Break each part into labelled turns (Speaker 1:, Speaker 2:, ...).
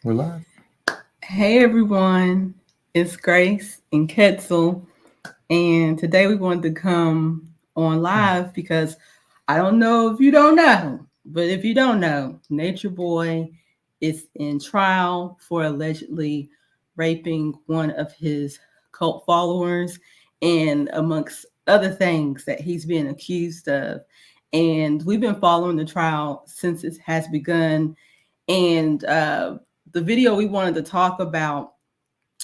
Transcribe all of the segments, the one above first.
Speaker 1: We're live.
Speaker 2: Hey everyone, it's Grace and Ketzel, and today we wanted to come on live because I don't know if you don't know, but if you don't know, Nature Boy is in trial for allegedly raping one of his cult followers, and amongst other things that he's being accused of. And we've been following the trial since it has begun, and the video we wanted to talk about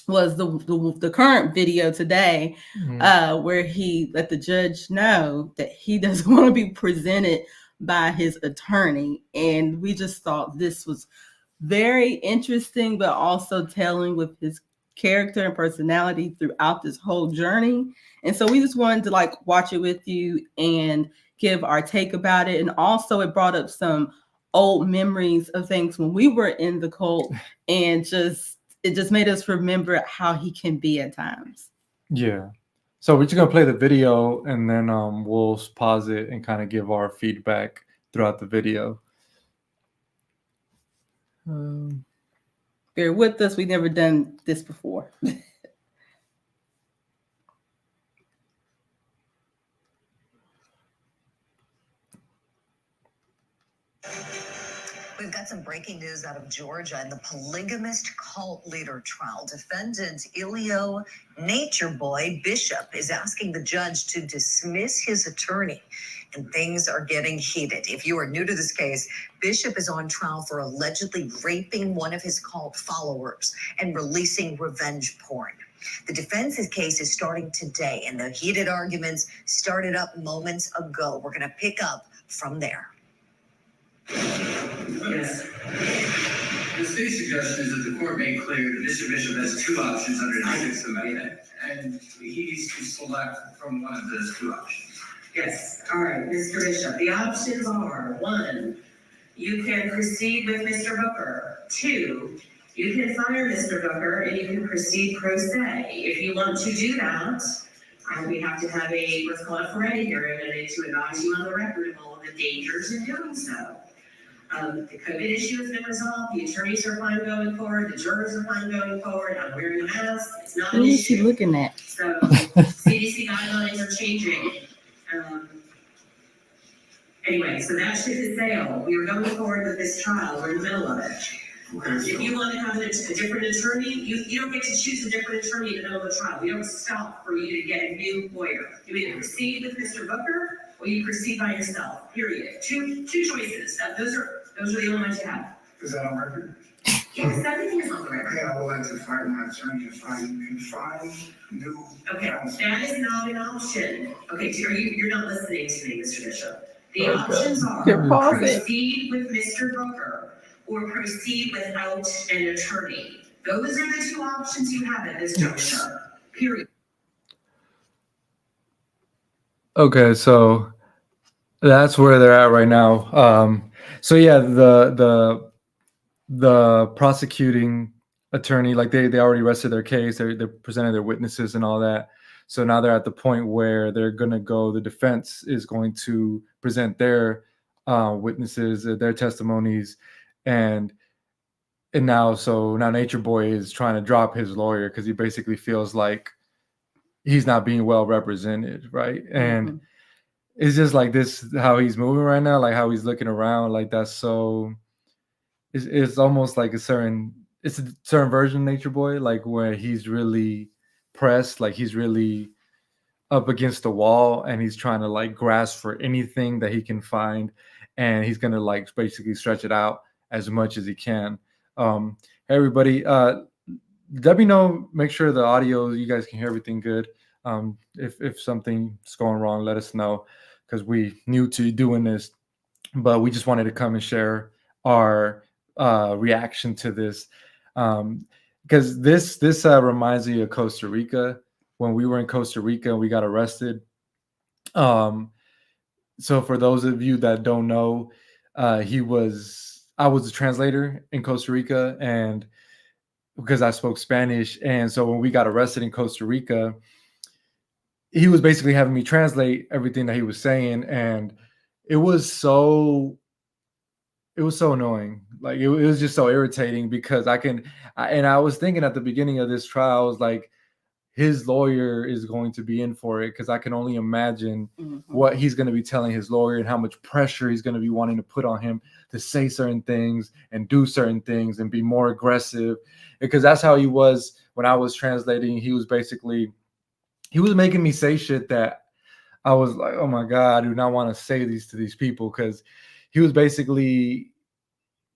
Speaker 2: was the current video today,
Speaker 1: Mm.
Speaker 2: where he let the judge know that he doesn't want to be presented by his attorney, and we just thought this was very interesting, but also telling with his character and personality throughout this whole journey. And so we just wanted to watch it with you and give our take about it. And also it brought up some old memories of things when we were in the cult, and just it just made us remember how he can be at times.
Speaker 1: Yeah. So we're just gonna play the video and then we'll pause it and kind of give our feedback throughout the video. Um,
Speaker 2: Bear with us, we've never done this before.
Speaker 3: We've got some breaking news out of Georgia and the polygamist cult leader trial. Defendant Ilio Natureboy Bishop is asking the judge to dismiss his attorney, and things are getting heated. If you are new to this case, Bishop is on trial for allegedly raping one of his cult followers and releasing revenge porn. The defense's case is starting today, and the heated arguments started up moments ago. We're going to pick up from there.
Speaker 4: Yes. The state's suggestion is that the court made clear that Mr. Bishop has two options under the Sixth Amendment, and he needs to select from one of those two options.
Speaker 5: Yes. All right, Mr. Bishop. The options are: one, you can proceed with Mr. Booker. Two, you can fire Mr. Booker and you can proceed pro se. If you want to do that, we have to have what's called a Ferretti hearing, and to advise you on the record of all of the dangers in doing so. The COVID issue has been resolved. The attorneys are fine going forward. The jurors are fine going forward. I'm wearing a mask. It's not an
Speaker 2: Who is he
Speaker 5: issue.
Speaker 2: looking at?
Speaker 5: So CDC guidelines are changing. Anyway, so that ship is sailed. We are going forward with this trial. We're in the middle of it.
Speaker 4: Okay,
Speaker 5: If you want to have a different attorney, you don't get to choose a different attorney in the middle of the trial. We don't stop for you to get a new lawyer. You either proceed with Mr. Booker or you proceed by yourself. Period. Two choices. Those are the only ones you have.
Speaker 4: is that on record?
Speaker 5: Yes, everything is on the record.
Speaker 4: Okay, I will like to fire my attorney if I can find new
Speaker 5: Okay,
Speaker 4: counsel.
Speaker 5: that is not an option. Okay, so you're not listening to me, Mr. Bishop. The
Speaker 1: Okay.
Speaker 5: options are
Speaker 2: Here, pause it.
Speaker 5: proceed with Mr. Booker or proceed without an attorney. Those are the two options you have at this juncture. Period.
Speaker 1: okay, so that's where they're at right now. So yeah, the prosecuting attorney, like they already rested their case. They presented their witnesses and all that. So now they're at the point where they're gonna go. The defense is going to present their witnesses, their testimonies, and now Nature Boy is trying to drop his lawyer because he basically feels like he's not being well represented, right? And
Speaker 2: Mhm.
Speaker 1: it's just like this how he's moving right now, like how he's looking around, like that's so. It's almost like it's a certain version of Nature Boy, like where he's really pressed, like he's really up against the wall, and he's trying to like grasp for anything that he can find, and he's gonna like basically stretch it out as much as he can. Hey everybody, let me know. Make sure the audio, you guys can hear everything good. If something's going wrong, let us know because we new to doing this, but we just wanted to come and share our reaction to this because this reminds me of Costa Rica when we were in Costa Rica and we got arrested. Um, so for those of you that don't know, I was a translator in Costa Rica, and because I spoke Spanish, and so when we got arrested in Costa Rica, he was basically having me translate everything that he was saying, and it was so it was so annoying. Like it was just so irritating because and I was thinking at the beginning of this trial, I was like, his lawyer is going to be in for it because I can only imagine what he's going to be telling his lawyer and how much pressure he's going to be wanting to put on him to say certain things and do certain things and be more aggressive, because that's how he was when I was translating. He was making me say shit that I was like, oh my God, I do not want to say these to these people, because he was basically,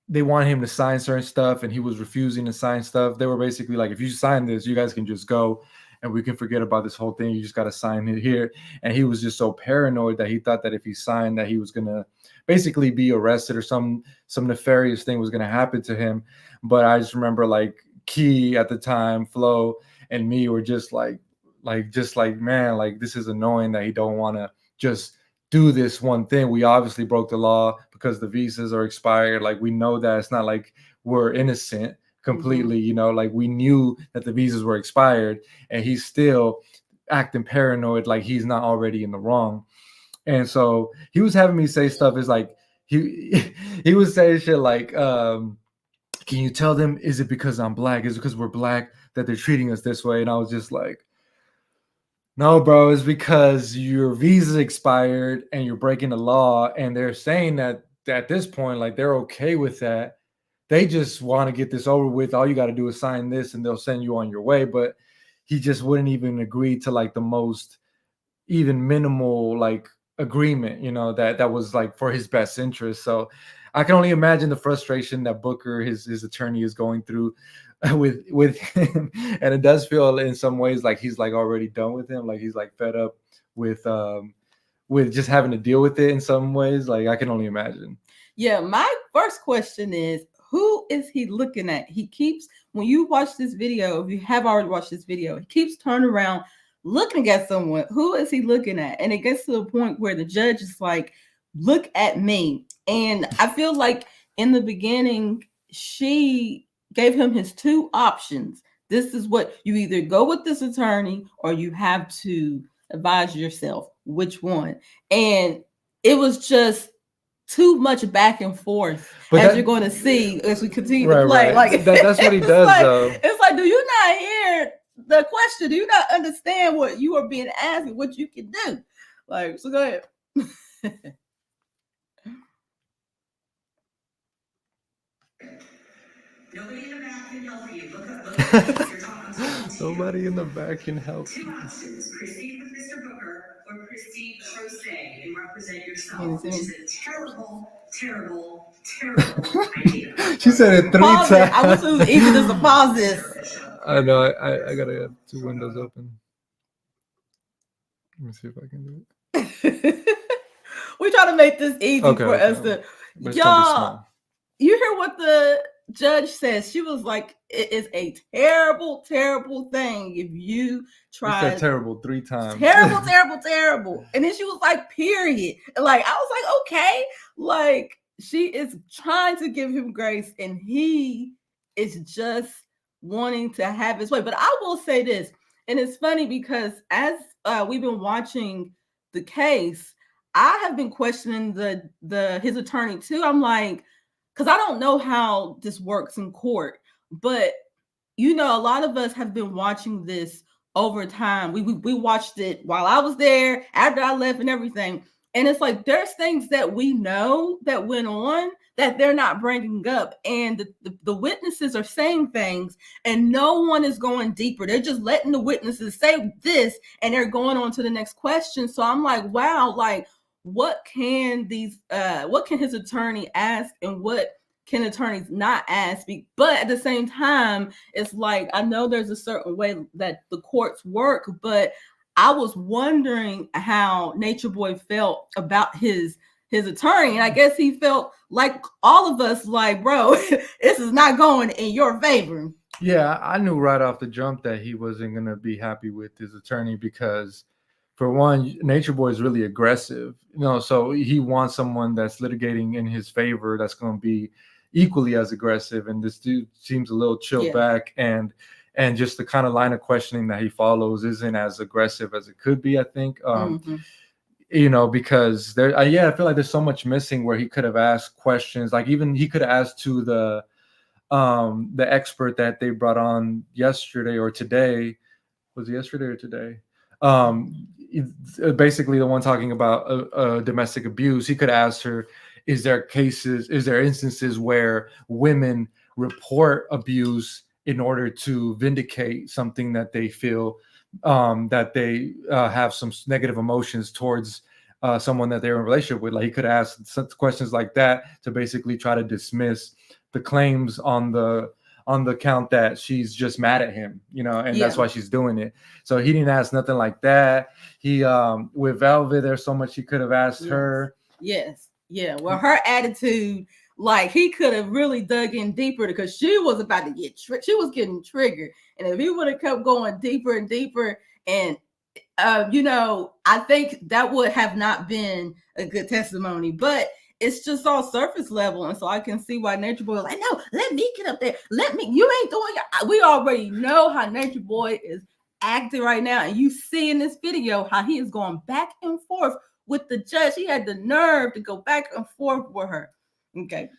Speaker 1: they wanted him to sign certain stuff and he was refusing to sign stuff. They were basically like, if you sign this, you guys can just go and we can forget about this whole thing. You just got to sign it here. And he was just so paranoid that he thought that if he signed that he was going to basically be arrested or some nefarious thing was going to happen to him. But I just remember like Key at the time, Flo and me were just like, man, like this is annoying that he don't want to just do this one thing. We obviously broke the law because the visas are expired. Like we know that it's not like we're innocent completely, you know, like we knew that the visas were expired and he's still acting paranoid like he's not already in the wrong. And so he was having me say stuff is like he was saying shit like can you tell them, is it because I'm black? Is it because we're black that they're treating us this way? And I was just like, no, bro, it's because your visa expired and you're breaking the law. And they're saying that at this point, like they're okay with that. They just want to get this over with. All you got to do is sign this and they'll send you on your way. But he just wouldn't even agree to like the most even minimal like agreement, you know, that was like for his best interest. So I can only imagine the frustration that Booker, his attorney, is going through with him. And it does feel in some ways like he's like already done with him, like he's like fed up with just having to deal with it in some ways. Like I can only imagine.
Speaker 2: Yeah, my first question is, who is he looking at? He keeps, when you watch this video, if you have already watched this video, he keeps turning around looking at someone. Who is he looking at? And it gets to the point where the judge is like, look at me. And I feel like in the beginning, she gave him his two options. This is what you either go with this attorney or you have to advise yourself which one. And it was just too much back and forth, but as you're going to see as we continue to play.
Speaker 1: Right. Like that's what he does,
Speaker 2: like,
Speaker 1: though.
Speaker 2: It's like, do you not hear the question? Do you not understand what you are being asked and what you can do? Like, so go ahead.
Speaker 5: Nobody in the back can help you. Look up. You're talking to
Speaker 1: Nobody in the back can help.
Speaker 5: Two options: proceed with Mr. Booker or proceed pro se and represent yourself, which is a terrible, terrible, terrible idea.
Speaker 1: She said it 3 times.
Speaker 2: I wish it was easy to pause this.
Speaker 1: I know. I gotta have 2 windows open. Let me see if I can do
Speaker 2: it. We try to make this easy for us to. Y'all, you hear what the judge says? She was like, it is a terrible, terrible thing if you try.
Speaker 1: She said terrible 3 times.
Speaker 2: Terrible, terrible, terrible. And then she was like, period. Like, I was like, okay. Like, she is trying to give him grace and he is just wanting to have his way. But I will say this, and it's funny because as we've been watching the case, I have been questioning his attorney too. I'm like, because I don't know how this works in court, but you know, a lot of us have been watching this over time. We watched it while I was there, after I left, and everything. And it's like there's things that we know that went on that they're not bringing up, and the witnesses are saying things, and no one is going deeper. They're just letting the witnesses say this, and they're going on to the next question. So I'm like, wow, like what can his attorney ask and what can attorneys not ask? But at the same time, it's like, I know there's a certain way that the courts work, but I was wondering how Nature Boy felt about his attorney. And I guess he felt like all of us, like, bro, this is not going in your favor.
Speaker 1: Yeah, I knew right off the jump that he wasn't going to be happy with his attorney because, for one, Nature Boy is really aggressive, you know, so he wants someone that's litigating in his favor that's going to be equally as aggressive. And this dude seems a little chilled back, and just the kind of line of questioning that he follows isn't as aggressive as it could be, I think. because there, I feel like there's so much missing where he could have asked questions, like even he could have asked to the expert that they brought on yesterday or today. Was it yesterday or today? Basically the one talking about domestic abuse. He could ask her, is there instances where women report abuse in order to vindicate something that they feel, that they have some negative emotions towards someone that they're in a relationship with. Like he could ask such questions like that to basically try to dismiss the claims on the count that she's just mad at him, and that's
Speaker 2: Yeah.
Speaker 1: why she's doing it. So he didn't ask nothing like that. He with Velvet, there's so much he could have asked her.
Speaker 2: Yes. Yeah. Well, her attitude, like he could have really dug in deeper because she was about to get she was getting triggered. And if he would have kept going deeper and deeper, and I think that would have not been a good testimony. But it's just all surface level, and so I can see why Nature Boy was like, no, let me get up there. You ain't doing it. We already know how Nature Boy is acting right now, and you see in this video how he is going back and forth with the judge. He had the nerve to go back and forth with her. Okay.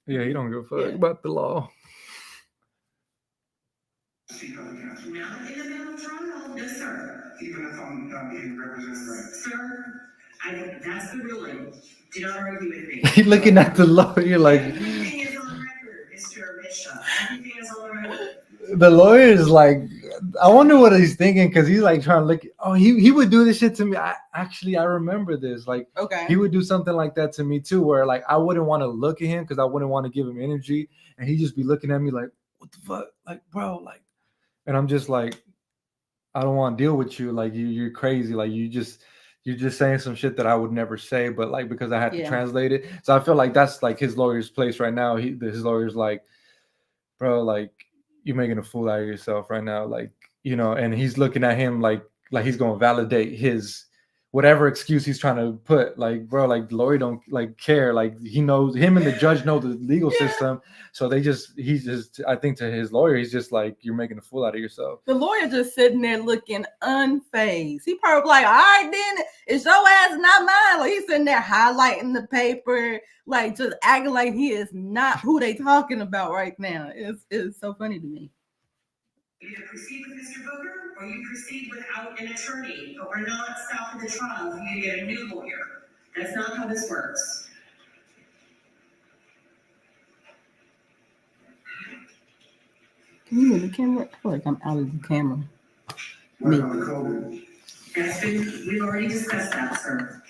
Speaker 1: Yeah, he don't give a fuck about the law.
Speaker 5: Not in the middle of trial, no, sir.
Speaker 4: Even if I'm not being represented right.
Speaker 5: Sir, that's the ruling. Do not argue with me.
Speaker 1: He looking at the lawyer like.
Speaker 5: Everything is on record, Mr. Bishop. Everything is on the record.
Speaker 1: The lawyer is like, I wonder what he's thinking, because he's like trying to look. Oh, he would do this shit to me. I remember this. Like,
Speaker 2: okay,
Speaker 1: he would do something like that to me too, where like I wouldn't want to look at him because I wouldn't want to give him energy, and he'd just be looking at me like, what the fuck, like, bro, like, and I'm just like, I don't want to deal with you. Like, you're crazy. Like, you're just saying some shit that I would never say, but like because I had to translate it. So I feel like that's like his lawyer's place right now. His lawyer's like, bro, like, you're making a fool out of yourself right now, like, and he's looking at him like he's going to validate his whatever excuse he's trying to put. Like, bro, like the lawyer don't like care. Like, he knows, him and the judge know the legal system, so he's just, I think to his lawyer, he's just like, you're making a fool out of yourself.
Speaker 2: The lawyer just sitting there looking unfazed. He probably like, all right, then it's your ass, not mine. Like, he's sitting there highlighting the paper, like just acting like he is not who they talking about right now. It's so funny to me.
Speaker 5: You either proceed with Mr. Booker or you proceed without an attorney, but we're not stopping the trial for you to get a new lawyer. That's not how this works.
Speaker 2: Can you move the camera? I feel like I'm out of the camera.
Speaker 4: What about the COVID?
Speaker 5: We've already discussed that, sir.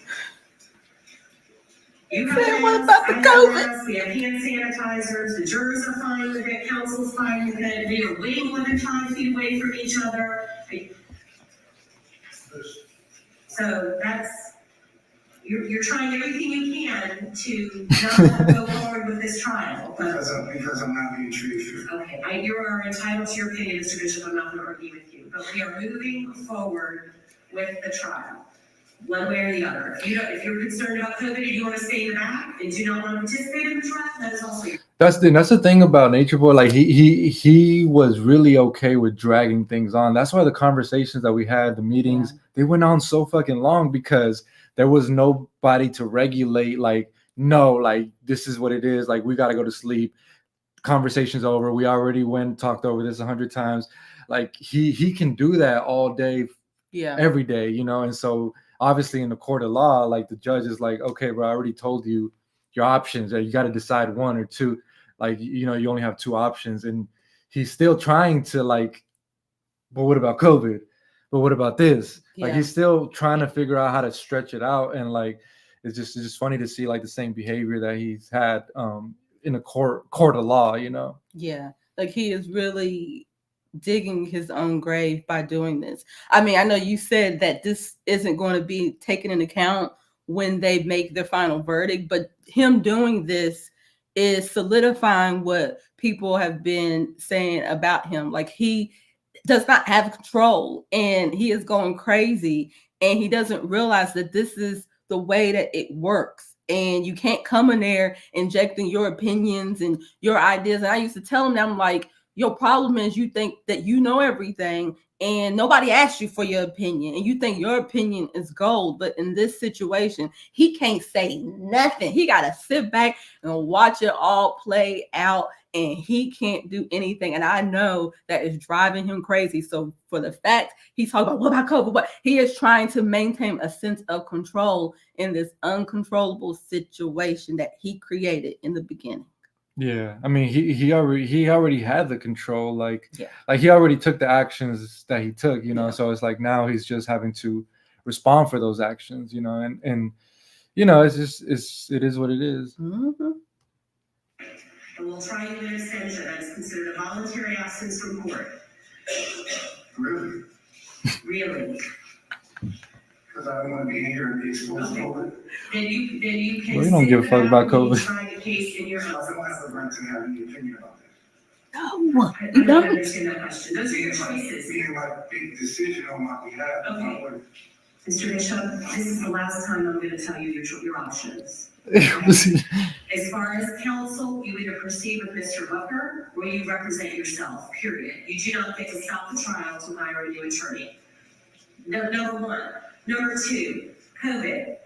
Speaker 5: You
Speaker 2: said, what about the COVID?
Speaker 5: We have hand sanitizers. The jurors are fine with it. Counsel's fine with it. They are way more than 5 feet away from each other. So you're trying everything you can to not go forward with this trial.
Speaker 4: Because I'm not being treated fair.
Speaker 5: Okay, you are entitled to your opinion, Mr. Bishop. I'm not going to argue with you, but we are moving forward with the trial, one way or the other. If you're concerned about COVID and you want to stay in the back and do not want to participate in the trial, that is also your.
Speaker 1: That's the thing about Nature Boy. Like, he was really okay with dragging things on. That's why the conversations that we had, the meetings, they went on so fucking long, because there was nobody to regulate. Like, no, like, this is what it is. Like, we got to go to sleep. Conversation's over. We already talked over this 100 times. Like, he can do that all day, every day, And so obviously in the court of law, like, the judge is like, okay, bro, I already told you your options. You got to decide one or two. Like, you only have two options, and he's still trying to, like, but what about COVID? But what about this? Like, he's still trying to figure out how to stretch it out, and like, it's just funny to see like the same behavior that he's had in a court of law.
Speaker 2: Yeah, like he is really digging his own grave by doing this. I mean, I know you said that this isn't going to be taken into account when they make their final verdict, but him doing this is solidifying what people have been saying about him. Like, he does not have control, and he is going crazy, and he doesn't realize that this is the way that it works. And you can't come in there injecting your opinions and your ideas. And I used to tell him that, I'm like, Your problem is you think that you know everything and nobody asked you for your opinion and you think your opinion is gold. But in this situation, he can't say nothing. He got to sit back and watch it all play out, and he can't do anything. And I know that is driving him crazy. So for the fact he's talking about what about COVID, but he is trying to maintain a sense of control in this uncontrollable situation that he created in the beginning.
Speaker 1: Yeah, I mean, he already had the control,
Speaker 2: Yeah.
Speaker 1: like he already took the actions that he took,
Speaker 2: Yeah.
Speaker 1: So it's like now he's just having to respond for those actions, and it is what it is.
Speaker 2: Mm-hmm.
Speaker 5: And we'll try you an extension that's considered a voluntary absence from court.
Speaker 4: Really?
Speaker 5: Really?
Speaker 4: Because I don't want to be here and be exposed to COVID.
Speaker 5: Then you can.
Speaker 1: Well, you don't give a fuck about COVID.
Speaker 5: Try a case in your
Speaker 4: I
Speaker 5: house.
Speaker 4: don't have the right to have any opinion about that.
Speaker 2: No,
Speaker 5: I
Speaker 2: you
Speaker 5: don't
Speaker 2: don't.
Speaker 5: understand that question. Those are your choices.
Speaker 4: Being my big decision on my behalf.
Speaker 5: Okay. Mr. Bishop, this is the last time I'm gonna tell you your options. As far as counsel, you either proceed with Mr. Booker or you represent yourself, period. You do not get to stop the trial to hire a new attorney. No, number one. Number two, COVID.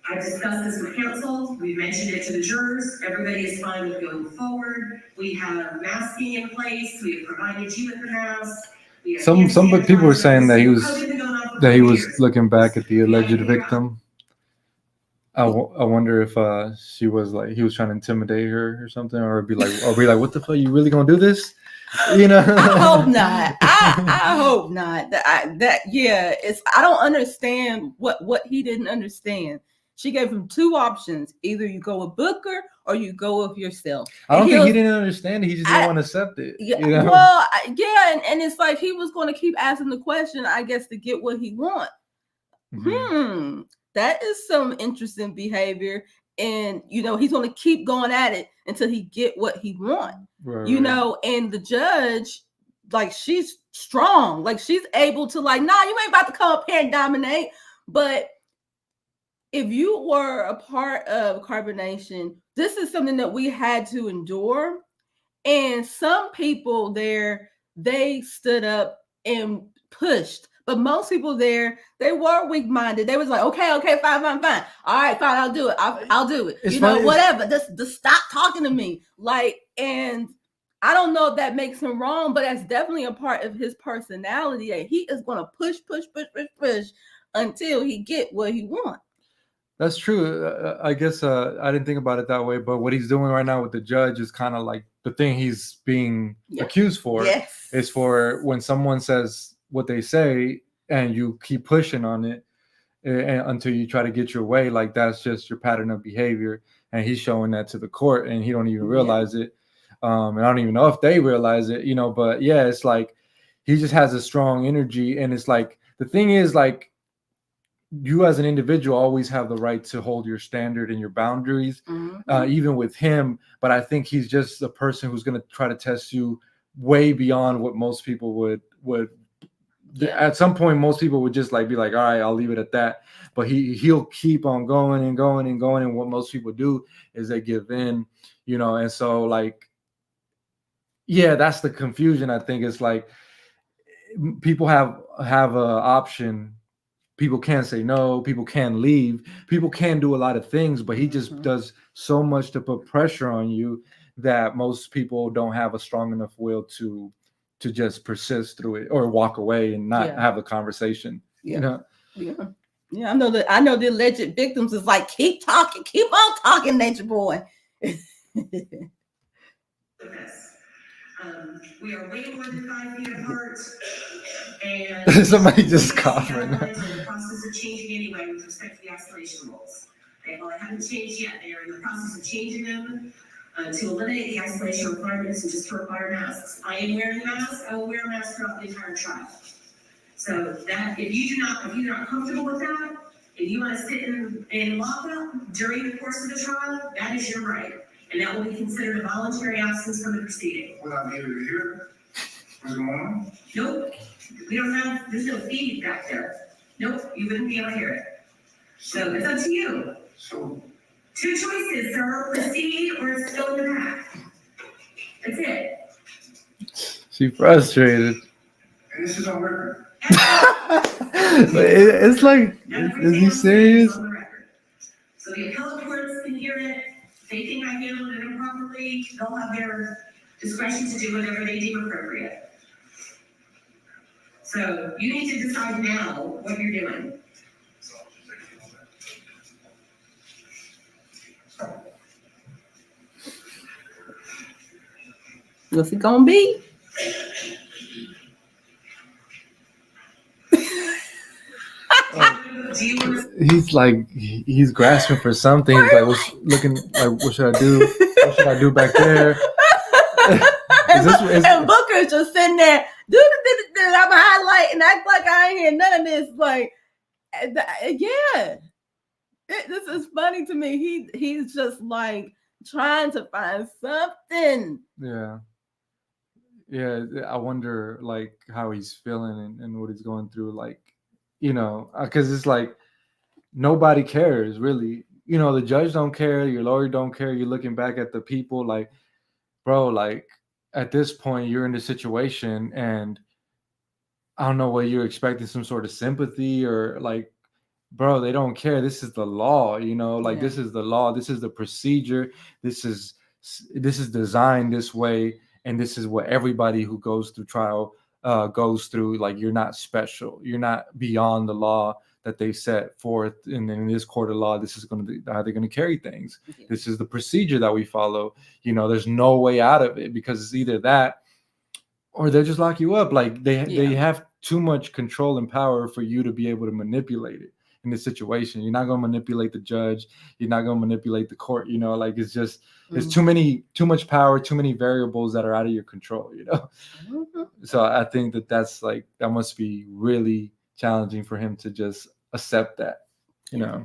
Speaker 5: I discussed this with counsel, we mentioned it to the jurors, everybody is fine with going forward. We have masking in place, we have provided you with the mask. We have
Speaker 1: Some
Speaker 5: hand
Speaker 1: people were saying that he was
Speaker 5: sanitizer. COVID has been going on for
Speaker 1: that he
Speaker 5: 4
Speaker 1: was
Speaker 5: years.
Speaker 1: looking back at the
Speaker 5: We gotta
Speaker 1: alleged
Speaker 5: figure out.
Speaker 1: victim. I wonder if he was trying to intimidate her or something, or be like, what the fuck, you really gonna do this?
Speaker 2: I hope not. I hope not. I don't understand what he didn't understand. She gave him two options: either you go with Booker or you go with yourself.
Speaker 1: I don't
Speaker 2: And
Speaker 1: think he didn't understand it. He just didn't want to accept it.
Speaker 2: Yeah, well, and it's like he was going to keep asking the question, I guess, to get what he wants.
Speaker 1: Mhm.
Speaker 2: That is some interesting behavior, and he's going to keep going at it until he get what he wants.
Speaker 1: Right,
Speaker 2: And the judge, like, she's strong, like she's able to, like, nah, you ain't about to come up here and dominate. But if you were a part of carbonation, this is something that we had to endure. And some people there, they stood up and pushed. But most people there, they were weak-minded. They was like, okay, fine. All right, fine, I'll do it. I'll do it.
Speaker 1: It's funny,
Speaker 2: whatever. Just stop talking to me. Like, and I don't know if that makes him wrong, but that's definitely a part of his personality that he is going to push until he get what he wants.
Speaker 1: That's true. I guess I didn't think about it that way, but what he's doing right now with the judge is kind of like the thing he's being accused for.
Speaker 2: Yes.
Speaker 1: Is for when someone says what they say and you keep pushing on it until you try to get your way, like that's just your pattern of behavior. And he's showing that to the court, and he don't even realize it. And I don't even know if they realize it, but yeah, it's like he just has a strong energy. And it's like, the thing is, like, you as an individual always have the right to hold your standard and your boundaries, even with him. But I think he's just a person who's going to try to test you way beyond what most people would. At some point, most people would just be like, all right, I'll leave it at that. But he'll keep on going and going and going. And what most people do is they give in, and so, like, yeah, that's the confusion. I think it's like people have an option. People can say no, people can leave, people can do a lot of things, but he just does so much to put pressure on you that most people don't have a strong enough will to just persist through it or walk away and not have a conversation.
Speaker 2: Yeah, I know the alleged victims is like, keep on talking, Nature Boy.
Speaker 5: We are way more than 5 feet apart, and
Speaker 1: somebody just coughed right now.
Speaker 5: The process of changing anyway with respect to the isolation rules. They haven't changed yet. They are in the process of changing them to eliminate the isolation requirements and just to require masks. I am wearing a mask. I will wear a mask throughout the entire trial. So that if you're not comfortable with that, if you want to sit in lockup during the course of the trial, that is your right. And that will be considered a voluntary absence from the proceeding.
Speaker 4: Will I be able to hear what's going on?
Speaker 5: Nope. There's no feed back there. Nope, you wouldn't be able to hear it. So it's up to you.
Speaker 4: So,
Speaker 5: Two choices, sir. Proceed or go in the back. That's it.
Speaker 1: She frustrated.
Speaker 4: And this is on record.
Speaker 1: It's like, is he serious?
Speaker 5: On the record. So the appellate courts can hear it. If they think I handled it improperly, they'll have their discretion to do whatever they deem appropriate. So you need to decide now what you're doing.
Speaker 2: What's it gonna be?
Speaker 5: Do you want to
Speaker 1: He's like, he's grasping for something. He's like, what's looking like? What should I do? What should I do back there?
Speaker 2: And Booker's just sitting there, I'm highlighting, act like I ain't hear none of this. Like, yeah, this is funny to me. He's just like trying to find something.
Speaker 1: Yeah. I wonder like how he's feeling and what he's going through. Like, because it's like nobody cares really. The judge don't care, your lawyer don't care. You're looking back at the people like, bro, like at this point you're in the situation and I don't know what you're expecting, some sort of sympathy or like, bro, they don't care. This is the law, like this is the law. This is the procedure. This is designed this way. And this is what everybody who goes through trial goes through. Like, you're not special. You're not beyond the law that they set forth. And in this court of law, this is going to be how they're going to carry things. Yeah. This is the procedure that we follow. There's no way out of it because it's either that or they'll just lock you up. Like they have too much control and power for you to be able to manipulate it in this situation. You're not going to manipulate the judge. You're not going to manipulate the court. Like it's just, there's too much power, too many variables that are out of your control, Mm-hmm. So I think that must be really challenging for him to just accept that,
Speaker 2: Yeah.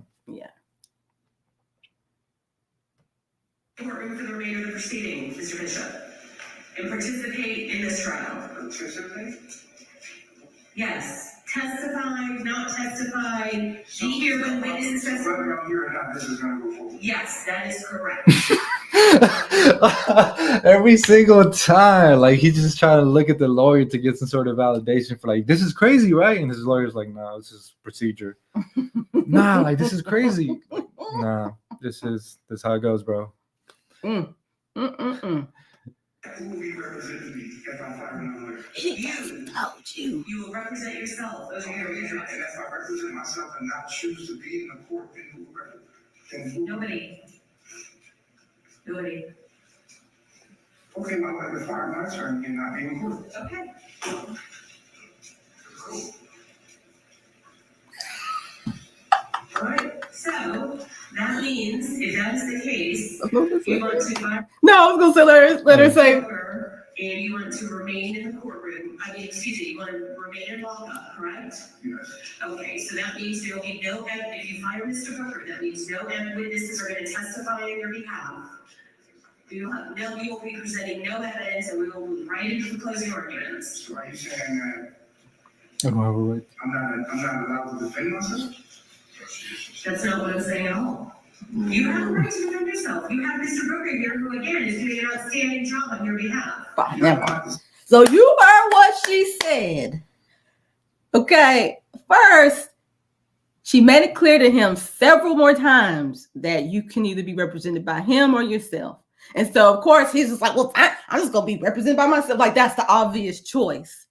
Speaker 5: Courtroom for the remainder of the proceeding, Mr. Bishop, and participate in this trial.
Speaker 4: Participate?
Speaker 5: Yes. Testified, not testified, be here when witnesses testify.
Speaker 4: Whether I'm here or not, this is going to go forward.
Speaker 5: Yes, that is correct.
Speaker 1: Every single time, like he's just trying to look at the lawyer to get some sort of validation for like, this is crazy, right? And his lawyer's like, no, this is procedure. Nah, like this is crazy. Nah, this is how it goes, bro.
Speaker 4: Who will be representing me if I fire another lawyer?
Speaker 2: He told you.
Speaker 5: You will represent yourself. Those are your reasons.
Speaker 4: And if I represent myself and not choose to be in the court, then who?
Speaker 5: Nobody.
Speaker 4: Okay, my wife is fired my attorney and not be in court.
Speaker 5: Okay. All right. So that means, if that is the case, you want to fire.
Speaker 2: No, I was gonna say let her say.
Speaker 5: And you want to remain in the courtroom. You want to remain in lockup, correct?
Speaker 4: Yes.
Speaker 5: Okay, so that means there will be if you fire Mr. Booker, that means no witnesses are going to testify on your behalf. You will be presenting no evidence, and we will move right into the closing arguments.
Speaker 4: So are you saying that
Speaker 1: I don't have a right.
Speaker 4: I'm not allowed to defend myself?
Speaker 5: That's not what I'm saying at all. You have a right to defend yourself. You have Mr. Booker here, who again is doing an outstanding job on your behalf.
Speaker 2: So you heard what she said. Okay, first, she made it clear to him several more times that you can either be represented by him or yourself. And so, of course, he's just like, well, I'm just going to be represented by myself. Like, that's the obvious choice,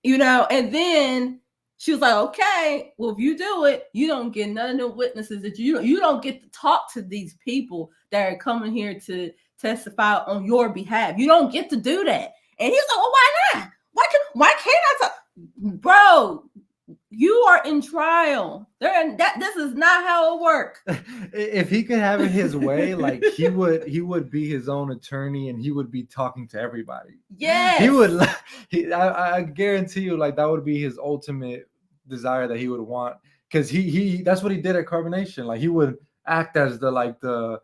Speaker 2: and then she was like, okay, well, if you do it, you don't get none of the witnesses that you don't get to talk to these people that are coming here to testify on your behalf. You don't get to do that. And he's like, well, why not? Why can't I talk? Bro, you are in trial. This is not how it works.
Speaker 1: If he could have it his way, like he would be his own attorney and he would be talking to everybody.
Speaker 2: Yes.
Speaker 1: He would. I guarantee you, like that would be his ultimate desire that he would want, because he that's what he did at Carbonation. Like he would act as the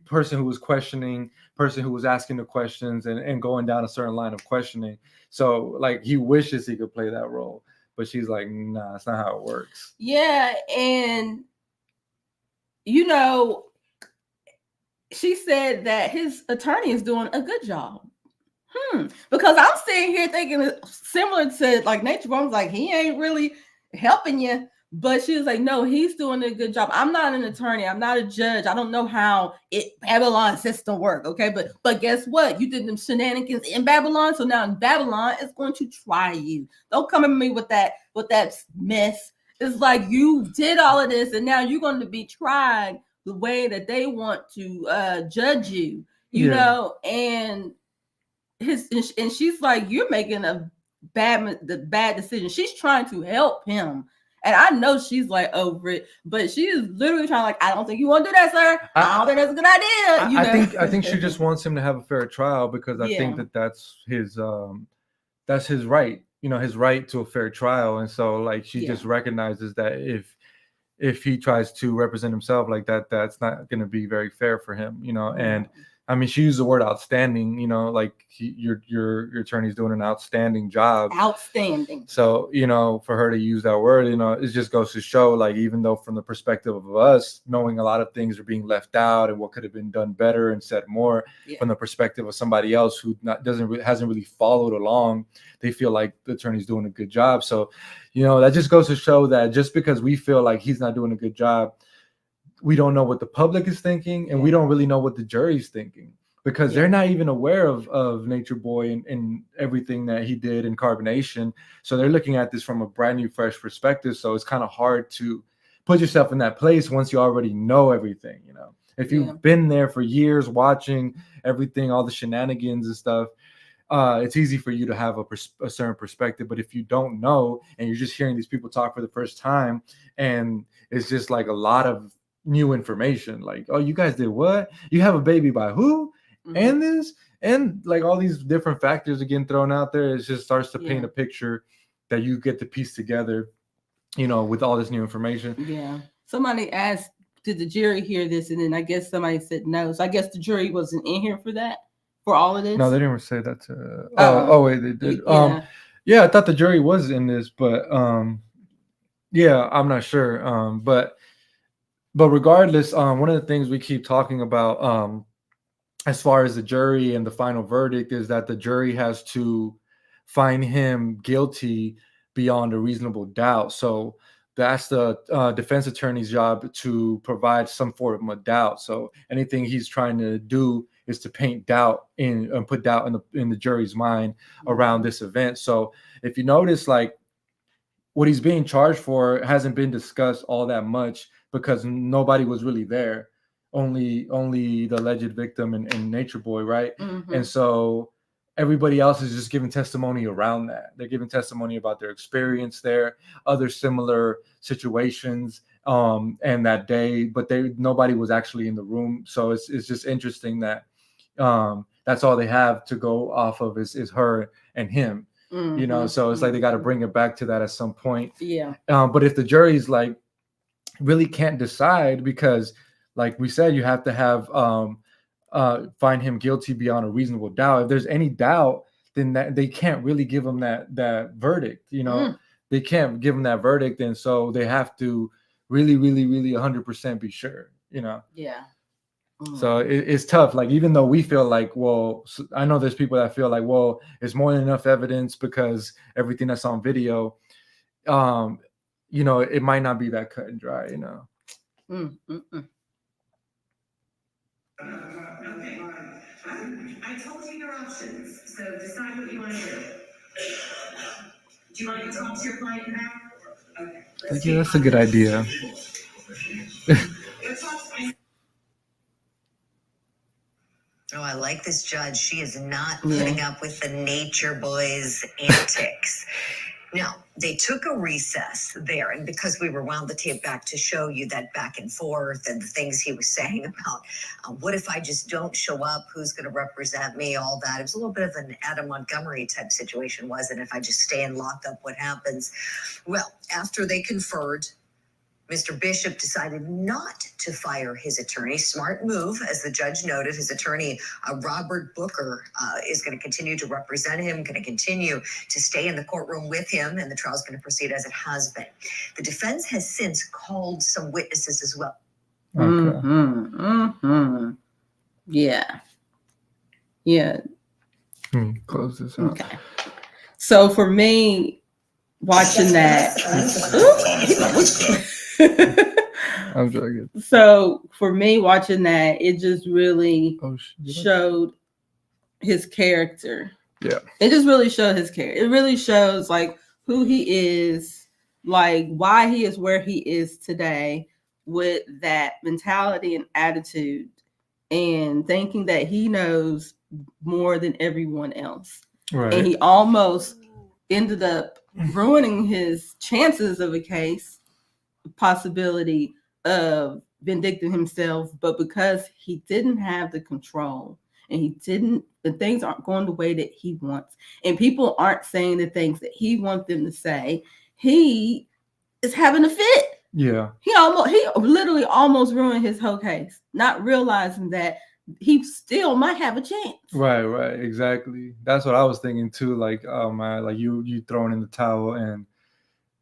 Speaker 1: person who was questioning, person who was asking the questions and going down a certain line of questioning. So like he wishes he could play that role. But she's like, nah, that's not how it works.
Speaker 2: Yeah, and she said that his attorney is doing a good job. Because I'm sitting here thinking similar to like Nature Boy. I was like, he ain't really helping you. But she was like, no, he's doing a good job. I'm not an attorney. I'm not a judge. I don't know how Babylon system work. Okay. But guess what? You did them shenanigans in Babylon. So now in Babylon, it's going to try you. Don't come at me with that mess. It's like you did all of this and now you're going to be tried the way that they want to judge you, and and she's like, you're making the bad decision. She's trying to help him. And I know she's like over it, but she is literally trying like, I don't think you want to do that, sir. I don't think that's a good idea.
Speaker 1: I think she just wants him to have a fair trial because I think that's his right, his right to a fair trial. And so like she just recognizes that if he tries to represent himself like that, that's not going to be very fair for him, and I mean, she used the word outstanding, like your attorney's doing an outstanding job.
Speaker 2: Outstanding.
Speaker 1: So, for her to use that word, it just goes to show, like, even though from the perspective of us, knowing a lot of things are being left out and what could have been done better and said more, from the perspective of somebody else who hasn't really followed along, they feel like the attorney's doing a good job. So, that just goes to show that just because we feel like he's not doing a good job, we don't know what the public is thinking, and we don't really know what the jury's thinking because they're not even aware of Nature Boy and everything that he did in Carbonation. So they're looking at this from a brand new, fresh perspective. So it's kind of hard to put yourself in that place once you already know everything. If you've been there for years watching everything, all the shenanigans and stuff, it's easy for you to have a certain perspective. But if you don't know and you're just hearing these people talk for the first time, and it's just like a lot of new information, like, oh, you guys did what? You have a baby by who? And this, and like all these different factors are getting thrown out there. It just starts to paint a picture that you get to piece together, with all this new information.
Speaker 2: Yeah. Somebody asked, did the jury hear this? And then I guess somebody said no. So I guess the jury wasn't in here for that, for all of this.
Speaker 1: No, they didn't say that to. Wait, they did. I thought the jury was in this, but I'm not sure. But regardless, one of the things we keep talking about, as far as the jury and the final verdict, is that the jury has to find him guilty beyond a reasonable doubt. So that's the defense attorney's job to provide some form of doubt. So anything he's trying to do is to paint doubt and put doubt in the jury's mind around this event. So if you notice, like, what he's being charged for hasn't been discussed all that much because nobody was really there. Only the alleged victim and Nature Boy, right? And so everybody else is just giving testimony around that. They're giving testimony about their experience there, other similar situations, and that day, but nobody was actually in the room. So it's just interesting that that's all they have to go off of is her and him. So it's like they got to bring it back to that at some point. But if the jury's like really can't decide, because like we said, you have to have find him guilty beyond a reasonable doubt. If there's any doubt, then that they can't really give him that verdict. They can't give him that verdict, and so they have to really 100% be sure. So it's tough. Like, even though we feel like, well, I know there's people that feel like, well, it's more than enough evidence because everything that's on video, it might not be that cut and dry,
Speaker 5: Okay. I told you your options, so decide what you want to do. Do you want to talk to your client now? Okay.
Speaker 1: Yeah, that's a good idea.
Speaker 3: Oh, I like this judge. She is not putting up with the Nature Boy's antics. Now, they took a recess there, and because we rewound the tape back to show you that back and forth and the things he was saying about what if I just don't show up, who's going to represent me, all that. It was a little bit of an Adam Montgomery type situation, wasn't it? If I just stay in lockup, what happens? Well, after they conferred, Mr. Bishop decided not to fire his attorney. Smart move, as the judge noted. His attorney, Robert Booker, is going to continue to represent him, going to continue to stay in the courtroom with him, and the trial is going to proceed as it has been. The defense has since called some witnesses as well.
Speaker 2: Okay. Yeah.
Speaker 1: Close this out.
Speaker 2: Okay. So for me, watching that.
Speaker 1: I'm joking.
Speaker 2: So for me, watching that, it just really
Speaker 1: Oh shit.
Speaker 2: showed his character.
Speaker 1: Yeah.
Speaker 2: It just really showed his character. It really shows like who he is, like why he is where he is today with that mentality and attitude and thinking that he knows more than everyone else.
Speaker 1: Right.
Speaker 2: And he almost ended up ruining his chances of a case, possibility of vindicting himself, but because he didn't have the control and the things aren't going the way that he wants, and people aren't saying the things that he wants them to say, he is having a fit.
Speaker 1: Yeah.
Speaker 2: He literally almost ruined his whole case, not realizing that he still might have a chance.
Speaker 1: Right, exactly. That's what I was thinking too. Like, oh man, like you throwing in the towel, and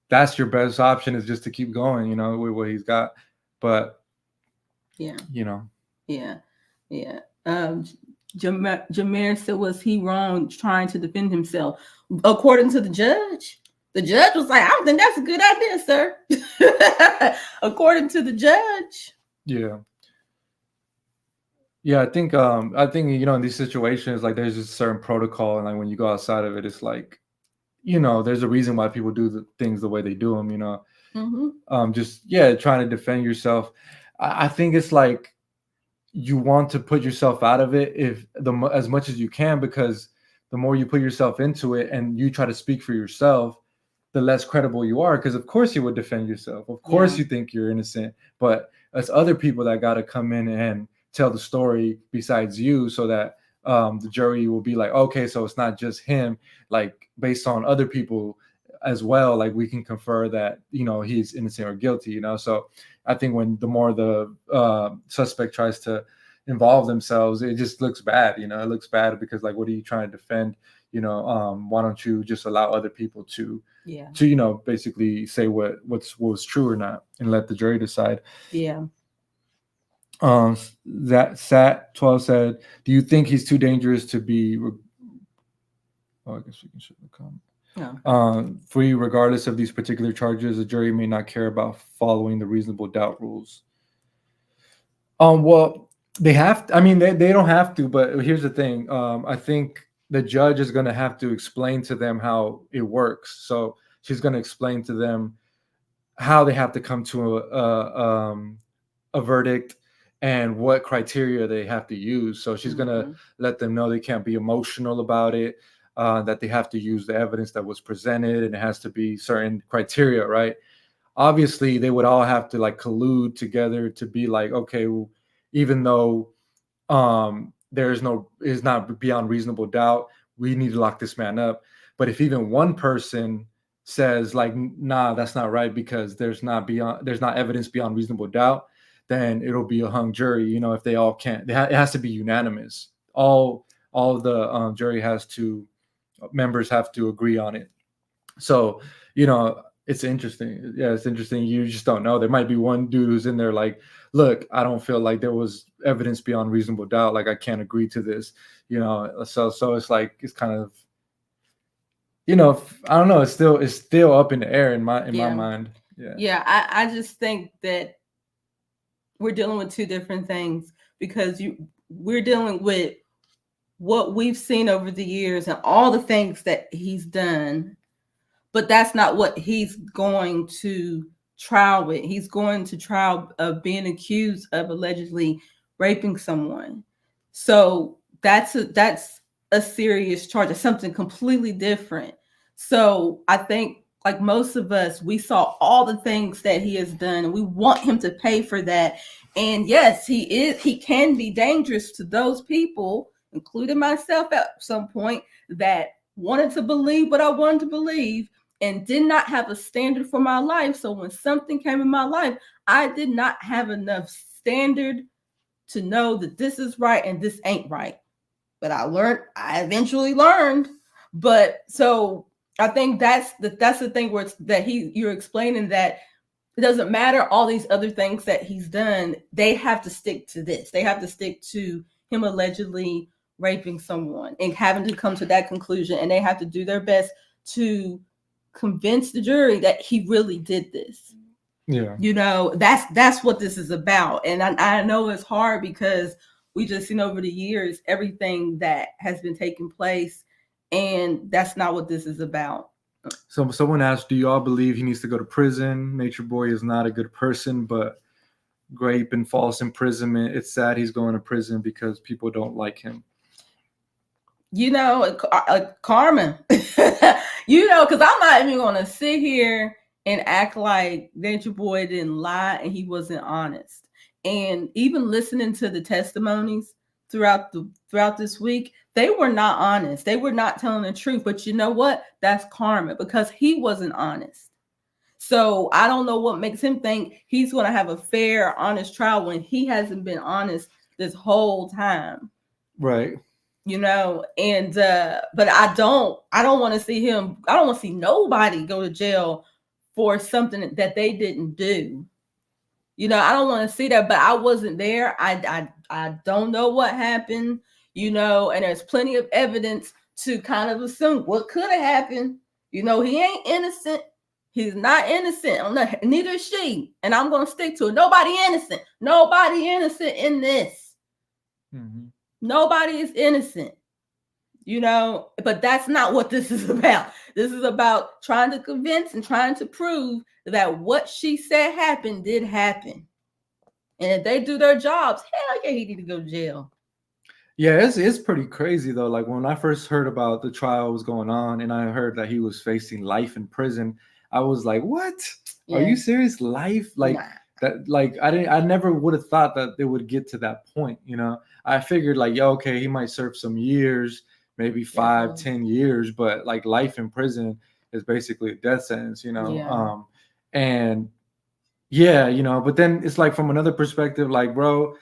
Speaker 1: that's your best option is just to keep going, with what he's got. But
Speaker 2: yeah,
Speaker 1: yeah.
Speaker 2: Jameer said, was he wrong trying to defend himself? According to the judge was like, I don't think that's a good idea, sir. According to the judge.
Speaker 1: Yeah. Yeah, I think in these situations, like there's just a certain protocol, and like when you go outside of it, it's like, there's a reason why people do the things the way they do them,
Speaker 2: Mm-hmm.
Speaker 1: Just trying to defend yourself. I think it's like you want to put yourself out of it as much as you can, because the more you put yourself into it and you try to speak for yourself, the less credible you are, because of course you would defend yourself. Of course you think you're innocent, but it's other people that got to come in and tell the story besides you, so that the jury will be like, okay, so it's not just him, like based on other people as well, like we can confer that he's innocent or guilty. So I think when the more the suspect tries to involve themselves, it just looks bad. It looks bad because, like, what are you trying to defend? Why don't you just allow other people to basically say what was true or not, and let the jury decide.
Speaker 2: Yeah.
Speaker 1: That Sat 12 said, do you think he's too dangerous to be I guess we can show the comment. Free regardless of these particular charges? The jury may not care about following the reasonable doubt rules. Well, they have to, they don't have to, but here's the thing. I think the judge is going to have to explain to them how it works. So she's going to explain to them how they have to come to a verdict and what criteria they have to use. So she's going to let them know they can't be emotional about it, that they have to use the evidence that was presented, and it has to be certain criteria, right? Obviously, they would all have to like collude together to be like, okay, well, even though is not beyond reasonable doubt, we need to lock this man up. But if even one person says like, nah, that's not right, because there's not evidence beyond reasonable doubt, then it'll be a hung jury. If they all can't, it has to be unanimous. All the jury members have to agree on it. So, it's interesting. Yeah, it's interesting. You just don't know. There might be one dude who's in there like, look, I don't feel like there was evidence beyond reasonable doubt. Like, I can't agree to this, so it's like, it's kind of, I don't know. It's still up in the air in my mind. Yeah.
Speaker 2: Yeah. I just think that we're dealing with two different things, because we're dealing with what we've seen over the years and all the things that he's done, but that's not what he's going to trial with. He's going to trial of being accused of allegedly raping someone. So that's a serious charge. It's something completely different. So I think, like most of us, we saw all the things that he has done, and we want him to pay for that. And yes, he can be dangerous to those people, including myself at some point, that wanted to believe what I wanted to believe and did not have a standard for my life. So when something came in my life, I did not have enough standard to know that this is right and this ain't right. But I eventually learned. But so I think that's the thing where you're explaining that it doesn't matter all these other things that he's done. They have to stick to this. They have to stick to him allegedly raping someone and having to come to that conclusion, and they have to do their best to convince the jury that he really did this.
Speaker 1: Yeah.
Speaker 2: You know, that's what this is about. And I know it's hard because we just seen over the years everything that has been taking place, and that's not what this is about.
Speaker 1: So someone asked, do you all believe he needs to go to prison? Nature Boy is not a good person, but rape and false imprisonment, it's sad he's going to prison because people don't like him.
Speaker 2: You know, karma. You know, because I'm not even going to sit here and act like Nature Boy didn't lie and he wasn't honest. And even listening to the testimonies throughout this week, they were not honest. They were not telling the truth. But you know what? That's karma because he wasn't honest. So I don't know what makes him think he's going to have a fair, honest trial when he hasn't been honest this whole time.
Speaker 1: Right.
Speaker 2: You know, and but I don't want to see him. I don't want to see nobody go to jail for something that they didn't do. You know, I don't want to see that, but I wasn't there. I don't know what happened, you know, and there's plenty of evidence to kind of assume what could have happened. You know, he ain't innocent. He's not innocent. Neither is she. And I'm going to stick to it. Nobody innocent. Nobody innocent in this.
Speaker 1: Mm-hmm.
Speaker 2: Nobody is innocent. You know, but that's not what this is about. This is about trying to convince and trying to prove that what she said happened did happen. And if they do their jobs, hell yeah, he need to go to jail.
Speaker 1: Yeah, it's pretty crazy though. Like when I first heard about the trial was going on and I heard that he was facing life in prison, I was like, what? Yeah. Are you serious? Life? Like that, like I never would have thought that it would get to that point, you know. I figured like, yeah, okay, he might serve some years, maybe 5-10 years, but like life in prison is basically a death sentence, you know.
Speaker 2: Yeah.
Speaker 1: And yeah, you know, but then it's like from another perspective, like, bro,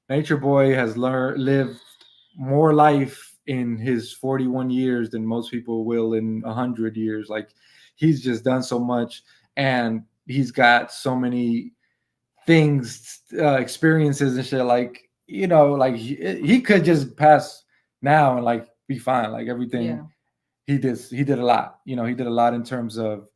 Speaker 1: Nature Boy has lived more life in his 41 years than most people will in 100 years. Like he's just done so much and he's got so many things, experiences and shit. Like, you know, like he could just pass now and like be fine. Like everything he did a lot. You know, he did a lot in terms of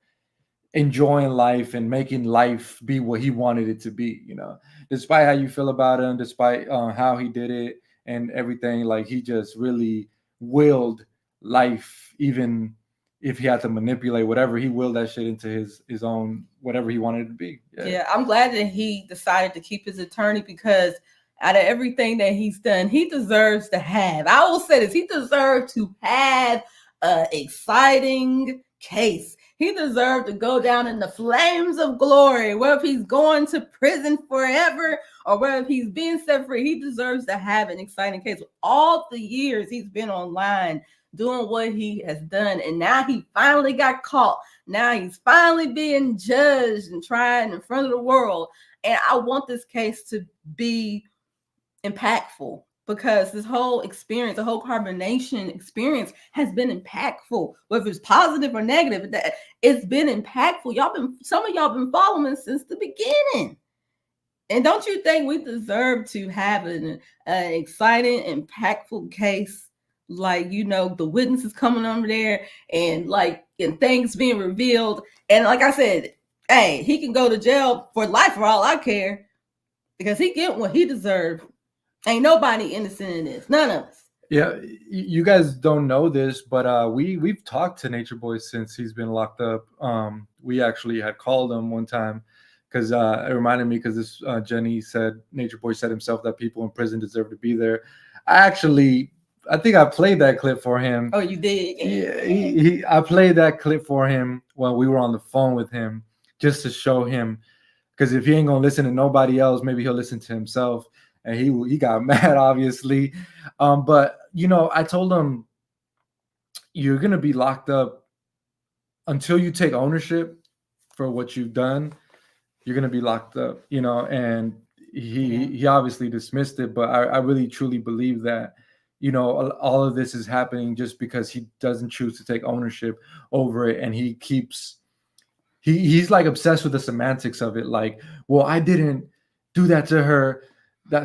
Speaker 1: enjoying life and making life be what he wanted it to be. You know, despite how you feel about him, despite how he did it and everything, like he just really willed life, even if he had to manipulate whatever, he willed that shit into his own whatever he wanted it to be.
Speaker 2: Yeah, I'm glad that he decided to keep his attorney because out of everything that he's done, he deserves to have. I will say this: he deserves to have an exciting case. He deserved to go down in the flames of glory, whether he's going to prison forever or whether he's being set free. He deserves to have an exciting case. All the years he's been online doing what he has done, and now he finally got caught. Now he's finally being judged and tried in front of the world. And I want this case to be impactful because this whole experience, the whole carbonation experience has been impactful, whether it's positive or negative. It's been impactful. Some of y'all been following since the beginning. And don't you think we deserve to have an exciting, impactful case? Like, you know, the witnesses coming over there and like and things being revealed. And like I said, hey, he can go to jail for life for all I care because he get what he deserved. Ain't nobody innocent in this. None of us.
Speaker 1: Yeah, you guys don't know this, but we've talked to Nature Boy since he's been locked up. We actually had called him one time because it reminded me because this Jenny said Nature Boy said himself that people in prison deserve to be there. I think I played that clip for him.
Speaker 2: Oh, you did?
Speaker 1: Yeah, I played that clip for him when we were on the phone with him just to show him because if he ain't gonna listen to nobody else, maybe he'll listen to himself. And he got mad, obviously. But, you know, I told him, you're going to be locked up until you take ownership for what you've done. You're going to be locked up, you know, and he obviously dismissed it. But I really, truly believe that, you know, all of this is happening just because he doesn't choose to take ownership over it. And he's like obsessed with the semantics of it. Like, well, I didn't do that to her.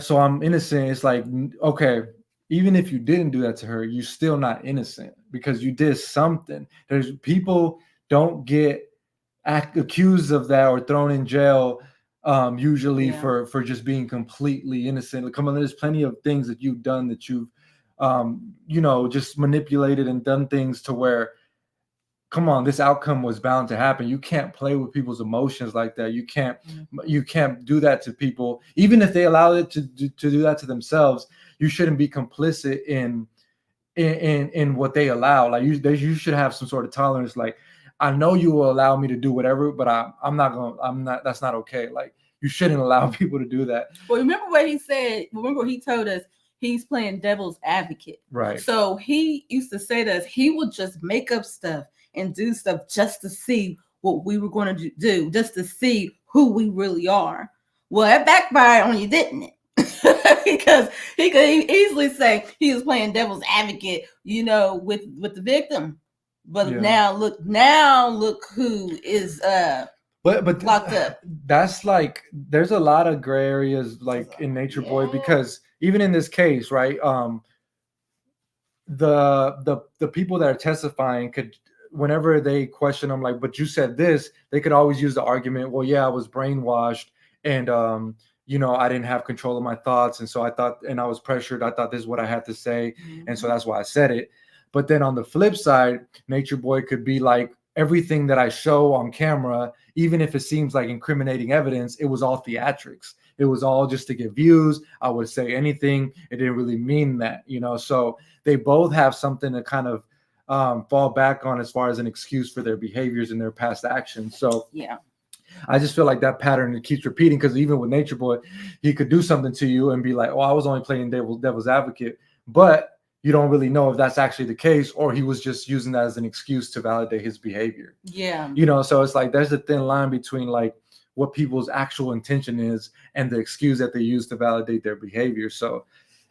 Speaker 1: So I'm innocent. It's like, okay, even if you didn't do that to her, you're still not innocent because you did something. There's people don't get accused of that or thrown in jail usually for just being completely innocent. Come on, there's plenty of things that you've done that you've just manipulated and done things to where, come on, this outcome was bound to happen. You can't play with people's emotions like that. You can't do that to people, even if they allow it to do that to themselves. You shouldn't be complicit in what they allow. Like you should have some sort of tolerance. Like, I know you will allow me to do whatever, but I'm not. That's not okay. Like, you shouldn't allow people to do that.
Speaker 2: Well, remember what he said. Remember he told us he's playing devil's advocate.
Speaker 1: Right.
Speaker 2: So he used to say to us, he would just make up stuff and do stuff just to see what we were going to do, just to see who we really are. Well, it backfired on you, didn't it? Because he could easily say he was playing devil's advocate, with the victim. But now look who is
Speaker 1: but
Speaker 2: locked up.
Speaker 1: That's like, there's a lot of gray areas like in Nature Boy, because even in this case, right, the people that are testifying could, whenever they question them, like, but you said this, they could always use the argument, well, yeah, I was brainwashed, and I didn't have control of my thoughts, and so I thought, and I was pressured, I thought this is what I had to say, and so that's why I said it. But then on the flip side, Nature Boy could be like, everything that I show on camera, even if it seems like incriminating evidence, it was all theatrics. It was all just to get views. I would say anything. It didn't really mean that, so they both have something to kind of fall back on as far as an excuse for their behaviors and their past actions. So
Speaker 2: yeah,
Speaker 1: I just feel like that pattern keeps repeating, because even with Nature Boy, he could do something to you and be like, oh, I was only playing devil's advocate, but you don't really know if that's actually the case, or he was just using that as an excuse to validate his behavior.
Speaker 2: Yeah.
Speaker 1: So it's like, there's a thin line between like what people's actual intention is and the excuse that they use to validate their behavior. So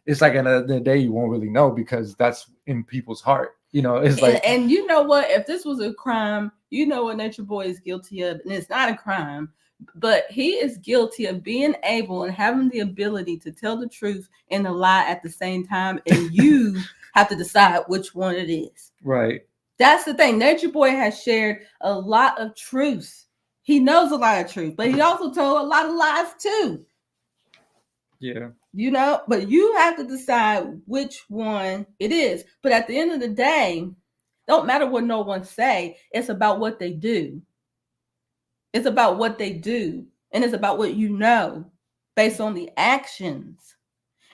Speaker 1: it's like, at the end of the day, you won't really know, because that's in people's heart. It's like,
Speaker 2: and you know what? If this was a crime, what Nature Boy is guilty of, and it's not a crime, but he is guilty of being able and having the ability to tell the truth and a lie at the same time, and you have to decide which one it is.
Speaker 1: Right.
Speaker 2: That's the thing. Nature Boy has shared a lot of truths. He knows a lot of truth, but he also told a lot of lies too.
Speaker 1: Yeah.
Speaker 2: But you have to decide which one it is. But at the end of the day, don't matter what no one say. It's about what they do. It's about what they do. And it's about what based on the actions.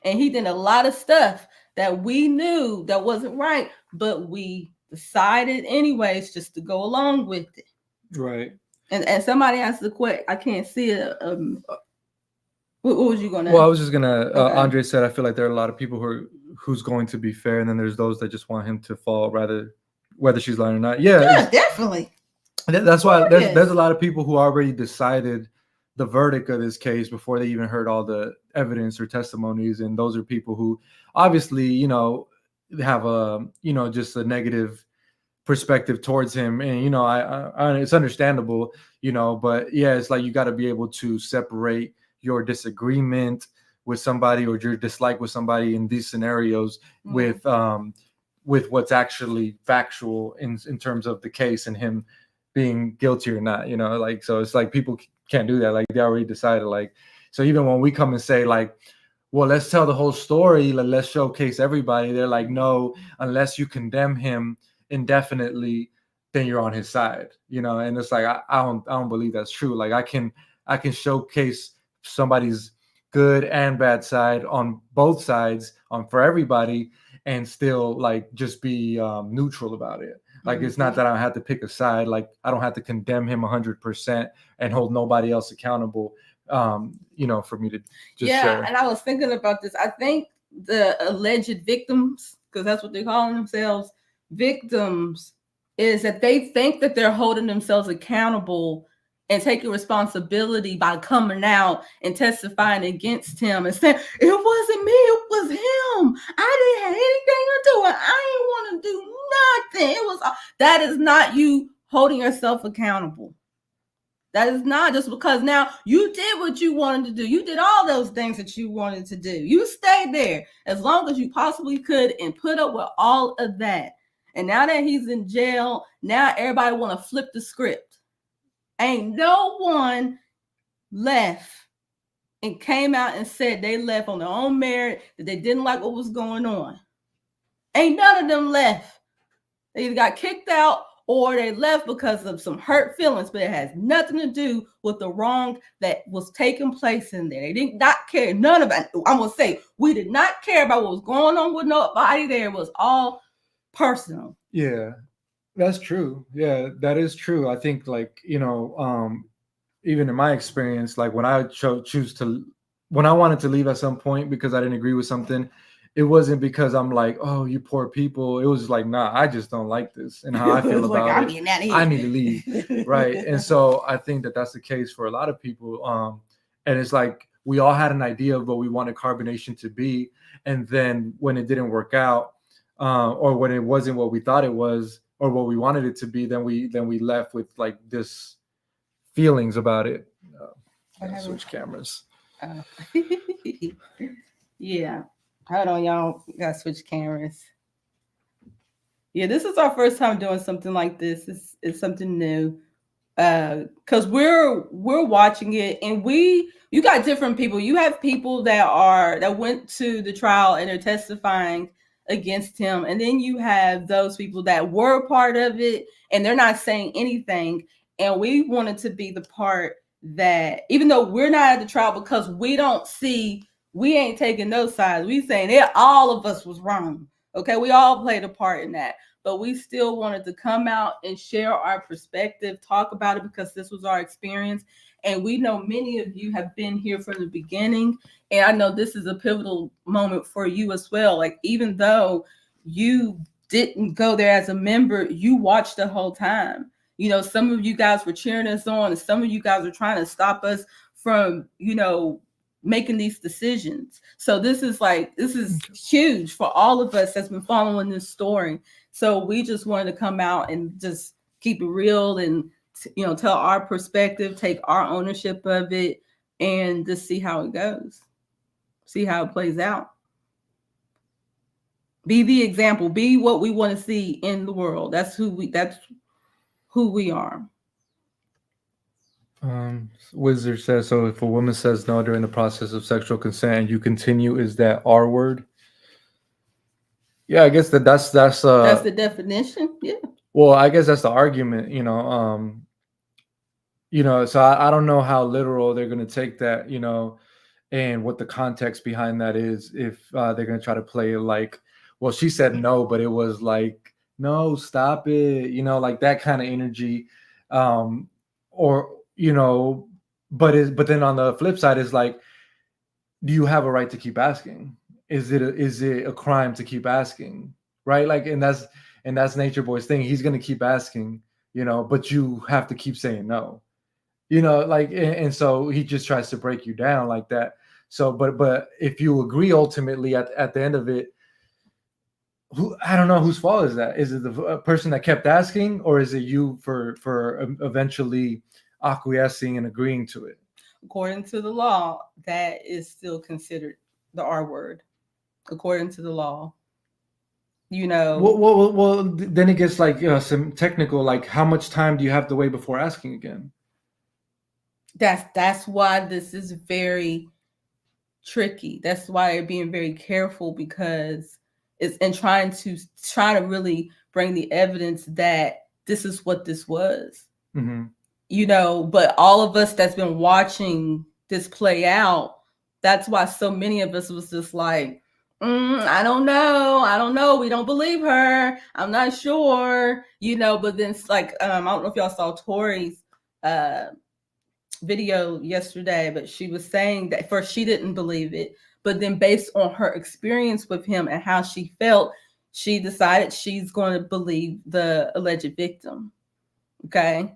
Speaker 2: And he did a lot of stuff that we knew that wasn't right, but we decided anyways just to go along with it.
Speaker 1: Right.
Speaker 2: And somebody asked the question, I can't see it. What was you gonna?
Speaker 1: Well, I was just gonna. Andre said, I feel like there are a lot of people who's going to be fair, and then there's those that just want him to fall, rather whether she's lying or not.
Speaker 2: Yeah, definitely.
Speaker 1: That's why there's a lot of people who already decided the verdict of this case before they even heard all the evidence or testimonies, and those are people who obviously have a just a negative perspective towards him, and I it's understandable, but yeah, it's like you got to be able to separate your disagreement with somebody or your dislike with somebody in these scenarios with what's actually factual in terms of the case and him being guilty or not, like, so it's like people can't do that. Like, they already decided, like, so even when we come and say like, well, let's tell the whole story, like, let's showcase everybody, they're like, no, unless you condemn him indefinitely, then you're on his side, and it's like, I don't believe that's true. Like, I can showcase somebody's good and bad side on both sides, for everybody, and still like just be neutral about it. Like, it's not that I have to pick a side. Like, I don't have to condemn him 100% and hold nobody else accountable, for me to just share.
Speaker 2: And I was thinking about this. I think the alleged victims, because that's what they're calling themselves, victims, is that they think that they're holding themselves accountable and taking responsibility by coming out and testifying against him and saying, it wasn't me, it was him. I didn't have anything to do with it. I didn't want to do nothing. That is not you holding yourself accountable. That is not just because now you did what you wanted to do. You did all those things that you wanted to do. You stayed there as long as you possibly could and put up with all of that. And now that he's in jail, now everybody want to flip the script. Ain't no one left and came out and said they left on their own merit, that they didn't like what was going on. Ain't none of them left. They either got kicked out or they left because of some hurt feelings, but it has nothing to do with the wrong that was taking place in there. They did not care. None of it. I'm going to say, we did not care about what was going on with nobody there. It was all personal.
Speaker 1: Yeah, that's true. Yeah, that is true. I think, like, even in my experience, like when I when I wanted to leave at some point because I didn't agree with something, it wasn't because I'm like, oh, you poor people. It was like, nah, I just don't like this and how I feel about it. I need to leave, right? And so I think that that's the case for a lot of people. And it's like we all had an idea of what we wanted carbonation to be, and then when it didn't work out, or when it wasn't what we thought it was or what we wanted it to be, then we left with like this feelings about it. Switch cameras.
Speaker 2: Yeah. Hold on, y'all. We gotta switch cameras. Yeah, this is our first time doing something like this. It's something new. Because we're watching it, and you got different people. You have people that went to the trial and are testifying against him, and then you have those people that were part of it and they're not saying anything. And we wanted to be the part that, even though we're not at the trial, because we ain't taking those sides. We saying that all of us was wrong. Okay, we all played a part in that, but we still wanted to come out and share our perspective, talk about it, because this was our experience. And we know many of you have been here from the beginning. And I know this is a pivotal moment for you as well. Like, even though you didn't go there as a member, you watched the whole time. Some of you guys were cheering us on, and some of you guys are trying to stop us from, making these decisions. So this is huge for all of us that's been following this story. So we just wanted to come out and just keep it real and, tell our perspective, take our ownership of it, and just see how it goes, see how it plays out. Be the example, be what we want to see in the world. That's who we are.
Speaker 1: Wizard says, so if a woman says no during the process of sexual consent and you continue, is that R word? Yeah, I guess that's
Speaker 2: the definition. Yeah.
Speaker 1: Well, I guess that's the argument, so I don't know how literal they're going to take that, and what the context behind that is, if they're going to try to play it like, well, she said no, but it was like, no, stop it, like that kind of energy. Or, but then on the flip side is like, do you have a right to keep asking? Is it a crime to keep asking? Right? Like, and that's Nature Boy's thing. He's going to keep asking, but you have to keep saying no, like, and so he just tries to break you down like that. So, but if you agree, ultimately at the end of it, I don't know whose fault is that. Is it the person that kept asking, or is it you for eventually acquiescing and agreeing to it?
Speaker 2: According to the law, that is still considered the R word. According to the law,
Speaker 1: Well, then it gets like some technical, like how much time do you have to wait before asking again?
Speaker 2: That's why this is very tricky. That's why they're being very careful, because it's and trying to really bring the evidence that this is what this was.
Speaker 1: Mm-hmm.
Speaker 2: But all of us that's been watching this play out, that's why so many of us was just like, I don't know. We don't believe her. I'm not sure, but then it's like, I don't know if y'all saw Tori's video yesterday, but she was saying that first she didn't believe it, but then based on her experience with him and how she felt, she decided she's going to believe the alleged victim. Okay.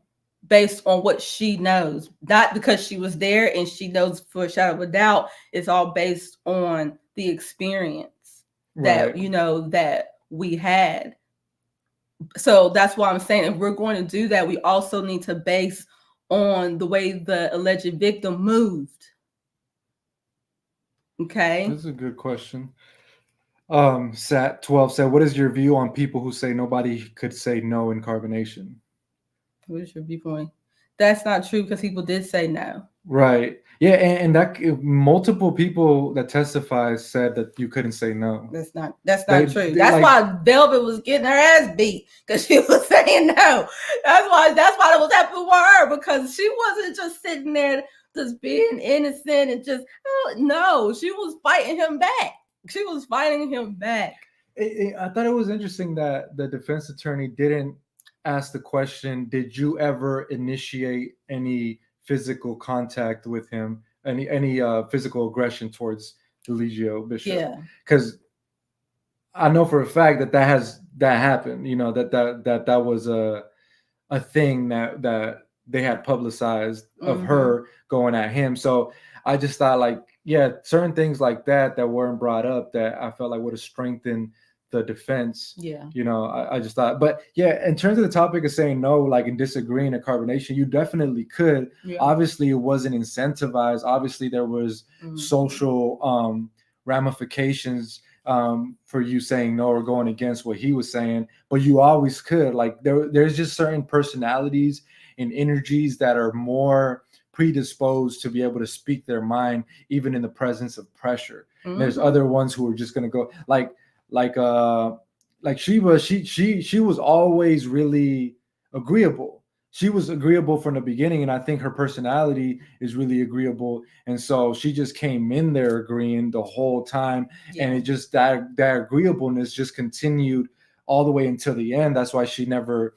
Speaker 2: Based on what she knows, not because she was there and she knows for a shadow of a doubt. It's all based on the experience that, that we had. So that's why I'm saying, if we're going to do that, we also need to base on the way the alleged victim moved. Okay.
Speaker 1: That's a good question. Sat12 said, "What is your view on people who say nobody could say no in carbonation?"
Speaker 2: What's your viewpoint? That's not true because people did say no.
Speaker 1: Right. Yeah, and that multiple people that testified said that you couldn't say no.
Speaker 2: That's not
Speaker 1: They-
Speaker 2: true.
Speaker 1: they
Speaker 2: That's
Speaker 1: like-
Speaker 2: why Velvet was getting her ass beat because she was saying no. That's why it was happening with her because she wasn't just sitting there just being innocent and just no, she was fighting him back. She was fighting him back.
Speaker 1: I thought it was interesting that the defense attorney didn't ask the question, "Did you ever initiate any physical contact with him, any physical aggression towards Deligio Bishop?"
Speaker 2: Yeah.
Speaker 1: Because I know for a fact that happened. You know that was a thing that they had publicized of her going at him. So I just thought, like, yeah, certain things like that weren't brought up that I felt like would have strengthened the defense.
Speaker 2: Yeah.
Speaker 1: You know, I just thought, but yeah, in terms of the topic of saying no, like in disagreeing at carbonation, you definitely could.
Speaker 2: Yeah.
Speaker 1: Obviously, it wasn't incentivized. Obviously, there was social ramifications for you saying no or going against what he was saying, but you always could. Like there's just certain personalities and energies that are more predisposed to be able to speak their mind even in the presence of pressure. And there's other ones who are just going to go like Sheba. She was always really agreeable. She was agreeable from the beginning, and I think her personality is really agreeable. And so she just came in there agreeing the whole time.
Speaker 2: Yeah.
Speaker 1: And it just that agreeableness just continued all the way until the end. That's why she never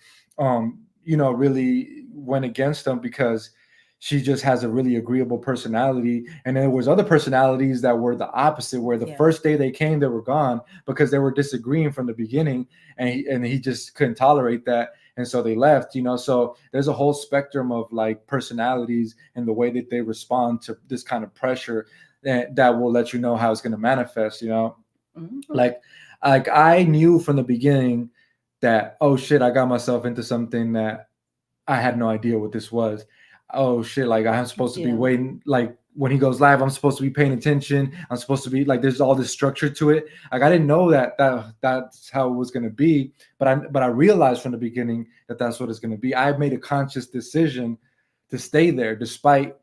Speaker 1: really went against them, because she just has a really agreeable personality. And then there was other personalities that were the opposite, where the first day they came, they were gone because they were disagreeing from the beginning, and he just couldn't tolerate that. And so they left, so there's a whole spectrum of like personalities and the way that they respond to this kind of pressure that will let you know how it's going to manifest, Like I knew from the beginning that, oh shit, I got myself into something that I had no idea what this was. Oh shit, like I'm supposed to be waiting, like when he goes live, I'm supposed to be paying attention. I'm supposed to be like, there's all this structure to it. Like I didn't know that's how it was going to be, but I realized from the beginning that that's what it's going to be. I made a conscious decision to stay there despite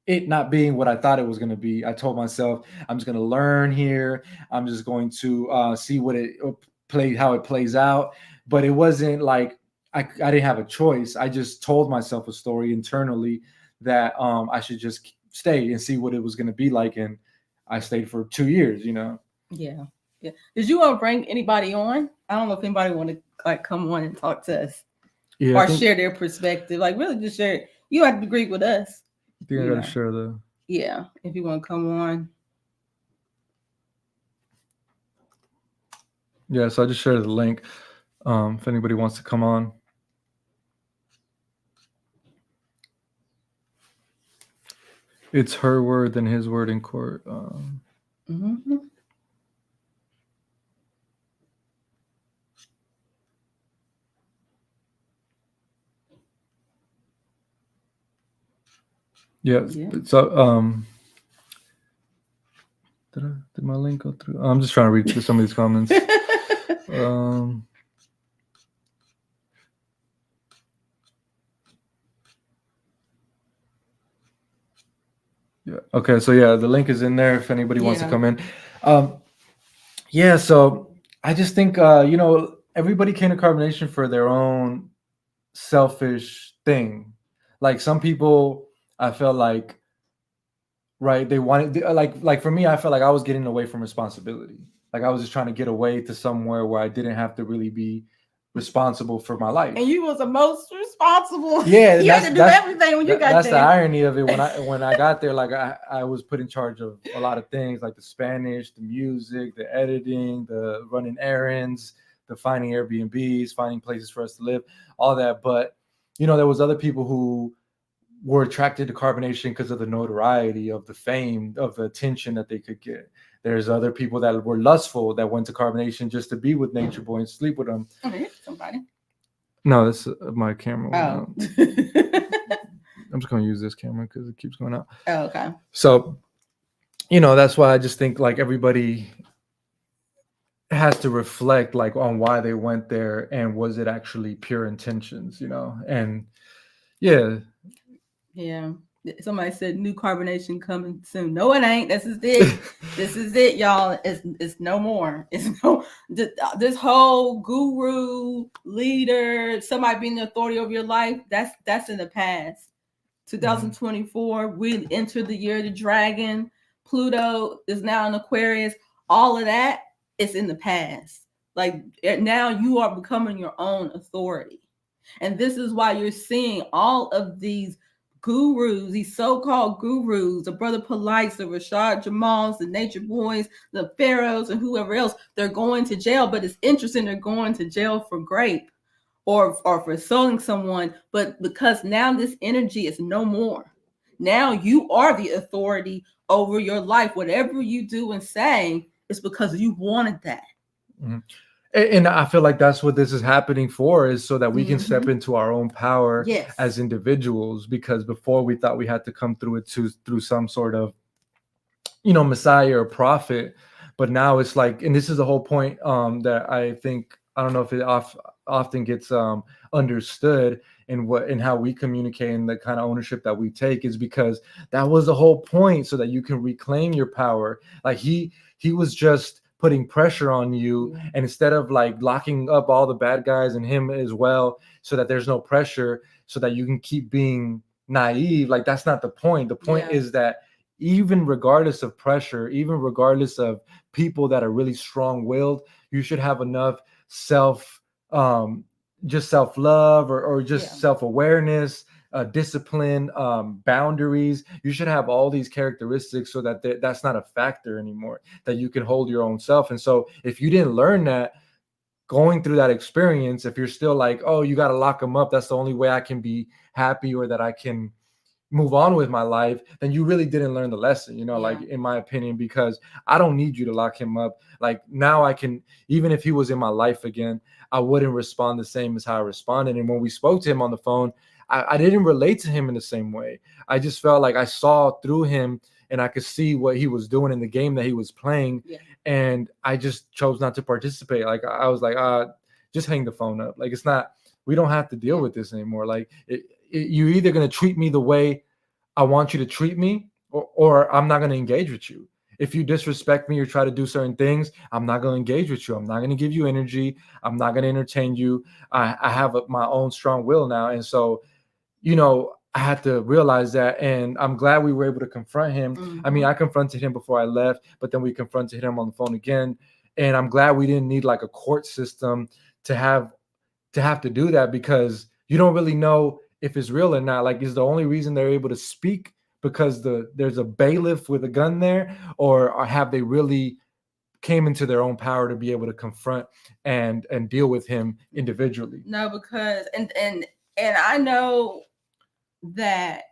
Speaker 1: it not being what I thought it was going to be. I told myself, I'm just going to learn here. I'm just going to see how it plays out. But it wasn't like I didn't have a choice. I just told myself a story internally that I should just stay and see what it was going to be like. And I stayed for 2 years,
Speaker 2: Yeah. Did you want to bring anybody on? I don't know if anybody want to like come on and talk to us or share their perspective. Like really just share it. You don't have to agree with us.
Speaker 1: I think I got to share the...
Speaker 2: Yeah. If you want to come on.
Speaker 1: Yeah. So I just shared the link. If anybody wants to come on. It's her word and his word in court. Yeah. So did my link go through? I'm just trying to read through some of these comments. Yeah. Okay. So yeah, the link is in there if anybody wants to come in. Yeah. So I just think everybody came to carbonation for their own selfish thing. Like some people, I felt like, right, they wanted like for me, I felt like I was getting away from responsibility. Like I was just trying to get away to somewhere where I didn't have to really be responsible for my life.
Speaker 2: And you was the most responsible.
Speaker 1: Yeah,
Speaker 2: you had to do everything when you got there.
Speaker 1: That's the irony of it. When I got there, like I was put in charge of a lot of things, like the Spanish, the music, the editing, the running errands, the finding Airbnbs, finding places for us to live, all that. But there was other people who were attracted to carbonation because of the notoriety, of the fame, of the attention that they could get. There's other people that were lustful that went to carbonation just to be with Natureboy and sleep with him.
Speaker 2: Okay, somebody.
Speaker 1: No, that's my camera. I'm just going to use this camera because it keeps going out.
Speaker 2: Oh, okay.
Speaker 1: So, that's why I just think like everybody has to reflect like on why they went there and was it actually pure intentions, and yeah.
Speaker 2: Yeah. Somebody said new carbonation coming soon. No, it ain't. This is it. This is it, y'all. It's no more. It's no this whole guru leader, somebody being the authority over your life. That's in the past. 2024, we entered the year of the dragon. Pluto is now in Aquarius. All of that is in the past. Like now, you are becoming your own authority, and this is why you're seeing all of these gurus, these so-called gurus, the Brother Polites, the Rashad Jamals, the Nature Boys, the Pharaohs, and whoever else. They're going to jail, but it's interesting they're going to jail for grape or for selling someone, but because now this energy is no more. Now you are the authority over your life. Whatever you do and say is because you wanted that.
Speaker 1: Mm-hmm. And I feel like that's what this is happening for, is so that we can step into our own power as individuals. Because before we thought we had to come through it through some sort of, Messiah or prophet. But now it's like, and this is the whole point that I think, I don't know if it often gets understood in how we communicate and the kind of ownership that we take, is because that was the whole point, so that you can reclaim your power. Like he was just putting pressure on you, and instead of like locking up all the bad guys and him as well, so that there's no pressure, so that you can keep being naive, like that's not the point. The point is that even regardless of pressure, even regardless of people that are really strong-willed, you should have enough self-love or just self-awareness, discipline, boundaries. You should have all these characteristics so that that's not a factor anymore, that you can hold your own self. And so if you didn't learn that going through that experience, if you're still like, oh, you got to lock them up, that's the only way I can be happy or that I can move on with my life, then you really didn't learn the lesson, like in my opinion, because I don't need you to lock him up. Like now I can, even if he was in my life again, I wouldn't respond the same as how I responded. And when we spoke to him on the phone, I didn't relate to him in the same way. I just felt like I saw through him and I could see what he was doing in the game that he was playing. And I just chose not to participate. Like I was like, just hang the phone up. Like we don't have to deal with this anymore. Like you're either going to treat me the way I want you to treat me, or I'm not going to engage with you. If you disrespect me or try to do certain things, I'm not going to engage with you. I'm not going to give you energy. I'm not going to entertain you. I have my own strong will now. And so, I had to realize that. And I'm glad we were able to confront him. I mean, I confronted him before I left, but then we confronted him on the phone again. And I'm glad we didn't need like a court system to have to do that, because you don't really know if it's real or not. Like, is the only reason they're able to speak because there's a bailiff with a gun there, or have they really came into their own power to be able to confront and deal with him individually?
Speaker 2: No, because and I know that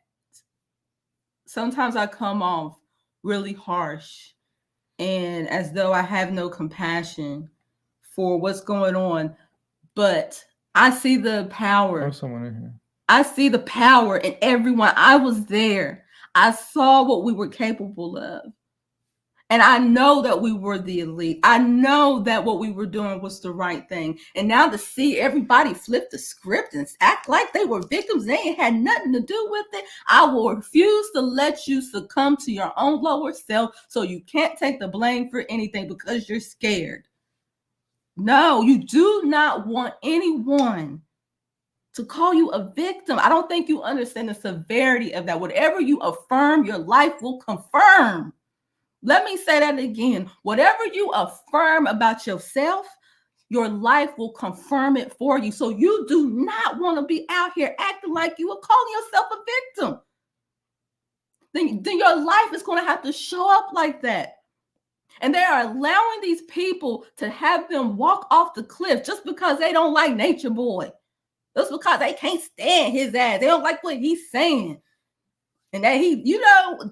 Speaker 2: sometimes I come off really harsh and as though I have no compassion for what's going on, but I see the power.
Speaker 1: Someone in here.
Speaker 2: I see the power in everyone. I was there. I saw what we were capable of. And I know that we were the elite. I know that what we were doing was the right thing. And now to see everybody flip the script and act like they were victims, they ain't had nothing to do with it. I will refuse to let you succumb to your own lower self, so you can't take the blame for anything because you're scared. No, you do not want anyone to call you a victim. I don't think you understand the severity of that. Whatever you affirm, your life will confirm. Let me say that again. Whatever you affirm about yourself, your life will confirm it for you. So you do not want to be out here acting like you are calling yourself a victim. Then your life is going to have to show up like that. And they are allowing these people to have them walk off the cliff just because they don't like Natureboy. Just because they can't stand his ass. They don't like what he's saying. And that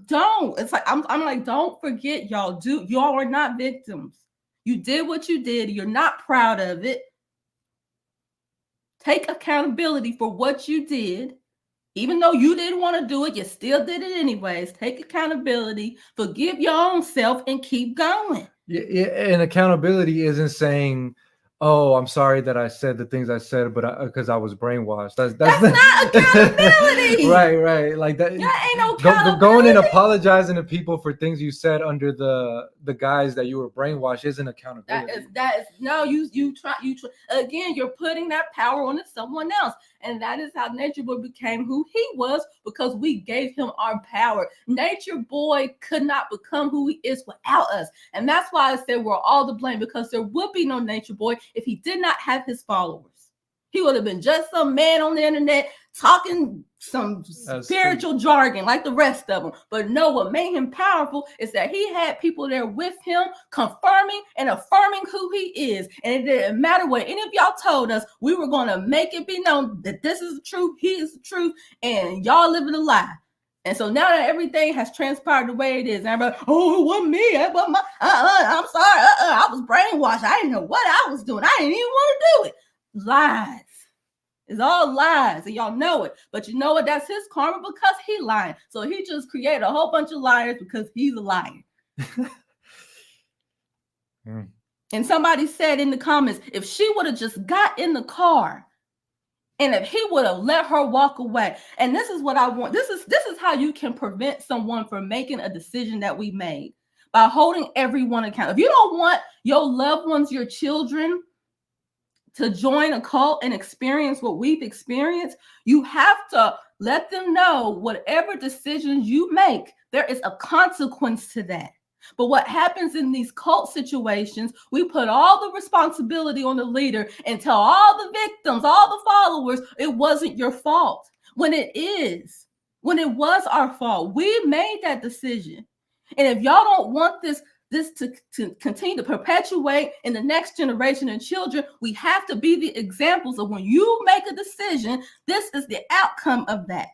Speaker 2: don't. It's like I'm like, don't forget, y'all are not victims. You did what you did. You're not proud of it. Take accountability for what you did Even though you didn't want to do it, you still did it anyways. Take accountability, forgive your own self, and keep going.
Speaker 1: Yeah, and accountability isn't saying, "Oh, I'm sorry that I said the things I said, but because I was brainwashed."
Speaker 2: That's not accountability.
Speaker 1: right. Like that.
Speaker 2: That ain't no
Speaker 1: Going and
Speaker 2: accountability.
Speaker 1: apologizing to people for things you said under the guise that you were brainwashed isn't accountability.
Speaker 2: That is no, you try again, you're putting that power on someone else. And that is how Nature Boy became who he was, because we gave him our power. Nature Boy could not become who he is without us. And that's why I said we're all to blame, because there would be no Nature Boy if he did not have his followers. He would have been just some man on the internet talking some spiritual jargon like the rest of them. But no, what made him powerful is that he had people there with him confirming and affirming who he is. And it didn't matter what any of y'all told us, we were going to make it be known that this is the truth, he is the truth, and y'all living a lie. And so now that everything has transpired the way it is, everybody, oh, it wasn't me. It wasn't my, I'm sorry. I was brainwashed. I didn't know what I was doing. I didn't even want to do it. Lies. It's all lies, and y'all know it. But you know what? That's his karma, because he lying. So he just created a whole bunch of liars because he's a liar. And somebody said in the comments, if she would have just got in the car, and if he would have let her walk away, and this is what I want. This is how you can prevent someone from making a decision that we made, by holding everyone accountable. If you don't want your loved ones, your children, to join a cult and experience what we've experienced, you have to let them know whatever decisions you make, there is a consequence to that. But what happens in these cult situations, we put all the responsibility on the leader and tell all the victims, all the followers, it wasn't your fault. When it is, when it was our fault, we made that decision. And if y'all don't want this to continue to perpetuate in the next generation and children, we have to be the examples of when you make a decision, this is the outcome of that.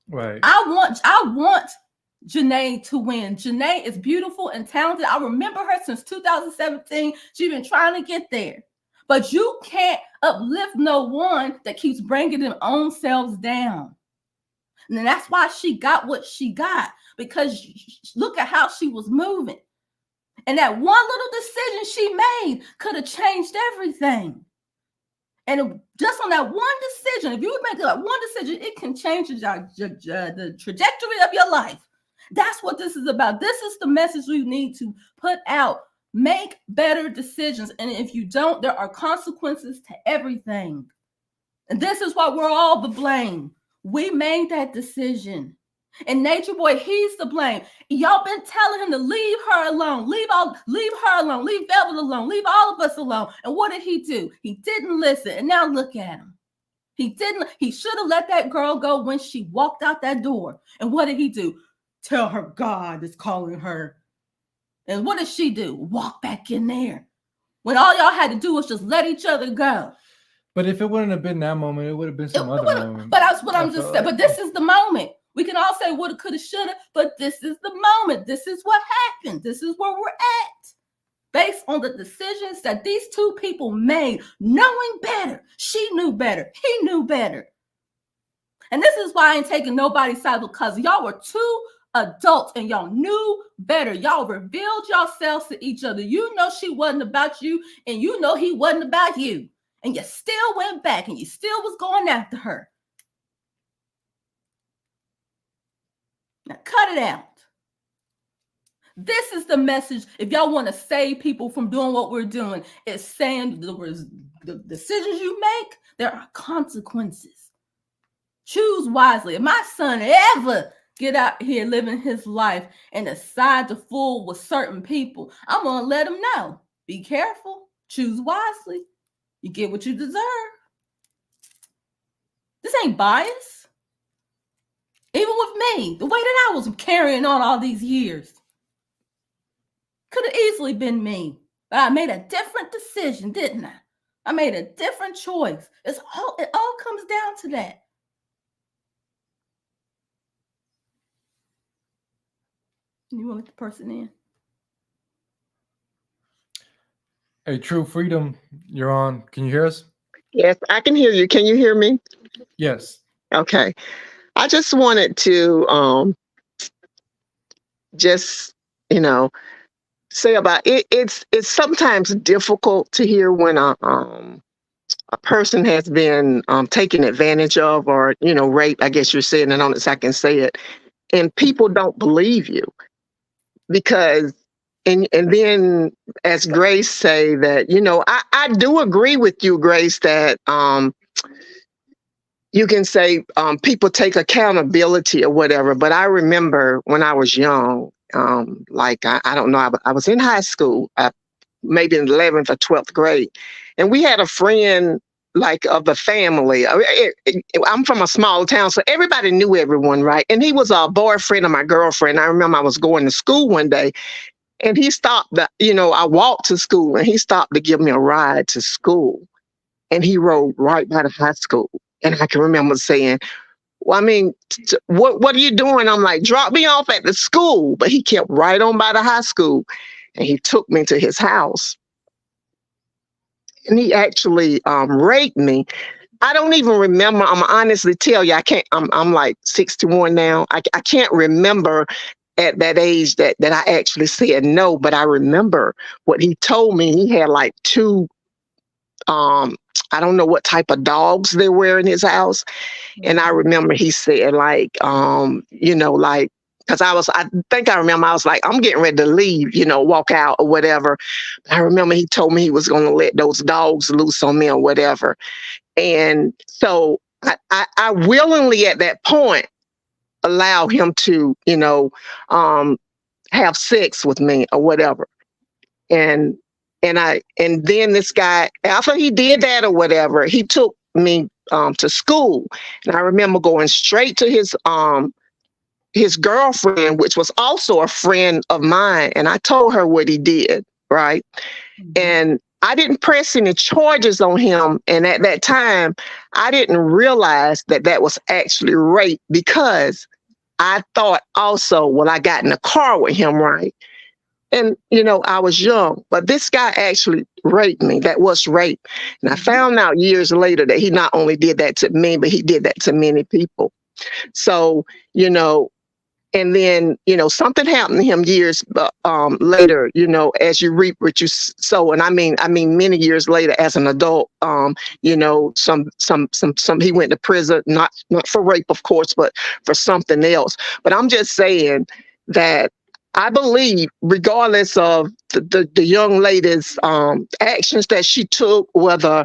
Speaker 1: Right.
Speaker 2: I want Janae to win. Janae is beautiful and talented. I remember her since 2017. She's been trying to get there. But you can't uplift no one that keeps bringing their own selves down. And that's why she got what she got, because look at how she was moving. And that one little decision she made could have changed everything. And just on that one decision, if you would make that one decision, it can change the trajectory of your life. That's what this is about. This is the message we need to put out. Make better decisions. And if you don't, there are consequences to everything. And this is why we're all to blame. We made that decision. And Nature Boy, he's to blame. Y'all been telling him to leave her alone. Leave her alone. Leave Velvet alone. Leave all of us alone. And what did he do? He didn't listen. And now look at him. He should have let that girl go when she walked out that door. And what did he do? Tell her God is calling her. And what did she do? Walk back in there. When all y'all had to do was just let each other go.
Speaker 1: But if it wouldn't have been that moment, it would have been some other moment.
Speaker 2: But that's what I'm just saying. But this is the moment. We can all say woulda, coulda, shoulda, but this is the moment. This is what happened. This is where we're at. Based on the decisions that these two people made, knowing better. She knew better. He knew better. And this is why I ain't taking nobody's side, because y'all were two adults and y'all knew better. Y'all revealed yourselves to each other. You know she wasn't about you, and you know he wasn't about you. And you still went back, and you still was going after her. Now cut it out. This is the message. If y'all want to save people from doing what we're doing, it's saying the decisions you make, there are consequences. Choose wisely. If my son ever get out here living his life and decide to fool with certain people, I'm going to let him know. Be careful. Choose wisely. You get what you deserve. This ain't bias. Even with me, the way that I was carrying on all these years. Could have easily been me. But I made a different decision, didn't I? I made a different choice. It all comes down to that. You want to let the person in?
Speaker 1: Hey, True Freedom, you're on. Can you hear us?
Speaker 6: Yes, I can hear you. Can you hear me?
Speaker 1: Yes.
Speaker 6: Okay. I just wanted to just, you know, say about it. It's sometimes difficult to hear when a person has been taken advantage of, or raped. I guess you're saying it on it, so I can say it, and people don't believe you because. And then, as Grace say that, I do agree with you, Grace, that you can say people take accountability or whatever. But I remember when I was young, like I don't know, I was in high school, maybe in 11th or 12th grade, and we had a friend like of the family. I'm from a small town, so everybody knew everyone, right? And he was a boyfriend of my girlfriend. I remember I was going to school one day, and he stopped. I walked to school, and he stopped to give me a ride to school, and he rode right by the high school. And I can remember saying, well, I mean, what are you doing? I'm like, drop me off at the school. But he kept right on by the high school, and he took me to his house. And he actually raped me. I don't even remember. I'm honestly tell you, I can't. I'm like 61 now. I can't remember at that age that I actually said no. But I remember what he told me. He had like two. I don't know what type of dogs they were in his house. And I remember he said like, like, because I think I remember I was like, I'm getting ready to leave, walk out or whatever. I remember he told me he was going to let those dogs loose on me or whatever. And so I willingly at that point allow him to, have sex with me or whatever. And and then this guy, after he did that or whatever, he took me to school. And I remember going straight to his girlfriend, which was also a friend of mine, and I told her what he did, right? And I didn't press any charges on him. And at that time, I didn't realize that that was actually rape, because I thought also, well, I got in a car with him, right? And, I was young, but this guy actually raped me. That was rape. And I found out years later that he not only did that to me, but he did that to many people. So, and then, something happened to him years later, as you reap what you sow. And I mean, many years later as an adult, some he went to prison, not for rape, of course, but for something else. But I'm just saying that I believe, regardless of the young lady's actions that she took, whether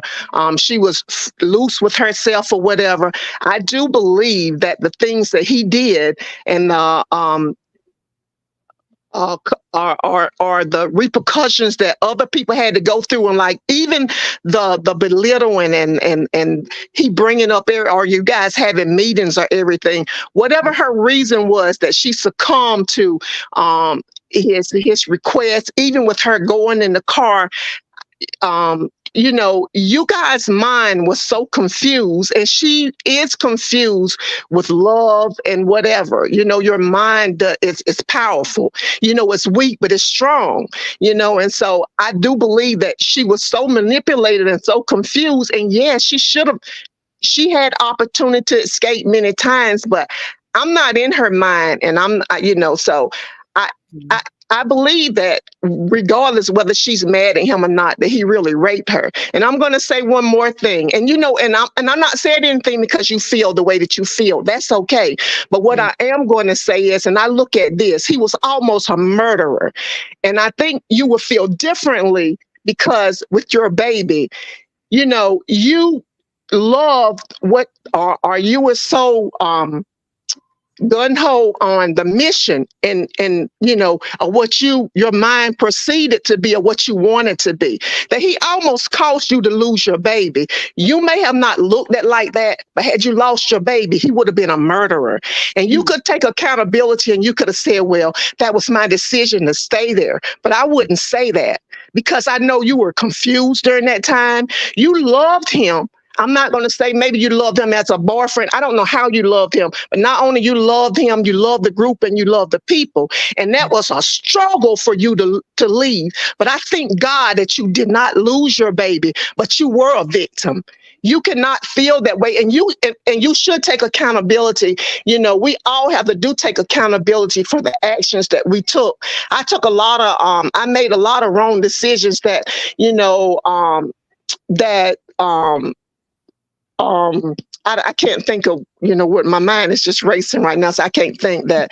Speaker 6: she was loose with herself or whatever, I do believe that the things that he did and are the repercussions that other people had to go through, and like even the belittling and he bringing up or you guys having meetings or everything, whatever her reason was that she succumbed to his request, even with her going in the car. You guys' mind was so confused, and she is confused with love and whatever. Your mind is powerful. It's weak, but it's strong. And so I do believe that she was so manipulated and so confused. And yeah, she had opportunity to escape many times, but I'm not in her mind, and so I. I believe that regardless whether she's mad at him or not, that he really raped her. And I'm going to say one more thing. And I'm not saying anything because you feel the way that you feel. That's okay. But what I am going to say is, and I look at this, he was almost a murderer. And I think you would feel differently because with your baby, you loved or you were so gun ho on the mission and what your mind proceeded to be or what you wanted to be, that he almost caused you to lose your baby. You may have not looked at like that, but had you lost your baby, he would have been a murderer. And you could take accountability and you could have said, well, that was my decision to stay there. But I wouldn't say that, because I know you were confused during that time. You loved him. I'm not going to say maybe you loved him as a boyfriend. I don't know how you loved him, but not only you loved him, you loved the group and you loved the people. And that was a struggle for you to leave. But I thank God that you did not lose your baby, but you were a victim. You cannot feel that way, and you should take accountability. We all have to take accountability for the actions that we took. I made a lot of wrong decisions that that um I can't think of what, my mind is just racing right now, so I can't think that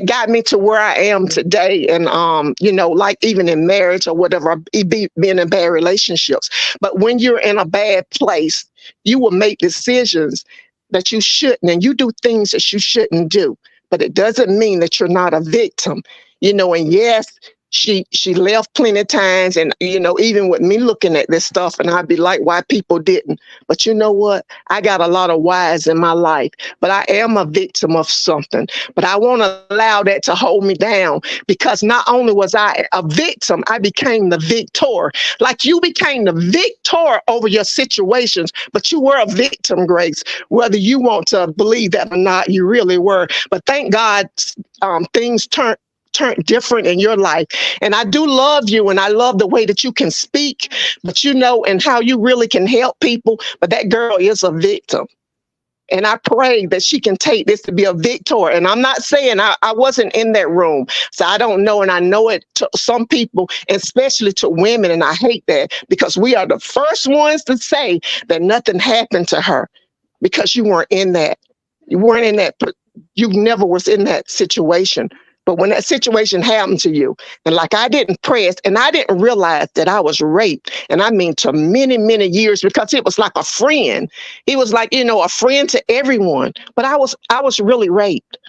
Speaker 6: got me to where I am today. And like even in marriage or whatever, being in bad relationships. But when you're in a bad place, you will make decisions that you shouldn't, and you do things that you shouldn't do. But it doesn't mean that you're not a victim. And yes, she left plenty of times, and even with me looking at this stuff, and I'd be like, why people didn't. But you know what? I got a lot of whys in my life, but I am a victim of something. But I won't allow that to hold me down, because not only was I a victim, I became the victor. Like you became the victor over your situations, but you were a victim, Grace. Whether you want to believe that or not, you really were. But thank God, things turned different in your life. And I do love you, and I love the way that you can speak, but and how you really can help people. But that girl is a victim. And I pray that she can take this to be a victor. And I'm not saying I wasn't in that room, so I don't know. And I know it to some people, especially to women. And I hate that, because we are the first ones to say that nothing happened to her, because you weren't in that. You weren't in that. You never was in that situation. But when that situation happened to you, and like I didn't press, and I didn't realize that I was raped, and I mean to many, many years, because it was like a friend. It was like, a friend to everyone. But I was really raped.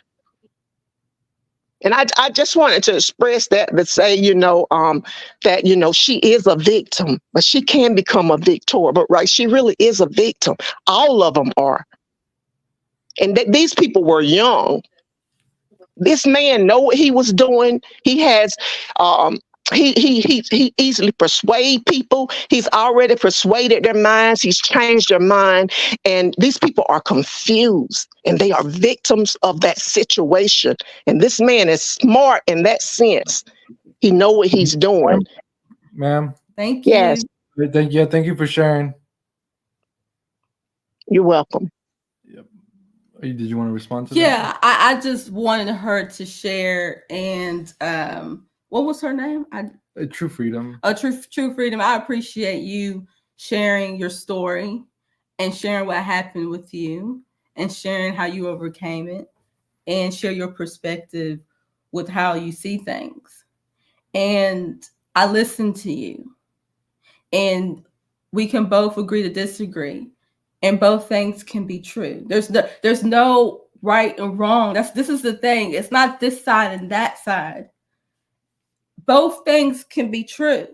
Speaker 6: And I just wanted to express that, to say, that, she is a victim, but she can become a victor. But right, she really is a victim. All of them are. And these people were young. This man know what he was doing. He has, he easily persuade people. He's already persuaded their minds. He's changed their mind, and these people are confused, and they are victims of that situation. And this man is smart in that sense. He know what he's doing.
Speaker 1: Ma'am.
Speaker 2: Thank
Speaker 6: Yes.
Speaker 2: you.
Speaker 1: Thank you for sharing.
Speaker 6: You're welcome.
Speaker 1: Yep. Did you want to respond to that?
Speaker 2: Yeah, I just wanted her to share. And what was her name?
Speaker 1: True Freedom.
Speaker 2: True Freedom. I appreciate you sharing your story and sharing what happened with you and sharing how you overcame it, and share your perspective with how you see things. And I listened to you, and we can both agree to disagree, and both things can be true. There's no right and wrong. This is the thing. It's not this side and that side. Both things can be true.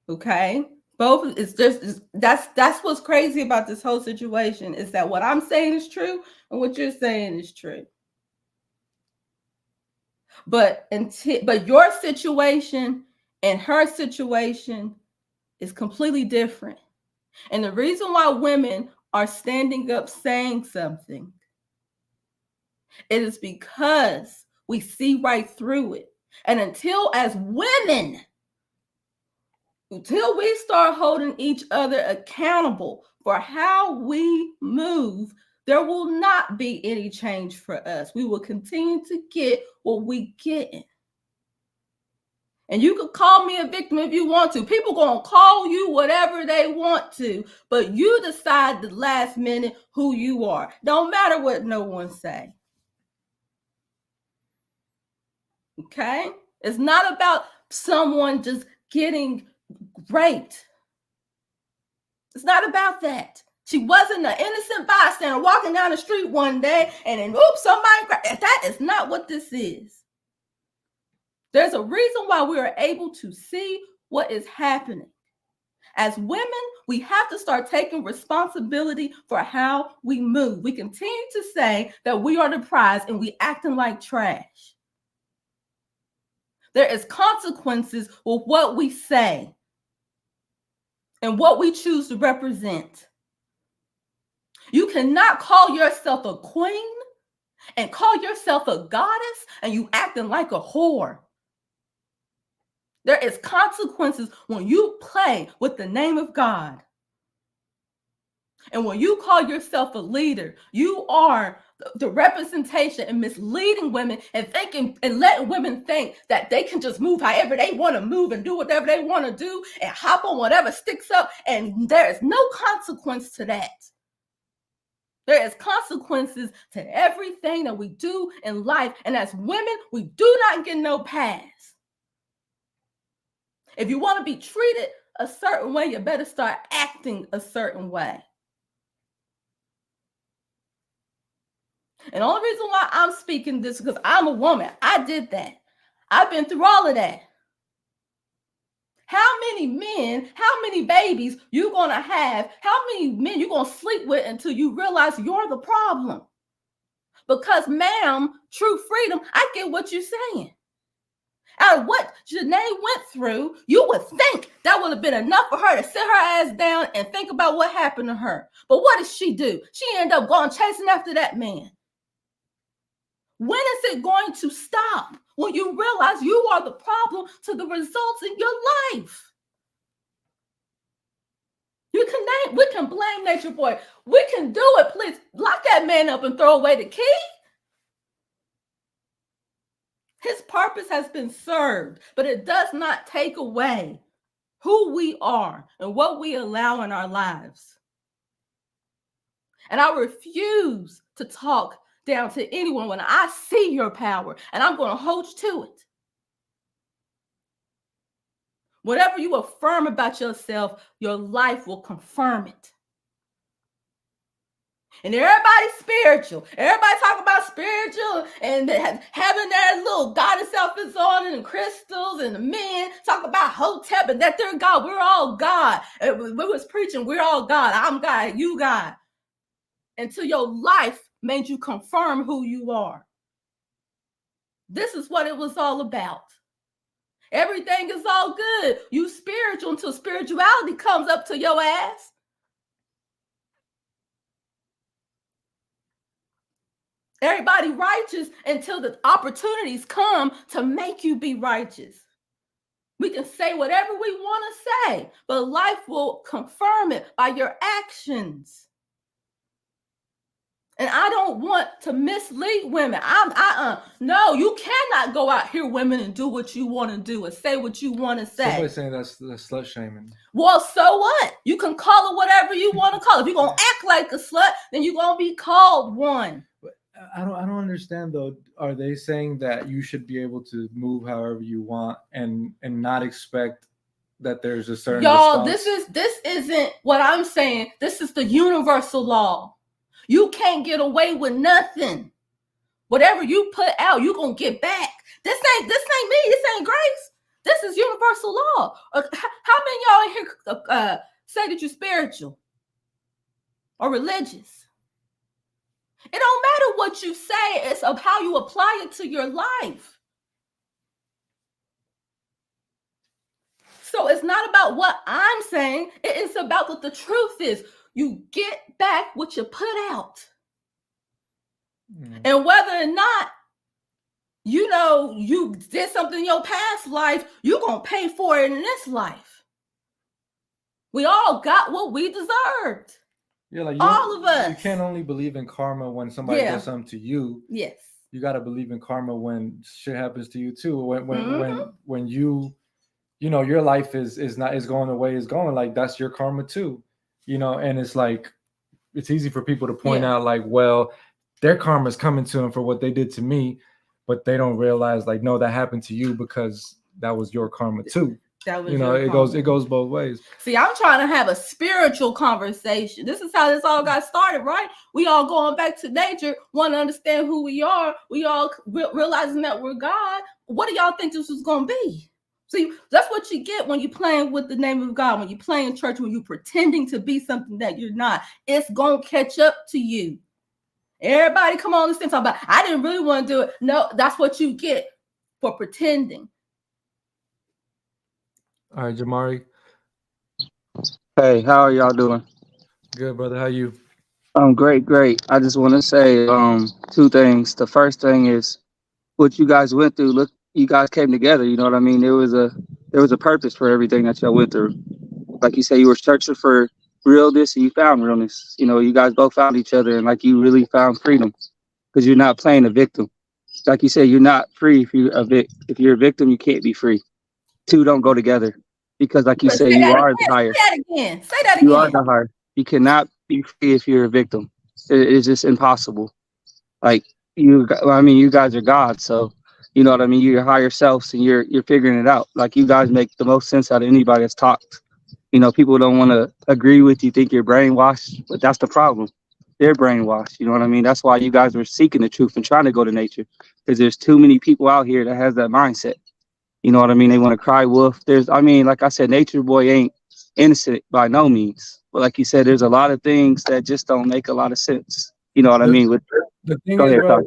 Speaker 2: Okay? Both is just that's what's crazy about this whole situation, is that what I'm saying is true and what you're saying is true. But your situation and her situation is completely different. And the reason why women are standing up saying something, it is because we see right through it. And until we start holding each other accountable for how we move, there will not be any change for us. We will continue to get what we get. And you can call me a victim if you want to. People gonna call you whatever they want to, but you decide the last minute who you are. Don't matter what no one say. Okay? It's not about someone just getting raped. It's not about that. She wasn't an innocent bystander walking down the street one day and then, oops, somebody grabbed. That is not what this is. There's a reason why we are able to see what is happening. As women, we have to start taking responsibility for how we move. We continue to say that we are the prize and we acting like trash. There is consequences with what we say and what we choose to represent. You cannot call yourself a queen and call yourself a goddess and you acting like a whore. There is consequences when you play with the name of God. And when you call yourself a leader, you are the representation and misleading women and thinking and letting women think that they can just move however they want to move and do whatever they want to do and hop on whatever sticks up. And there is no consequence to that. There is consequences to everything that we do in life. And as women, we do not get no pass. If you want to be treated a certain way, you better start acting a certain way. And the only reason why I'm speaking this is because I'm a woman. I did that. I've been through all of that. How many men, how many babies you gonna have, how many men you gonna sleep with until you realize you're the problem? Because, ma'am, true freedom, I get what you're saying. Out of what Janae went through, you would think that would have been enough for her to sit her ass down and think about what happened to her. But what does she do? She ended up going chasing after that man. When is it going to stop? When you realize you are the problem to the results in your life. We can blame Nature Boy. We can do it. Please lock that man up and throw away the key. His purpose has been served, but it does not take away who we are and what we allow in our lives. And I refuse to talk down to anyone when I see your power, and I'm going to hold you to it. Whatever you affirm about yourself, your life will confirm it. And everybody's spiritual. Everybody talk about spiritual and having their little goddess outfits on and crystals, and the men talk about Hotep and that they're God. We're all God. We was preaching, we're all God. I'm God, you God. Until your life made you confirm who you are. This is what it was all about. Everything is all good. You spiritual until spirituality comes up to your ass. Everybody righteous until the opportunities come to make you be righteous. We can say whatever we want to say, but life will confirm it by your actions. And I don't want to mislead women. No, you cannot go out here, women, and do what you want to do and say what you want to say.
Speaker 1: Somebody's saying that's slut shaming.
Speaker 2: Well, so what? You can call it whatever you want to call it. If you're going to act like a slut, then you're going to be called one.
Speaker 1: I don't understand though. Are they saying that you should be able to move however you want and not expect that there's a certain
Speaker 2: Y'all,
Speaker 1: response?
Speaker 2: this isn't what I'm saying. This is the universal law. You can't get away with nothing. Whatever you put out, you're gonna get back. This ain't me, this ain't grace. This is universal law. How many of y'all in here say that you're spiritual or religious? It don't matter what you say, it's of how you apply it to your life. So it's not about what I'm saying, it is about what the truth is. You get back what you put out. And whether or not, you did something in your past life, you're going to pay for it in this life. We all got what we deserved.
Speaker 1: Yeah, like
Speaker 2: all of us.
Speaker 1: You can't only believe in karma when somebody does something to you.
Speaker 2: Yes.
Speaker 1: You got to believe in karma when shit happens to you too. When you your life is going the way it's going, like that's your karma too. And it's like it's easy for people to point out like, well, their karma is coming to them for what they did to me, but they don't realize like, no, that happened to you because that was your karma too.
Speaker 2: That was
Speaker 1: it goes both ways.
Speaker 2: See, I'm trying to have a spiritual conversation. This is how this all got started, right? We all going back to nature, want to understand who we are. We all realizing that we're God. What do y'all think this was going to be? See, that's what you get when you're playing with the name of God, when you play in church, when you're pretending to be something that you're not. It's going to catch up to you. Everybody come on this thing talk about, I didn't really want to do it. No, that's what you get for pretending.
Speaker 1: All right, Jamari.
Speaker 7: Hey, how are y'all doing?
Speaker 1: Good, brother. How you?
Speaker 7: Great. I just want to say two things. The first thing is what you guys went through. Look, you guys came together. You know what I mean? There was a purpose for everything that y'all went through. Like you say, you were searching for realness and you found realness. You know, you guys both found each other, and like you really found freedom because you're not playing a victim. Like you said, you're not free if you're if you're a victim, you can't be free. Two don't go together because, like you
Speaker 2: But
Speaker 7: said,
Speaker 2: say
Speaker 7: you
Speaker 2: that
Speaker 7: are the
Speaker 2: again.
Speaker 7: higher.
Speaker 2: Say that again. Say that
Speaker 7: You are
Speaker 2: again.
Speaker 7: the higher. You cannot be free if you're a victim. It's just impossible. Like I mean, you guys are God, so you know what I mean. You're your higher selves, and you're figuring it out. Like you guys make the most sense out of anybody that's talked. You know, people don't want to agree with you, think you're brainwashed, but that's the problem. They're brainwashed. You know what I mean? That's why you guys were seeking the truth and trying to go to nature, because there's too many people out here that has that mindset. You know what I mean? They want to cry wolf. I mean, like I said, Nature Boy ain't innocent by no means. But like you said, there's a lot of things that just don't make a lot of sense. You know what I
Speaker 1: the,
Speaker 7: mean?
Speaker 1: the thing
Speaker 7: Go
Speaker 1: is,
Speaker 7: ahead,
Speaker 1: bro,
Speaker 7: Tom.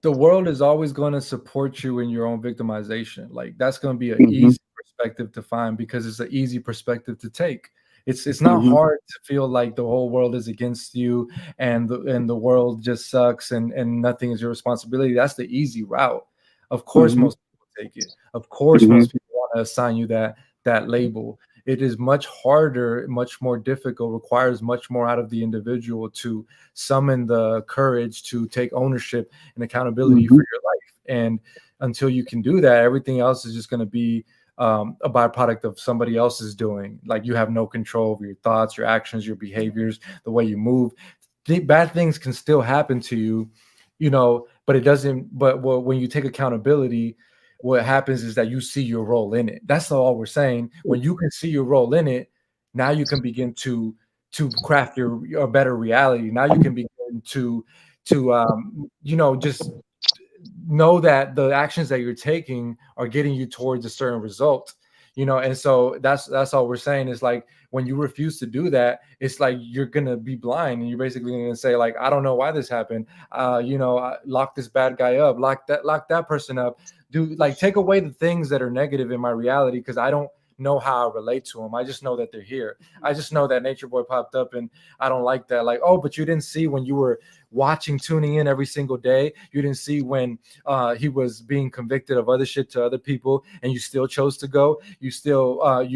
Speaker 1: the world is always going to support you in your own victimization. Like that's going to be an
Speaker 7: Hmm.
Speaker 1: easy perspective to find because it's an easy perspective to take. It's not
Speaker 7: Hmm.
Speaker 1: hard to feel like the whole world is against you and the world just sucks and nothing is your responsibility. That's the easy route. Of course,
Speaker 7: Hmm.
Speaker 1: most people take it. Of course,
Speaker 7: Hmm.
Speaker 1: most people want to assign you that label. It is much harder, much more difficult, requires much more out of the individual to summon the courage to take ownership and accountability
Speaker 7: Hmm.
Speaker 1: for your life. And until you can do that, everything else is just going to be a byproduct of somebody else's doing. Like you have no control over your thoughts, your actions, your behaviors, the way you move. Bad things can still happen to you, but it doesn't. But when you take accountability, what happens is that you see your role in it. That's all we're saying. When you can see your role in it, now you can begin to craft your better reality. Now you can begin to just know that the actions that you're taking are getting you towards a certain result. And so that's all we're saying is like when you refuse to do that, it's like you're gonna be blind and you're basically gonna say like, I don't know why this happened. Lock this bad guy up, lock that person up. Do like take away the things that are negative in my reality because I don't know how I relate to them. I just know that they're here. I just know that Nature Boy popped up and I don't like that. Like, oh, but you didn't see when you were watching, tuning in every single day. You didn't see when he was being convicted of other shit to other people, and you still chose to go. You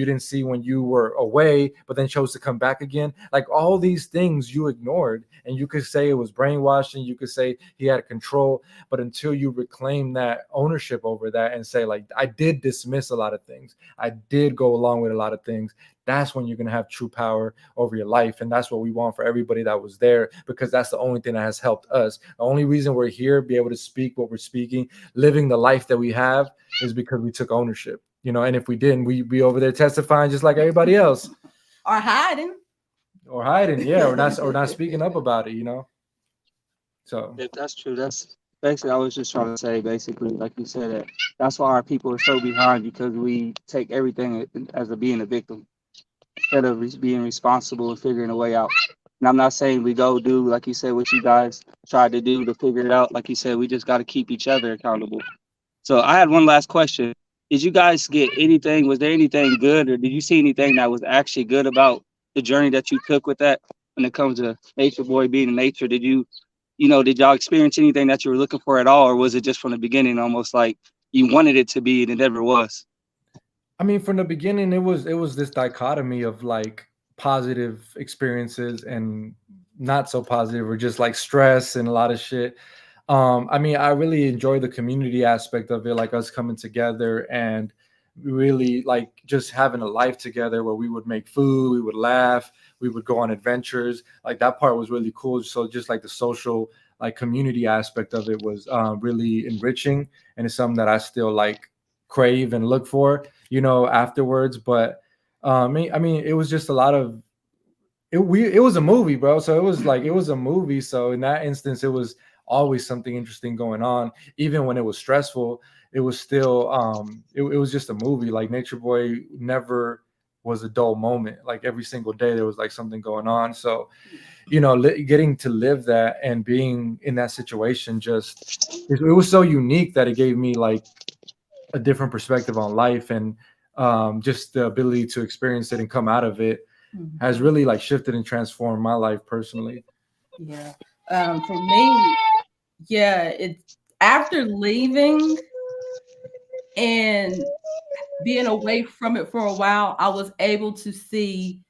Speaker 1: didn't see when you were away, but then chose to come back again. Like all these things you ignored, and you could say it was brainwashing. You could say he had control, but until you reclaim that ownership over that and say like, I did dismiss a lot of things, I did go along with a lot of things, that's when you're going to have true power over your life. And that's what we want for everybody that was there, because that's the only thing that has helped us. The only reason we're here, be able to speak what we're speaking, living the life that we have, is because we took ownership. And if we didn't, we'd be over there testifying just like everybody else,
Speaker 2: Or hiding.
Speaker 1: or hiding, yeah, or not speaking up about it. So
Speaker 7: If that's true, that's basically I was just trying to say, basically, like you said, that's why our people are so behind because we take everything as a being a victim instead of being responsible and figuring a way out. And I'm not saying we go do, like you said, what you guys tried to do to figure it out. Like you said, we just got to keep each other accountable. So I had one last question. Did you guys get anything? Was there anything good, or did you see anything that was actually good about the journey that you took with that when it comes to Nature Boy being in nature? Did y'all experience anything that you were looking for at all, or was it just from the beginning almost like you wanted it to be and it never was?
Speaker 1: I mean, from the beginning, it was this dichotomy of like positive experiences and not so positive, or just like stress and a lot of shit. I mean, I really enjoy the community aspect of it, like us coming together and really like just having a life together where we would make food, we would laugh, we would go on adventures. Like that part was really cool. So just like the social, like community aspect of it was really enriching, and it's something that I still like crave and look for, afterwards. But I mean, it was just a lot of it was a movie, bro. So it was like it was a movie. So in that instance, it was always something interesting going on. Even when it was stressful, it was still it was just a movie. Like Nature Boy never was a dull moment. Like every single day there was like something going on. So getting to live that and being in that situation, just it was so unique that it gave me like a different perspective on life, and just the ability to experience it and come out of it has really like shifted and transformed my life personally.
Speaker 2: Yeah. For me, yeah, it's after leaving and being away from it for a while, I was able to see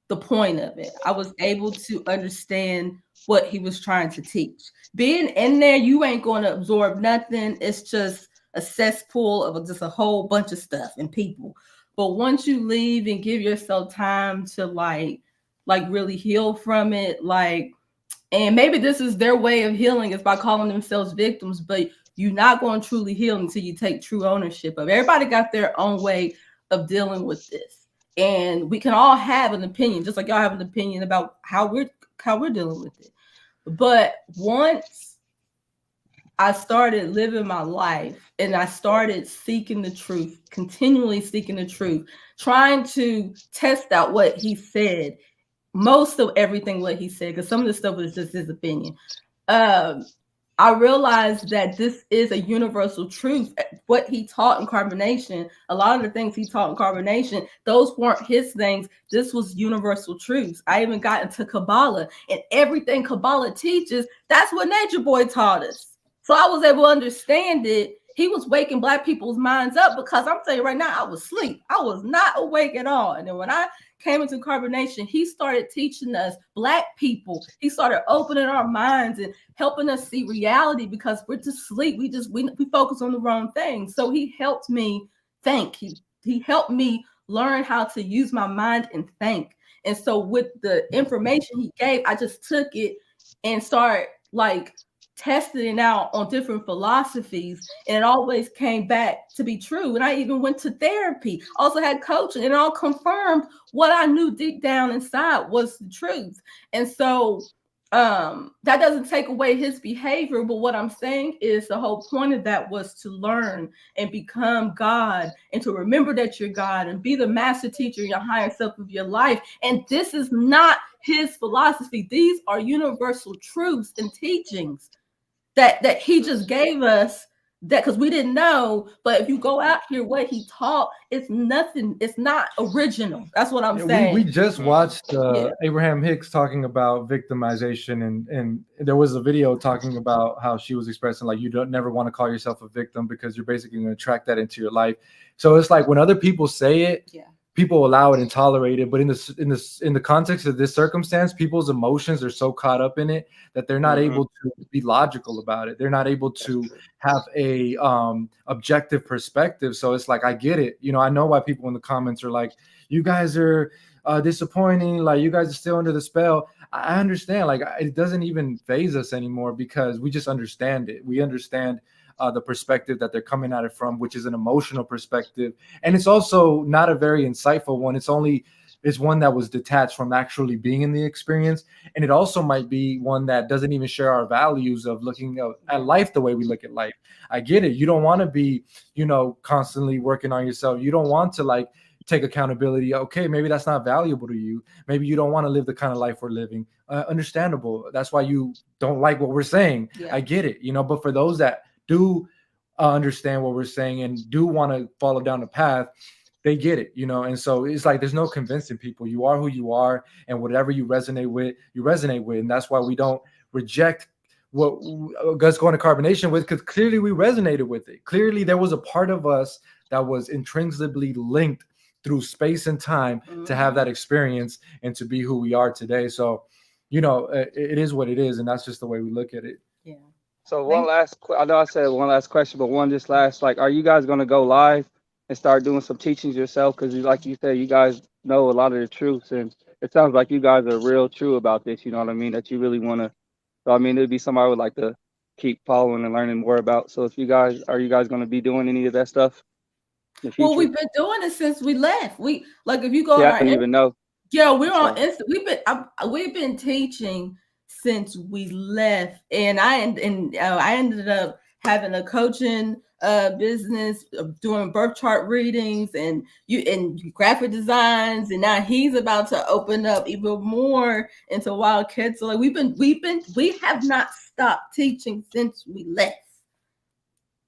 Speaker 2: the point of it. I was able to understand what he was trying to teach. Being in there, you ain't going to absorb nothing. It's just a cesspool of just a whole bunch of stuff and people. But once you leave and give yourself time to like really heal from it, like, and maybe this is their way of healing is by calling themselves victims, but you're not going to truly heal until you take true ownership of it. Everybody got their own way of dealing with this. And we can all have an opinion, just like y'all have an opinion about how we're dealing with it. But once I started living my life and I started seeking the truth, continually seeking the truth, trying to test out what he said, most of everything what he said, because some of the stuff was just his opinion. I realized that this is a universal truth. What he taught in carbonation, a lot of the things he taught in carbonation, those weren't his things. This was universal truths. I even got into Kabbalah, and everything Kabbalah teaches, that's what Nature Boy taught us. So I was able to understand it. He was waking Black people's minds up, because I'm telling you right now, I was asleep. I was not awake at all. And then when I came into carbonation, he started teaching us Black people. He started opening our minds and helping us see reality, because we're just asleep. We focus on the wrong thing. So he helped me think. He helped me learn how to use my mind and think. And so with the information he gave, I just took it and started like testing it out on different philosophies, and it always came back to be true. And I even went to therapy, also had coaching, and it all confirmed what I knew deep down inside was the truth. And so that doesn't take away his behavior, but what I'm saying is the whole point of that was to learn and become God, and to remember that you're God and be the master teacher in your higher self of your life. And this is not his philosophy. These are universal truths and teachings that he just gave us, that because we didn't know. But if you go out here, what he taught, it's nothing, it's not original. That's what I'm saying.
Speaker 1: We just watched
Speaker 2: Yeah.
Speaker 1: Abraham Hicks talking about victimization, and there was a video talking about how she was expressing like you don't never want to call yourself a victim, because you're basically going to attract that into your life. So it's like when other people say it,
Speaker 2: Yeah.
Speaker 1: people allow it and tolerate it, but in the context of this circumstance, people's emotions are so caught up in it that they're not able to be logical about it. They're not able to have a objective perspective. So it's like, I get it. You know, I know why people in the comments are like, you guys are disappointing, like you guys are still under the spell. I understand, like it doesn't even phase us anymore, because we just understand it. We understand the perspective that they're coming at it from, which is an emotional perspective, and it's also not a very insightful one. It's one that was detached from actually being in the experience, and it also might be one that doesn't even share our values of looking at life the way we look at life. I get it. You don't want to be, constantly working on yourself. You don't want to like take accountability. Okay, maybe that's not valuable to you. Maybe you don't want to live the kind of life we're living. Understandable. That's why you don't like what we're saying.
Speaker 2: Yeah.
Speaker 1: I get it. But for those that do understand what we're saying and do want to follow down the path, they get it, and so it's like there's no convincing people. You are who you are, and whatever you resonate with, and that's why we don't reject what Gus going to carbonation with, because clearly we resonated with it. Clearly there was a part of us that was intrinsically linked through space and time to have that experience and to be who we are today. So it is what it is, and that's just the way we look at it.
Speaker 2: Yeah.
Speaker 7: So I know I said one last question, but one just last, like, are you guys going to go live and start doing some teachings yourself? Because like you said, you guys know a lot of the truths, and it sounds like you guys are real true about this. You know what I mean? That you really want to. So I mean, it'd be something I would like to keep following and learning more about. So if you guys going to be doing any of that stuff in the future?
Speaker 2: Well, we've been doing it since we left. We like if you go
Speaker 7: Yeah,
Speaker 2: on
Speaker 7: I didn't even know.
Speaker 2: Yeah, we're on
Speaker 7: So,
Speaker 2: Insta. We've been teaching since we left, and I ended up having a coaching business, doing birth chart readings and graphic designs, and now he's about to open up even more into wild kids. So like we have not stopped teaching since we left.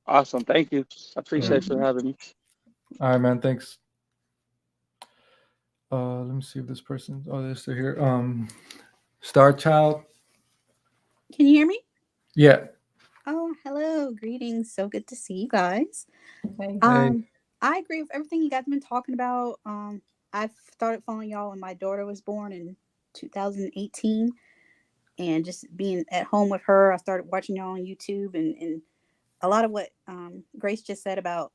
Speaker 7: awesome. Thank you. I appreciate you for having me.
Speaker 1: All right, man. Thanks. Let me see if this person. Oh, they're still here. Star Child.
Speaker 8: Can you hear me?
Speaker 1: Yeah.
Speaker 8: Oh, hello. Greetings. So good to see you guys.
Speaker 2: Okay.
Speaker 1: Hey.
Speaker 8: I agree with everything you guys have been talking about. I started following y'all when my daughter was born in 2018, and just being at home with her, I started watching y'all on YouTube, and a lot of what Grace just said about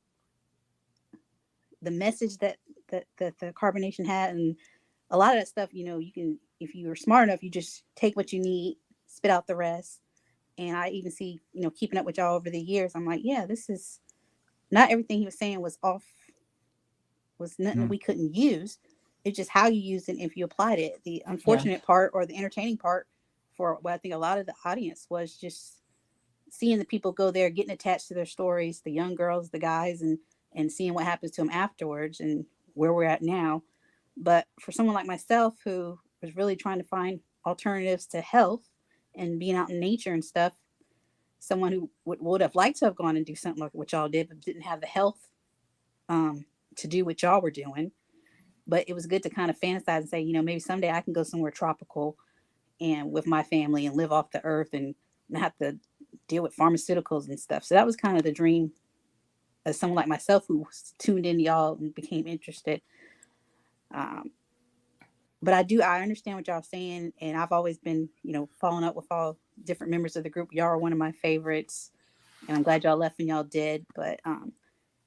Speaker 8: the message that the carbonation had, and a lot of that stuff, you can, if you were smart enough, you just take what you need, spit out the rest. And I even see, keeping up with y'all over the years, I'm like, yeah, this is not everything he was saying was off, was nothing
Speaker 1: Mm.
Speaker 8: we couldn't use. It's just how you used it, if you applied it. The
Speaker 2: Yeah.
Speaker 8: unfortunate part, or the entertaining part for what I think a lot of the audience, was just seeing the people go there, getting attached to their stories, the young girls, the guys, and seeing what happens to them afterwards, and where we're at now. But for someone like myself, who was really trying to find alternatives to health and being out in nature and stuff, someone who would have liked to have gone and do something like what y'all did, but didn't have the health to do what y'all were doing. But it was good to kind of fantasize and say, maybe someday I can go somewhere tropical and with my family and live off the earth and not have to deal with pharmaceuticals and stuff. So that was kind of the dream as someone like myself who tuned in y'all and became interested. Um, but I understand what y'all saying, and I've always been, following up with all different members of the group. Y'all are one of my favorites, and I'm glad y'all left when y'all did. But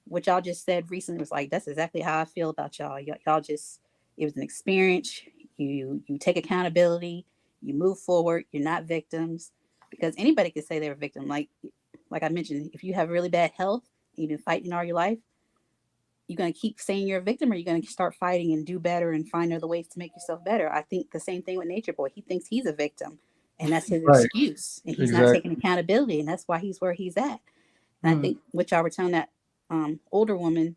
Speaker 8: what y'all just said recently was like, that's exactly how I feel about y'all. Y'all just, it was an experience. You take accountability, you move forward. You're not victims, because anybody could say they're a victim. Like I mentioned, if you have really bad health, you've been fighting all your life, you're going to keep saying you're a victim, or you're going to start fighting and do better and find other ways to make yourself better. I think the same thing with Nature Boy. He thinks he's a victim, and that's his
Speaker 1: Right.
Speaker 8: excuse, and he's not
Speaker 1: Exactly.
Speaker 8: taking accountability, and that's why he's where he's at. And I think what y'all were telling that older woman,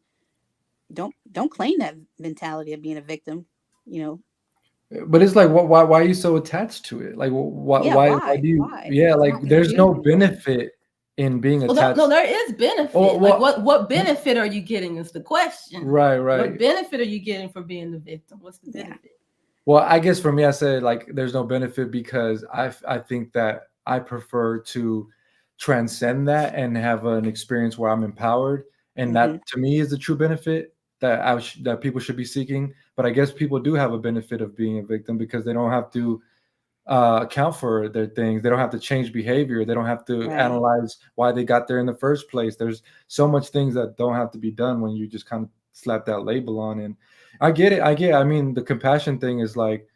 Speaker 8: don't claim that mentality of being a victim.
Speaker 1: But it's like, why are you so attached to it? Like,
Speaker 8: Yeah,
Speaker 1: why do you?
Speaker 8: why?
Speaker 1: Yeah,
Speaker 8: It's
Speaker 1: like,
Speaker 8: not going to
Speaker 1: there's
Speaker 8: do
Speaker 1: no
Speaker 8: anything for you.
Speaker 1: benefit in being
Speaker 2: Well,
Speaker 1: attached.
Speaker 2: no, there is benefit.
Speaker 1: Oh,
Speaker 2: like
Speaker 1: well,
Speaker 2: what benefit are you getting is the question.
Speaker 1: right,
Speaker 2: What
Speaker 1: right.
Speaker 2: benefit are you getting for being the victim? What's the
Speaker 8: Yeah.
Speaker 2: benefit?
Speaker 1: Well, I guess for me, I said like there's no benefit because I think that I prefer to transcend that and have an experience where I'm empowered, and
Speaker 8: Mhm.
Speaker 1: that to me is the true benefit that that people should be seeking. But I guess people do have a benefit of being a victim because they don't have to account for their things. They don't have to change behavior. They don't have to
Speaker 8: Right.
Speaker 1: analyze why they got there in the first place. There's so much things that don't have to be done when you just kind of slap that label on. And I get it. I mean, the compassion thing is like,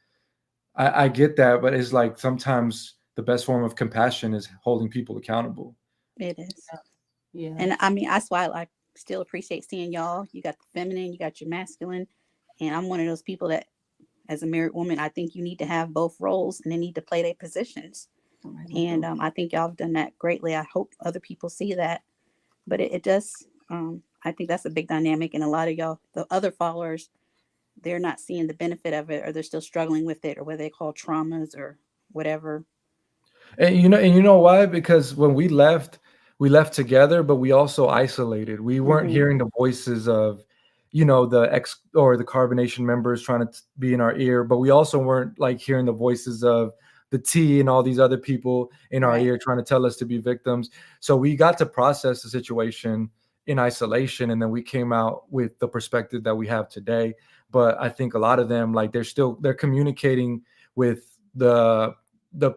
Speaker 1: I get that, but it's like sometimes the best form of compassion is holding people accountable.
Speaker 8: It is.
Speaker 2: Yeah.
Speaker 8: And I mean, that's why I still appreciate seeing y'all. You got the feminine, you got your masculine. And I'm one of those people that, as a married woman, I think you need to have both roles, and they need to play their positions. And I think y'all have done that greatly. I hope other people see that. But it does, I think that's a big dynamic. And a lot of y'all, the other followers, they're not seeing the benefit of it, or they're still struggling with it, or what they call traumas or whatever.
Speaker 1: And you know why? Because when we left together, but we also isolated. We weren't
Speaker 8: Hmm.
Speaker 1: hearing the voices of, the ex or the carbonation members trying to be in our ear, but we also weren't like hearing the voices of the T and all these other people in our
Speaker 8: Right.
Speaker 1: ear trying to tell us to be victims. So we got to process the situation in isolation, and then we came out with the perspective that we have today. But I think a lot of them, like, they're communicating with the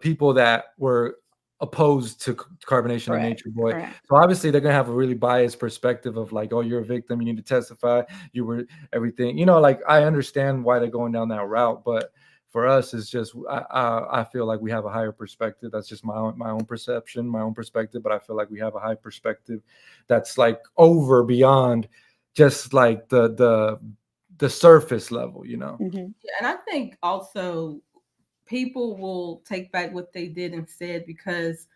Speaker 1: people that were opposed to carbonation and
Speaker 8: Correct.
Speaker 1: Nature Boy.
Speaker 8: Correct.
Speaker 1: So obviously they're gonna have a really biased perspective of like, oh, you're a victim, you need to testify, you were everything. Like, I understand why they're going down that route, but for us, it's just I feel like we have a higher perspective. That's just my own perception, my own perspective. But I feel like we have a high perspective that's like over beyond just like the surface level.
Speaker 8: Hmm.
Speaker 2: Yeah, and I think also people will take back what they did and said, because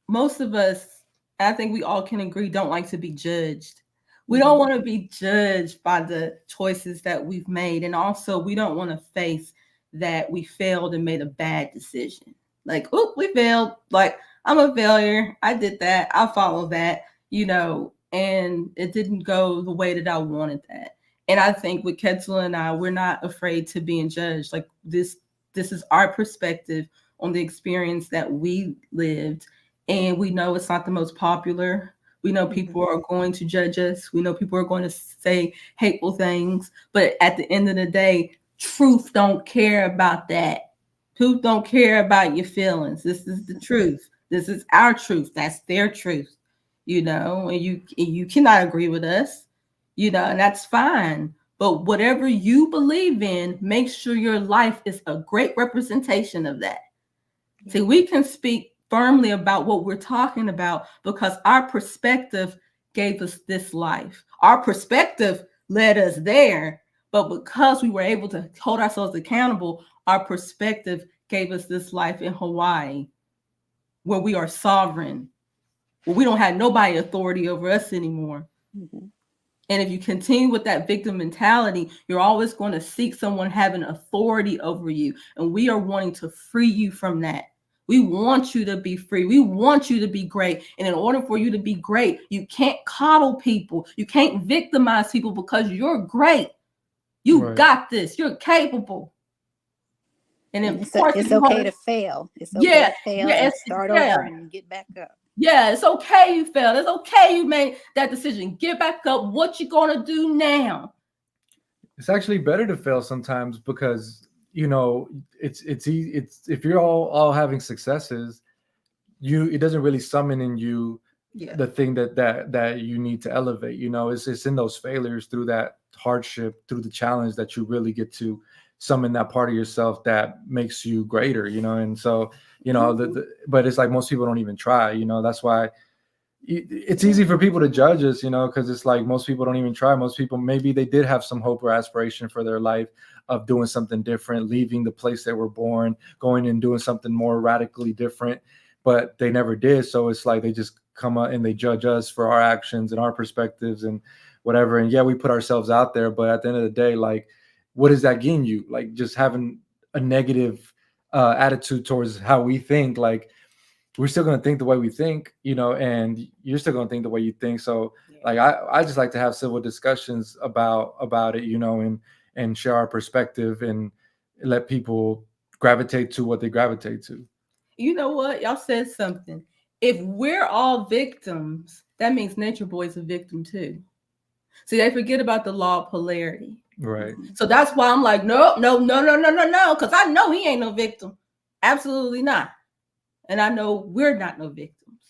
Speaker 2: most of us, I think we all can agree, don't like to be judged. We don't want to be judged by the choices that we've made. And also, we don't want to face that we failed and made a bad decision. Like, oh, we failed. Like, I'm a failure. I did that. I followed that, and it didn't go the way that I wanted that. And I think with Ketzel and I, we're not afraid to being judged. Like, this is our perspective on the experience that we lived, and we know it's not the most popular, We know people are going to judge us. We know people are going to say hateful things. But at the end of the day, truth don't care about that. Truth don't care about your feelings. This is the truth. This is our truth. That's their truth. And you cannot agree with us, and that's fine. But whatever you believe in, make sure your life is a great representation of that. See, we can speak firmly about what we're talking about because our perspective gave us this life. Our perspective led us there, but because we were able to hold ourselves accountable, our perspective gave us this life in Hawaii, where we are sovereign, where we don't have nobody authority over us anymore.
Speaker 8: Mm-hmm.
Speaker 2: And if you continue with that victim mentality, you're always going to seek someone having authority over you. And we are wanting to free you from that. We want you to be free. We want you to be great. And in order for you to be great, you can't coddle people. You can't victimize people because you're great. You got this. You're capable. And then,
Speaker 8: it's okay to fail. It's okay to fail and start over and get back up.
Speaker 2: Yeah, it's okay you failed. It's okay you made that decision. Get back up. What you gonna do now?
Speaker 1: It's actually better to fail sometimes because it's if you're all having successes, it doesn't really summon in you the thing that you need to elevate. It's in those failures, through that hardship, through the challenge, that you really get to summon that part of yourself that makes you greater. And so but it's like most people don't even try. That's why it's easy for people to judge us, because it's like most people don't even try. Most people, maybe they did have some hope or aspiration for their life of doing something different, leaving the place they were born, going and doing something more radically different, but they never did. So it's like they just come up and they judge us for our actions and our perspectives and whatever. And yeah, we put ourselves out there, but at the end of the day, like, what is that getting you? Like, just having a negative attitude towards how we think. Like, we're still going to think the way we think, and you're still going to think the way you think. So like, I just like to have civil discussions about it, and share our perspective and let people gravitate to what they gravitate to.
Speaker 2: You know what? Y'all said something. If we're all victims, that means Nature Boy is a victim too. See, they forget about the law of polarity.
Speaker 1: Right.
Speaker 2: So that's why I'm like, no, because I know he ain't no victim. Absolutely not. And I know we're not no victims.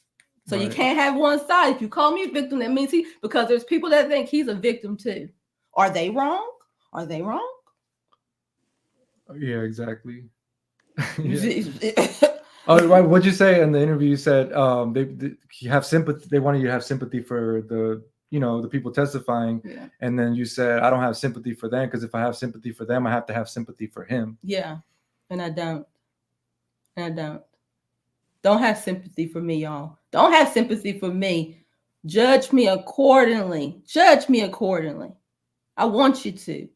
Speaker 2: So you can't have one side. If you call me a victim, that means because there's people that think he's a victim too. Are they wrong? Are they wrong?
Speaker 1: Yeah, exactly. Oh, right. What'd you say in the interview? You said they have sympathy. They wanted you to have sympathy for the people testifying, and then you said, I don't have sympathy for them because if I have sympathy for them, I have to have sympathy for him.
Speaker 2: Yeah, and I don't. Don't have sympathy for me, y'all. Don't have sympathy for me. Judge me accordingly. I want you to.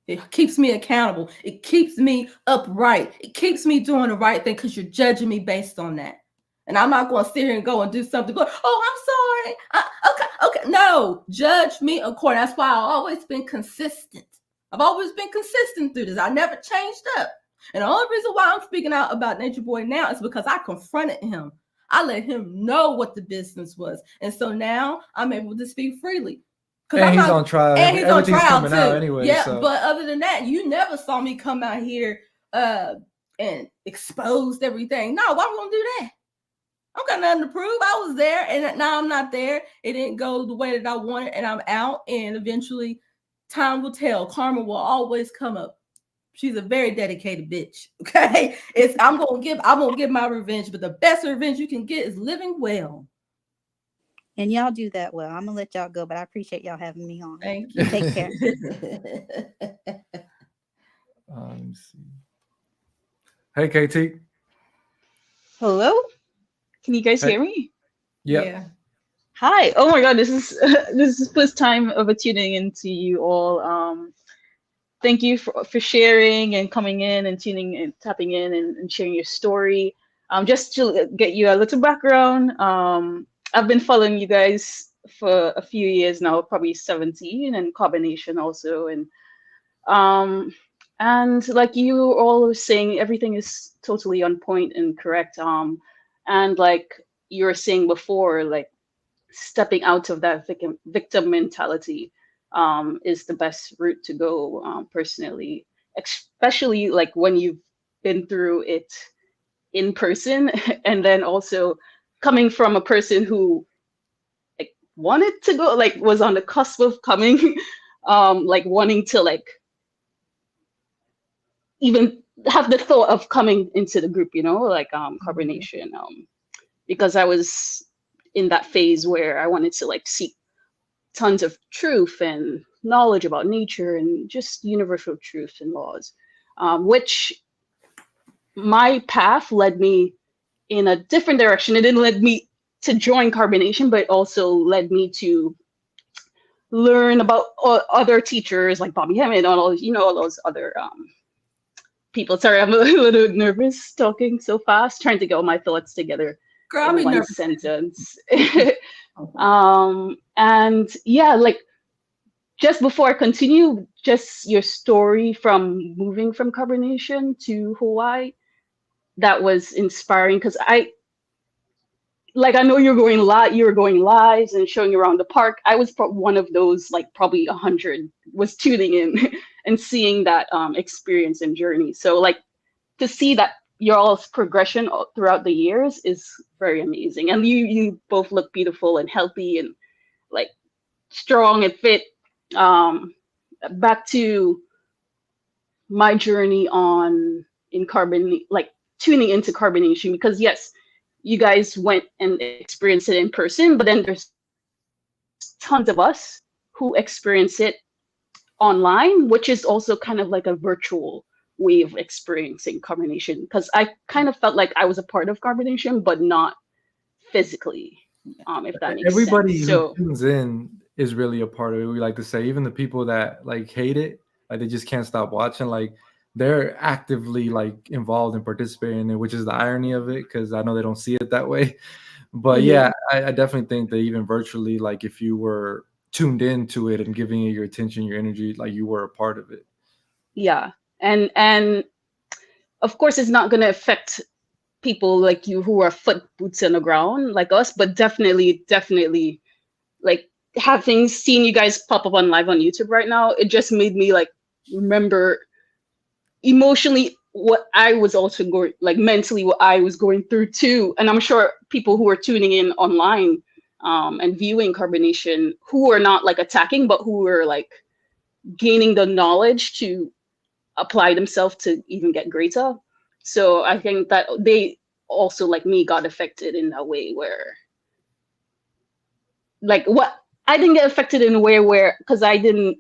Speaker 2: It keeps me accountable. It keeps me upright. It keeps me doing the right thing because you're judging me based on that. And I'm not going to sit here and go and do something. Go, oh, I'm sorry. Okay. No, judge me accordingly. That's why I've always been consistent. I've always been consistent through this. I never changed up. And the only reason why I'm speaking out about Nature Boy now is because I confronted him. I let him know what the business was. And so now I'm able to speak freely.
Speaker 1: And he's on trial. And everything's coming out anyway.
Speaker 2: Yeah,
Speaker 1: so.
Speaker 2: But other than that, you never saw me come out here and exposed everything. No, why would I gonna do that? I don't got nothing to prove. I was there, and now I'm not there. It didn't go the way that I wanted, and I'm out. And eventually, time will tell. Karma will always come up. She's a very dedicated bitch. Okay, I'm gonna give my revenge, but the best revenge you can get is living well.
Speaker 8: And y'all do that well. I'm gonna let y'all go, but I appreciate y'all having me on.
Speaker 2: Thank you.
Speaker 8: Take care.
Speaker 1: Let me see. Hey, KT.
Speaker 9: Hello. Can you guys hear me?
Speaker 1: Yep.
Speaker 2: Yeah.
Speaker 9: Hi. Oh my God. This is the first time of tuning into you all. Thank you for sharing and coming in and tuning and tapping in and sharing your story. Just to get you a little background. I've been following you guys for a few years now, probably 17, and carbonation also. And like you all were saying, everything is totally on point and correct. And like you were saying before, like stepping out of that victim mentality is the best route to go, personally, especially like when you've been through it in person and then also coming from a person who like wanted to go, like was on the cusp of coming, like wanting to like even have the thought of coming into the group, like carbonation, because I was in that phase where I wanted to like seek tons of truth and knowledge about nature and just universal truth and laws, which my path led me in a different direction. It didn't lead me to join carbonation, but also led me to learn about other teachers like Bobby Hemmett and all, all those other people. Sorry, I'm a little nervous talking so fast, trying to get all my thoughts together
Speaker 2: Girl,
Speaker 9: in one sentence. And yeah, like just before I continue, just your story from moving from carbonation to Hawaii, that was inspiring because I know you were going lives and showing around the park. I was one of those, like probably 100 was tuning in and seeing that experience and journey. So like to see that your all's progression throughout the years is very amazing. And you both look beautiful and healthy and like strong and fit. Back to my journey like tuning into carbonation, because yes, you guys went and experienced it in person, but then there's tons of us who experience it online, which is also kind of like a virtual way of experiencing carbonation, because I kind of felt like I was a part of carbonation, but not physically, if that makes
Speaker 1: Everybody
Speaker 9: sense.
Speaker 1: who
Speaker 9: So
Speaker 1: tunes in is really a part of it. We like to say, even the people that like hate it, like they just can't stop watching, like they're actively like involved and participating in it, which is the irony of it, because I know they don't see it that way. But yeah, I definitely think that even virtually, like if you were tuned into it and giving it your attention, your energy, like you were a part of it.
Speaker 9: yeah, and of course it's not going to affect people like you who are foot boots on the ground like us, but definitely like having seen you guys pop up on live on YouTube right now, it just made me like remember emotionally what I was also going, like mentally what I was going through too. And I'm sure people who are tuning in online and viewing carbonation who are not like attacking, but who are like gaining the knowledge to apply themselves to even get greater. So I think that they also, like me, got affected in that way where, like, what I didn't get affected in a way where, because I'm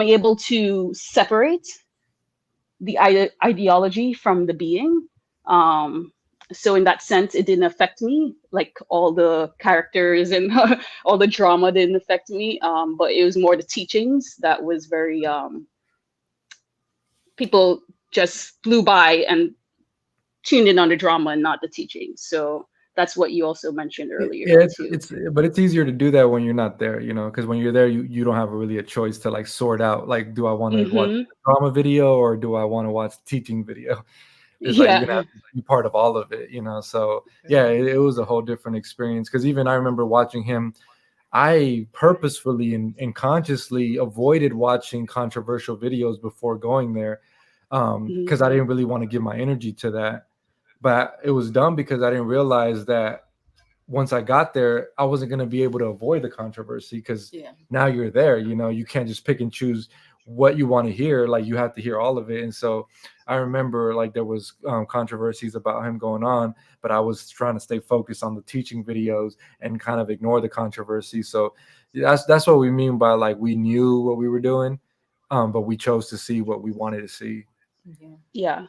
Speaker 9: able to separate the ideology from the being. So in that sense, it didn't affect me. Like all the characters and all the drama didn't affect me. But it was more the teachings that was very people just flew by and tuned in on the drama and not the teaching. So that's what you also mentioned earlier
Speaker 1: Yeah,
Speaker 9: too.
Speaker 1: but it's easier to do that when you're not there, because when you're there, you don't have really a choice to like sort out, like, do I want to watch
Speaker 9: Mm-hmm.
Speaker 1: the drama video or do I want to watch the teaching video? It's like you're
Speaker 9: Yeah.
Speaker 1: gonna have to be part of all of it. So yeah, it was a whole different experience, because even I remember watching him. I purposefully and consciously avoided watching controversial videos before going there,
Speaker 9: Mm-hmm.
Speaker 1: because I didn't really want to give my energy to that. But it was dumb because I didn't realize that once I got there, I wasn't going to be able to avoid the controversy, because now you're there. You can't just pick and choose what you want to hear. Like you have to hear all of it. And so I remember like there was controversies about him going on, but I was trying to stay focused on the teaching videos and kind of ignore the controversy. So that's what we mean by like we knew what we were doing, but we chose to see what we wanted to see.
Speaker 9: Yeah.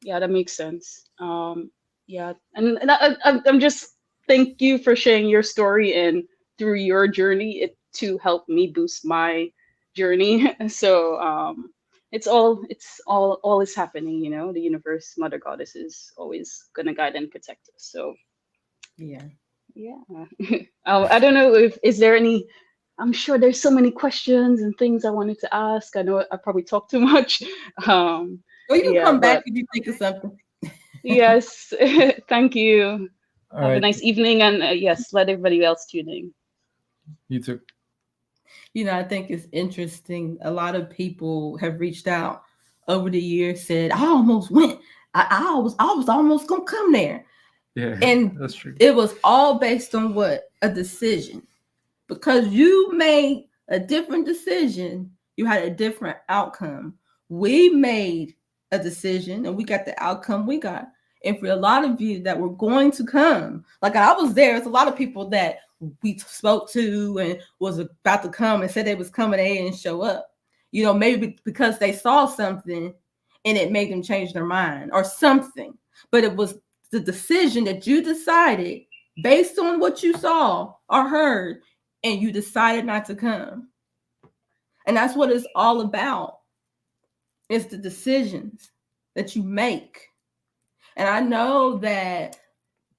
Speaker 9: Yeah, that makes sense. Yeah, and I'm just thank you for sharing your story and through your journey it to help me boost my journey. So all is happening. The universe, Mother Goddess is always gonna guide and protect us. So
Speaker 2: Yeah.
Speaker 9: yeah. I don't know if is there any. I'm sure there's so many questions and things I wanted to ask. I know I probably talked too much.
Speaker 2: Well, you can
Speaker 9: Yeah,
Speaker 2: come back
Speaker 9: but
Speaker 2: if you think of something.
Speaker 9: yes, thank you.
Speaker 1: All
Speaker 9: Have a
Speaker 1: right.
Speaker 9: nice evening, and yes, let everybody else tune in.
Speaker 1: You too.
Speaker 2: I think it's interesting. A lot of people have reached out over the years, said, I almost went. I was almost gonna come there.
Speaker 1: Yeah,
Speaker 2: And
Speaker 1: that's true.
Speaker 2: it was all based on what? A decision. Because you made a different decision, you had a different outcome. We made a decision and we got the outcome we got. And for a lot of you that were going to come, like I was there, there's a lot of people that we spoke to and was about to come and said they was coming, they didn't show up. Maybe because they saw something and it made them change their mind or something. But it was the decision that you decided based on what you saw or heard, and you decided not to come. And that's what it's all about. It's the decisions that you make. And I know that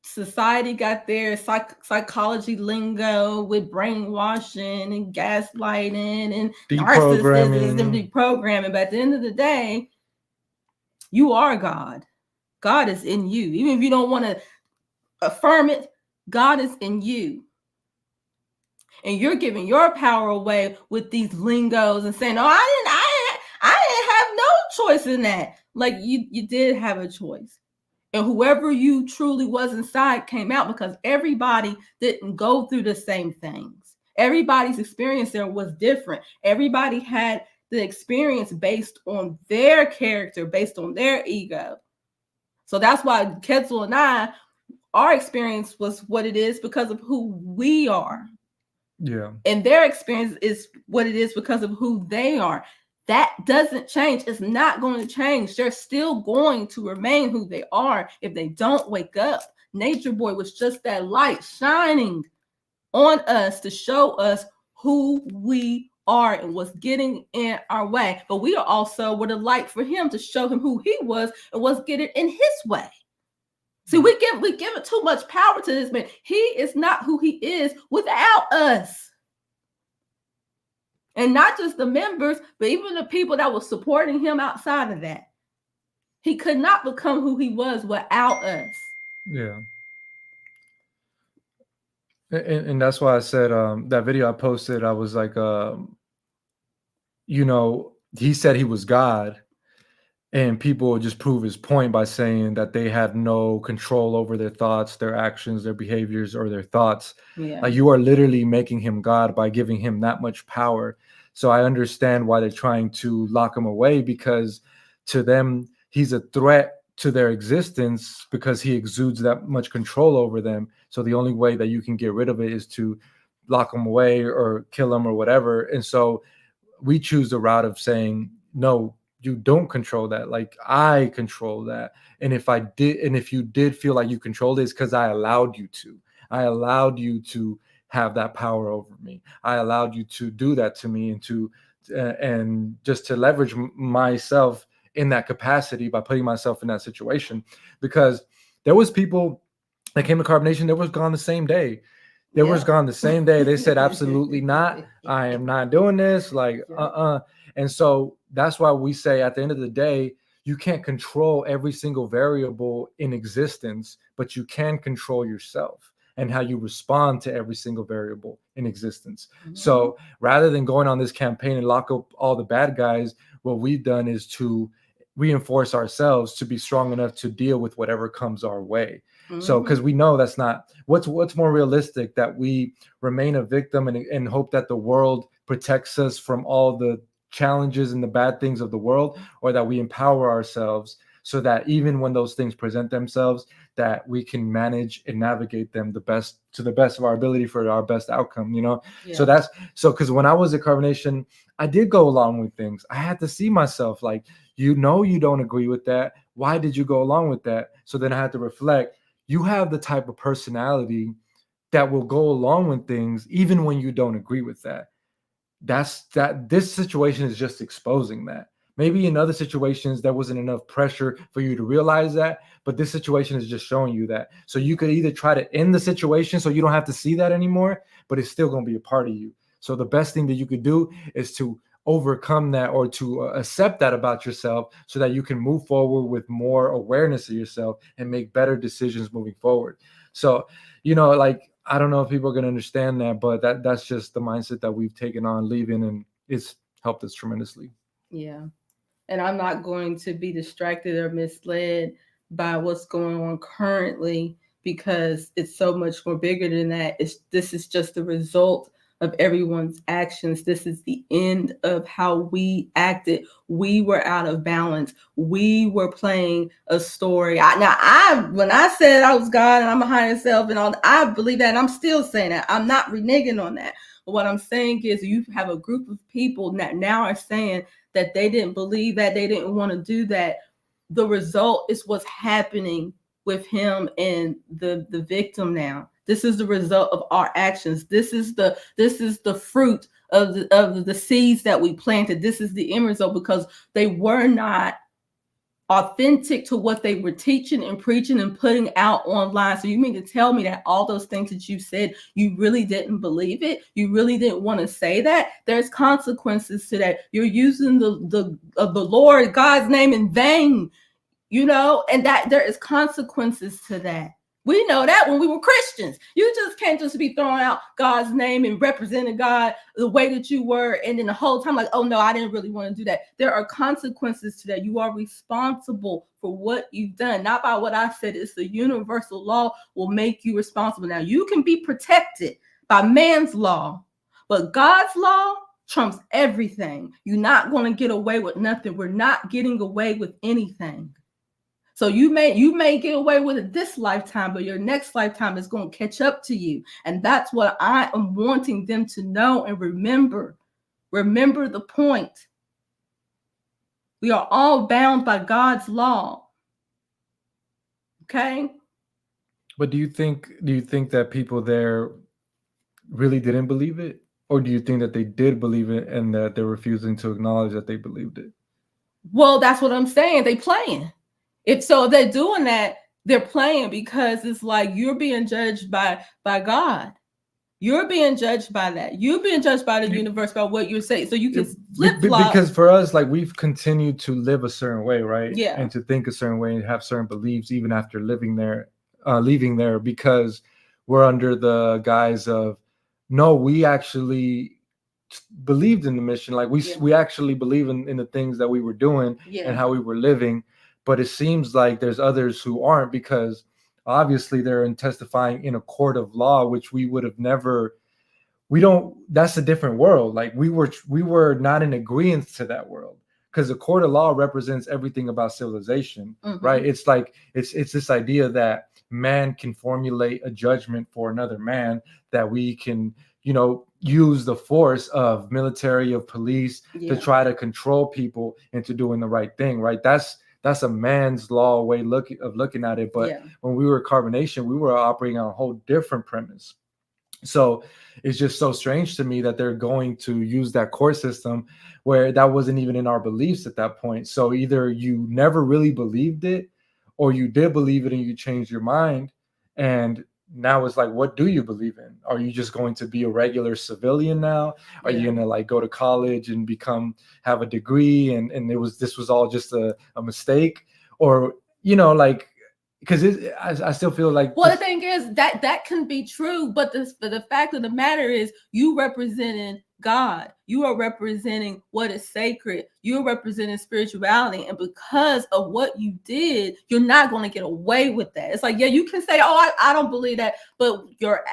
Speaker 2: society got their psychology lingo with brainwashing and gaslighting and narcissism and deprogramming. But at the end of the day, you are God. God is in you. Even if you don't want to affirm it, God is in you. And you're giving your power away with these lingos and saying, "Oh, I didn't have no choice in that." Like you did have a choice. And whoever you truly was inside came out, because everybody didn't go through the same things. Everybody's experience there was different. Everybody had the experience based on their character, based on their ego. So that's why Quetzal and I, our experience was what it is because of who we are.
Speaker 1: Yeah.
Speaker 2: And their experience is what it is because of who they are. That doesn't change. It's not going to change. They're still going to remain who they are if they don't wake up. Nature Boy was just that light shining on us to show us who we are and what's getting in our way. But we are also with a light for him to show him who he was and what's getting in his way. See, we give it too much power to this man. He is not who he is without us. And not just the members, but even the people that were supporting him outside of that. He could not become who he was without us.
Speaker 1: Yeah. And that's why I said that video I posted, I was like, he said he was God. And people would just prove his point by saying that they had no control over their thoughts, their actions, their behaviors, or their thoughts.
Speaker 2: Yeah.
Speaker 1: Like, you are literally making him God by giving him that much power. So I understand why they're trying to lock him away, because to them, he's a threat to their existence because he exudes that much control over them. So the only way that you can get rid of it is to lock him away or kill him or whatever. And so we choose the route of saying, no, you don't control that. Like, I control that. And if you did feel like you controlled it, it's because I allowed you to. I allowed you to have that power over me. I allowed you to do that to me, and just to leverage myself in that capacity by putting myself in that situation. Because there was people that came to Carbonation, they was gone the same day. They was gone the same day. They said, absolutely not. I am not doing this. Like, And so that's why we say at the end of the day, you can't control every single variable in existence, but you can control yourself and how you respond to every single variable in existence. Mm-hmm. So rather than going on this campaign and lock up all the bad guys, what we've done is to reinforce ourselves to be strong enough to deal with whatever comes our way. Mm-hmm. So, because we know that's not what's more realistic, that we remain a victim and hope that the world protects us from all the challenges and the bad things of the world, or that we empower ourselves so that even when those things present themselves, that we can manage and navigate them to the best of our ability for our best outcome, Yeah. So because when I was at Carbonation, I did go along with things. I had to see myself like, you don't agree with that. Why did you go along with that? So then I had to reflect. You have the type of personality that will go along with things even when you don't agree with that. This situation is just exposing that. Maybe in other situations there wasn't enough pressure for you to realize that, but this situation is just showing you that. So you could either try to end the situation so you don't have to see that anymore, but it's still going to be a part of you. So the best thing that you could do is to overcome that, or to accept that about yourself, so that you can move forward with more awareness of yourself and make better decisions moving forward. So, like, I don't know if people are gonna understand that, but that's just the mindset that we've taken on leaving, and it's helped us tremendously.
Speaker 2: Yeah. And I'm not going to be distracted or misled by what's going on currently, because it's so much more bigger than that. This is just the result of everyone's actions. This is the end of how we acted. We were out of balance. We were playing a story. When I said I was God and I'm a higher self and all, I believe that, and I'm still saying that. I'm not reneging on that. But what I'm saying is, you have a group of people that now are saying that they didn't believe that, they didn't want to do that. The result is what's happening with him and the victim now. This is the result of our actions. This is the fruit of the seeds that we planted. This is the end result, because they were not authentic to what they were teaching and preaching and putting out online. So you mean to tell me that all those things that you said, you really didn't believe it? You really didn't want to say that? There's consequences to that. You're using the Lord God's name in vain, and that there is consequences to that. We know that when we were Christians. You just can't just be throwing out God's name and representing God the way that you were, and then the whole time like, oh no, I didn't really want to do that. There are consequences to that. You are responsible for what you've done, not by what I said. It's the universal law will make you responsible. Now, you can be protected by man's law, but God's law trumps everything. You're not going to get away with nothing. We're not getting away with anything. So you may get away with it this lifetime, but your next lifetime is going to catch up to you. And that's what I am wanting them to know and remember. Remember the point. We are all bound by God's law. Okay?
Speaker 1: But do you think that people there really didn't believe it? Or do you think that they did believe it and that they're refusing to acknowledge that they believed it?
Speaker 2: Well, that's what I'm saying. They playing. If they're doing that, they're playing, because it's like you're being judged by God. You're being judged by that. You're being judged by the universe, by what you're saying. So you can flip-flop.
Speaker 1: Because for us, like, we've continued to live a certain way, right?
Speaker 2: Yeah.
Speaker 1: And to think a certain way and have certain beliefs even after leaving there, because we're under the guise of, no, we actually believed in the mission. Like we actually believe in the things that we were doing and how we were living. But it seems like there's others who aren't, because obviously they're testifying in a court of law, which we would have never. That's a different world. Like we were not in agreement to that world, because the court of law represents everything about civilization, right? It's like it's this idea that man can formulate a judgment for another man, that we can use the force of military, of police, to try to control people into doing the right thing, right? That's a man's law way of looking at it. But when we were carbonation, we were operating on a whole different premise. So it's just so strange to me that they're going to use that court system where that wasn't even in our beliefs at that point. So either you never really believed it, or you did believe it and you changed your mind. And now it's like, what do you believe in? Are you just going to be a regular civilian now? Are you gonna like go to college and have a degree and this was all just a mistake? Or because I still feel like,
Speaker 2: well, the thing is that can be true, but the fact of the matter is, you representing God, you are representing what is sacred, you're representing spirituality, and because of what you did, you're not going to get away with that. It's like, you can say, oh, I don't believe that, but your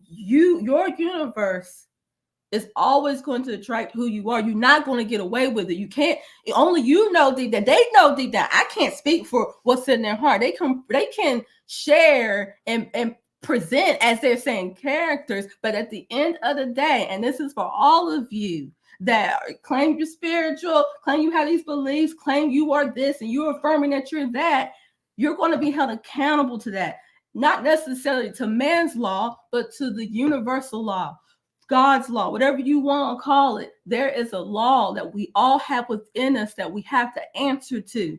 Speaker 2: universe is always going to attract who you are. You're not going to get away with it. You can't. Only deep down. They know deep down. I can't speak for what's in their heart. They can share and present as they're saying characters, but at the end of the day, and this is for all of you that claim you're spiritual, claim you have these beliefs, claim you are this, and you're affirming that you're that, you're going to be held accountable to that. Not necessarily to man's law, but to the universal law. God's law, whatever you want to call it. There is a law that we all have within us that we have to answer to.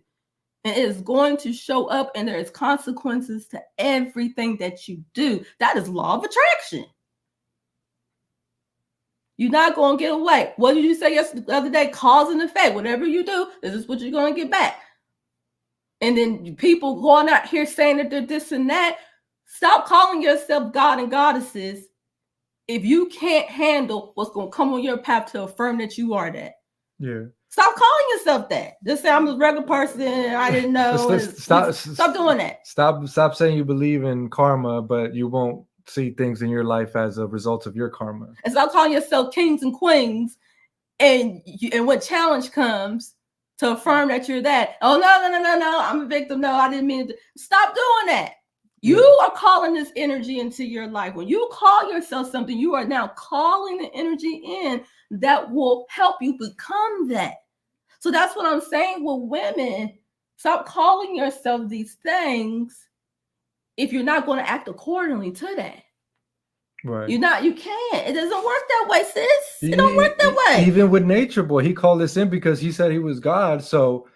Speaker 2: And it is going to show up, and there is consequences to everything that you do. That is law of attraction. You're not going to get away. What did you say the other day? Cause and effect. Whatever you do, this is what you're going to get back. And then people going out here saying that they're this and that. Stop calling yourself God and goddesses if you can't handle what's going to come on your path to affirm that you are that.
Speaker 1: Yeah.
Speaker 2: Stop calling yourself that. Just say I'm a regular person. I didn't know. Stop doing that.
Speaker 1: Stop saying you believe in karma, but you won't see things in your life as a result of your karma.
Speaker 2: And stop calling yourself kings and queens. And when challenge comes, to affirm that you're that. Oh, no, I'm a victim. No, I didn't mean to. Stop doing that. You are calling this energy into your life. When you call yourself something, you are now calling the energy in that will help you become that. So that's what I'm saying with women. Stop calling yourself these things if you're not going to act accordingly to that.
Speaker 1: Right.
Speaker 2: You can't. It doesn't work that way, sis. It don't work that way.
Speaker 1: Even with Natureboy, he called this in because he said he was God. So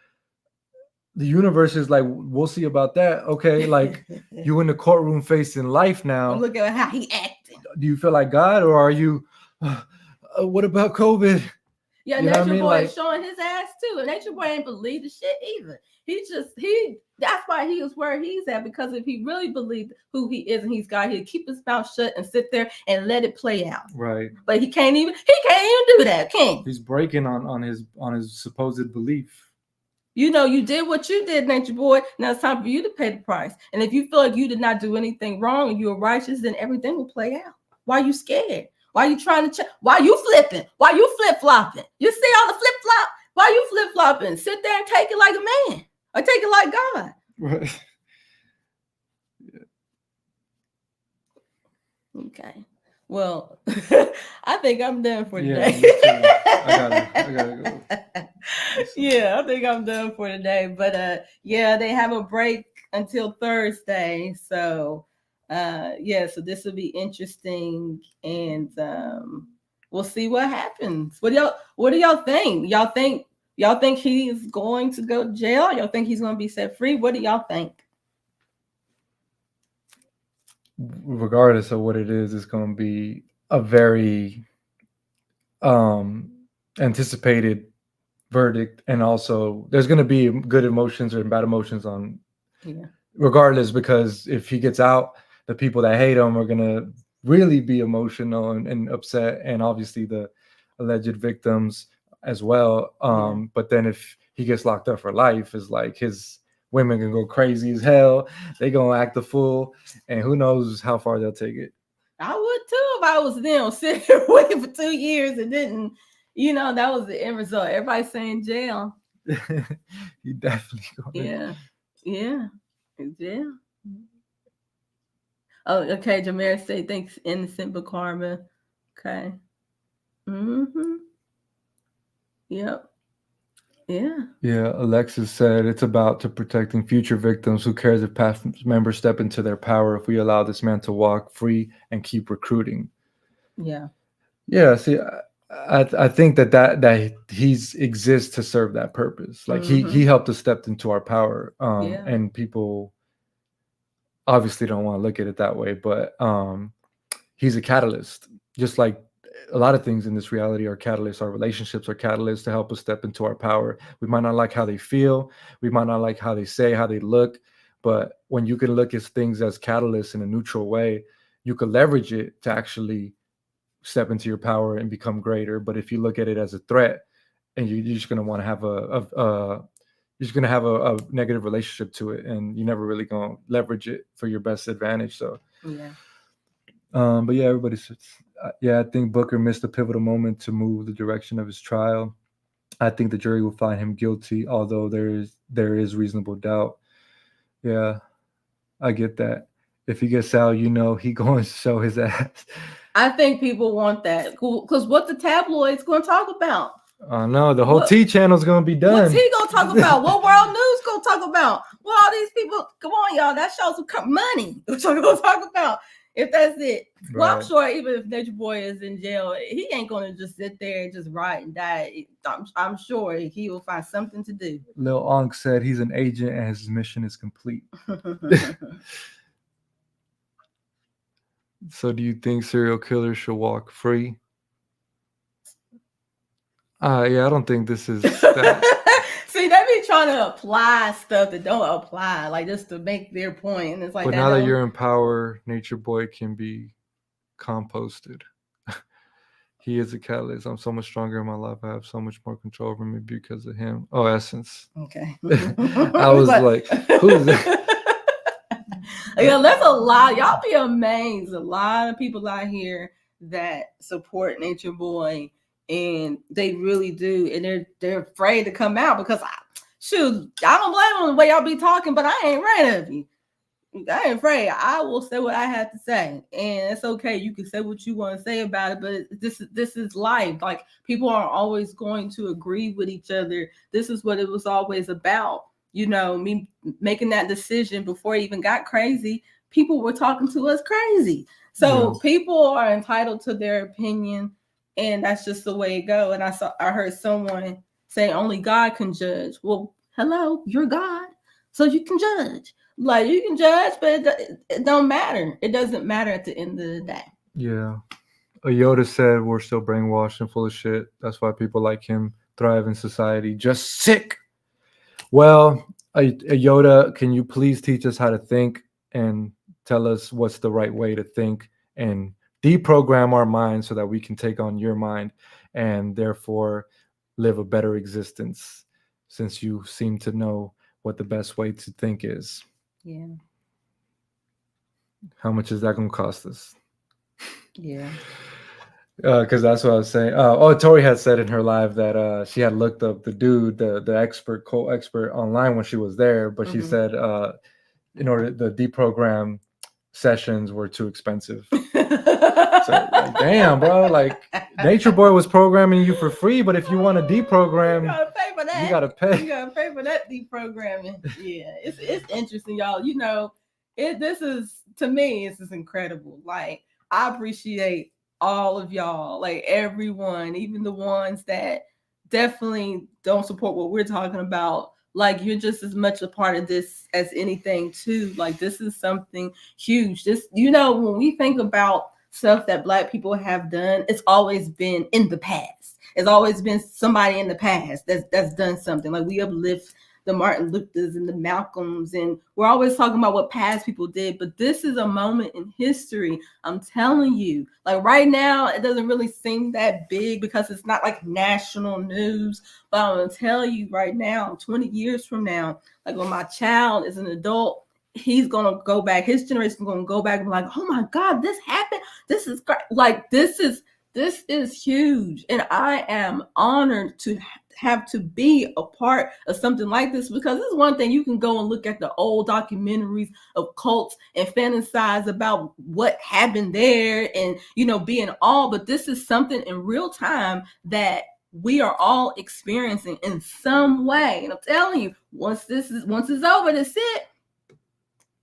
Speaker 1: the universe is like, we'll see about that. Okay, like you in the courtroom facing life now.
Speaker 2: Look at how he acted.
Speaker 1: Do you feel like God, or are you? What about COVID?
Speaker 2: Yeah, Natureboy is showing his ass too, and Natureboy ain't believe the shit either. That's why he is where he's at, because if he really believed who he is and he's God, he'd keep his mouth shut and sit there and let it play out.
Speaker 1: Right.
Speaker 2: But he can't even do that, can he?
Speaker 1: He's breaking on his supposed belief.
Speaker 2: You did what you did, Natureboy. Now it's time for you to pay the price. And if you feel like you did not do anything wrong and you are righteous, then everything will play out. Why are you scared? Why are you trying to why are you flipping? Why are you flip-flopping? You see all the flip-flop? Why are you flip-flopping? Sit there and take it like a man. Or take it like God.
Speaker 1: Right.
Speaker 2: Okay. Well, I think I'm done for today.
Speaker 1: I gotta go.
Speaker 2: Yeah, I think I'm done for today. But they have a break until Thursday. So so this will be interesting, and we'll see what happens. What do y'all think? Y'all think he's going to go to jail? Y'all think he's going to be set free? What do y'all think?
Speaker 1: Regardless of what it is, it's going to be a very anticipated verdict, and also there's going to be good emotions or bad emotions on regardless, because if he gets out, the people that hate him are going to really be emotional and upset, and obviously the alleged victims as well. But then if he gets locked up for life, is like his women can go crazy as hell. They gonna act a fool, and who knows how far they'll take it.
Speaker 2: I would too if I was them, sitting here waiting for 2 years and didn't. That was the end result. Everybody's saying jail.
Speaker 1: He definitely going.
Speaker 2: Yeah. Oh, okay. Jameer say thanks, innocent but karma. Okay. Yep. Yeah.
Speaker 1: Alexis said it's about to protecting future victims. Who cares if past members step into their power if we allow this man to walk free and keep recruiting?
Speaker 2: Yeah.
Speaker 1: See, I think that he exists to serve that purpose. Like he helped us step into our power. And people obviously don't want to look at it that way, but he's a catalyst, just like a lot of things in this reality are catalysts. Our relationships are catalysts to help us step into our power. We might not like how they feel. We might not like how they say, how they look. But when you can look at things as catalysts in a neutral way, you can leverage it to actually step into your power and become greater. But if you look at it as a threat, and you're just going to want to have you're just going to have a negative relationship to it, and you're never really going to leverage it for your best advantage. So, but everybody says, I think Booker missed a pivotal moment to move the direction of his trial. I think the jury will find him guilty, although there is reasonable doubt. Yeah, I get that. If he gets out, he going to show his ass.
Speaker 2: I think people want that, because what the tabloids going to talk about?
Speaker 1: No, the whole T channel's going to be done.
Speaker 2: What's he going to talk about? What world news going to talk about? Well, all these people, come on, y'all, that shows some money. What y'all going to talk about? If that's it. Right. Well, I'm sure even if Natureboy is in jail, he ain't going to just sit there and just ride and die. I'm sure he will find something to do.
Speaker 1: Lil Onk said he's an agent and his mission is complete. So do you think serial killers should walk free? I don't think this is that.
Speaker 2: See, they be trying to apply stuff that don't apply, like just to make their point, and it's like
Speaker 1: But
Speaker 2: that.
Speaker 1: now that
Speaker 2: Don't,
Speaker 1: you're in power, Nature Boy can be composted. He is a catalyst. I'm so much stronger in my life. I have so much more control over me because of him. Oh, Essence.
Speaker 2: okay.
Speaker 1: I was like, who's that?
Speaker 2: Yeah, there's a lot. Y'all be amazed. A lot of people out here that support Nature Boy, and they really do, and they're afraid to come out because shoot, I don't blame them the way y'all be talking, but I ain't afraid of you. I ain't afraid. I will say what I have to say, and it's okay. You can say what you want to say about it, but this is life. Like, people aren't always going to agree with each other. This is what it was always about. You know, me making that decision before I even got crazy. People were talking to us crazy, so people are entitled to their opinion, and that's just the way it go. And I heard someone say only God can judge. Well, hello, you're God, so you can judge. Like, you can judge, but it don't matter. It doesn't matter at the end of the day.
Speaker 1: Yeah. A Yoda said we're still brainwashed and full of shit. That's why people like him thrive in society. Just sick. Well, a Yoda, can you please teach us how to think and tell us what's the right way to think and deprogram our mind so that we can take on your mind and therefore live a better existence, since you seem to know what the best way to think is.
Speaker 2: Yeah.
Speaker 1: How much is that going to cost us?
Speaker 2: Yeah.
Speaker 1: Because that's what I was saying. Oh, Tori had said in her live that she had looked up the dude, the expert, co-expert online when she was there, but she said in order the deprogram sessions were too expensive. So, like, damn, bro, like Nature Boy was programming you for free, but if you want to deprogram,
Speaker 2: you gotta pay for that.
Speaker 1: You gotta pay.
Speaker 2: You gotta pay for that deprogramming. Yeah, it's interesting, y'all. You know, this is, to me, this is incredible. Like, I appreciate all of y'all, like everyone, even the ones that definitely don't support what we're talking about. Like, you're just as much a part of this as anything too. Like, this is something huge. This, you know, when we think about stuff that Black people have done, it's always been in the past. It's always been somebody in the past that's done something. Like, we uplift the Martin Luthers and the Malcolms, and we're always talking about what past people did, but this is a moment in history. I'm telling you, like, right now, it doesn't really seem that big because it's not like national news, but I'm gonna tell you right now, 20 years from now, like, when my child is an adult, he's gonna go back, his generation gonna go back and be like, oh my God, this happened. This is great. Like, this is huge, and I am honored to have to be a part of something like this, because this is one thing. You can go and look at the old documentaries of cults and fantasize about what happened there and, you know, be in awe, but this is something in real time that we are all experiencing in some way. And I'm telling you, once it's over, that's it.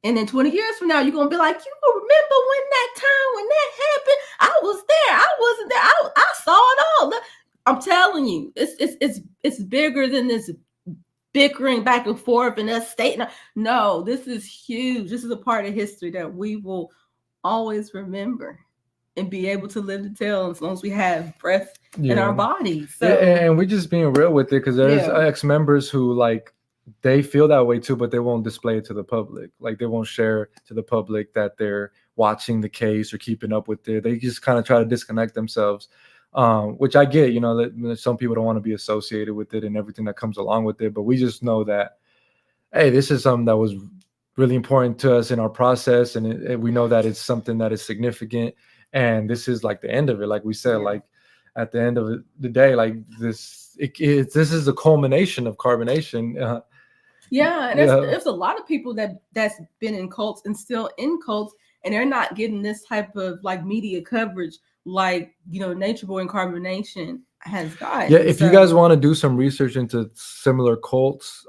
Speaker 2: And then 20 years from now, you're gonna be like, you remember when that happened? I was there. I wasn't there. I saw it all. I'm telling you, it's bigger than this bickering back and forth and us stating. No, this is huge. This is a part of history that we will always remember and be able to live to tell as long as we have breath in our bodies. So,
Speaker 1: and we're just being real with it, because there's ex-members who, like, they feel that way too, but they won't display it to the public. Like, they won't share to the public that they're watching the case or keeping up with it. They just kind of try to disconnect themselves, which I get. You know, that some people don't want to be associated with it and everything that comes along with it. But we just know that, hey, this is something that was really important to us in our process, and we know that it's something that is significant. And this is like the end of it. Like we said, like at the end of the day, like this is a culmination of carbonation.
Speaker 2: And there's a lot of people that's been in cults and still in cults, and they're not getting this type of like media coverage like, you know, Nature Boy and Carbonation has gotten.
Speaker 1: Yeah, if you guys want to do some research into similar cults,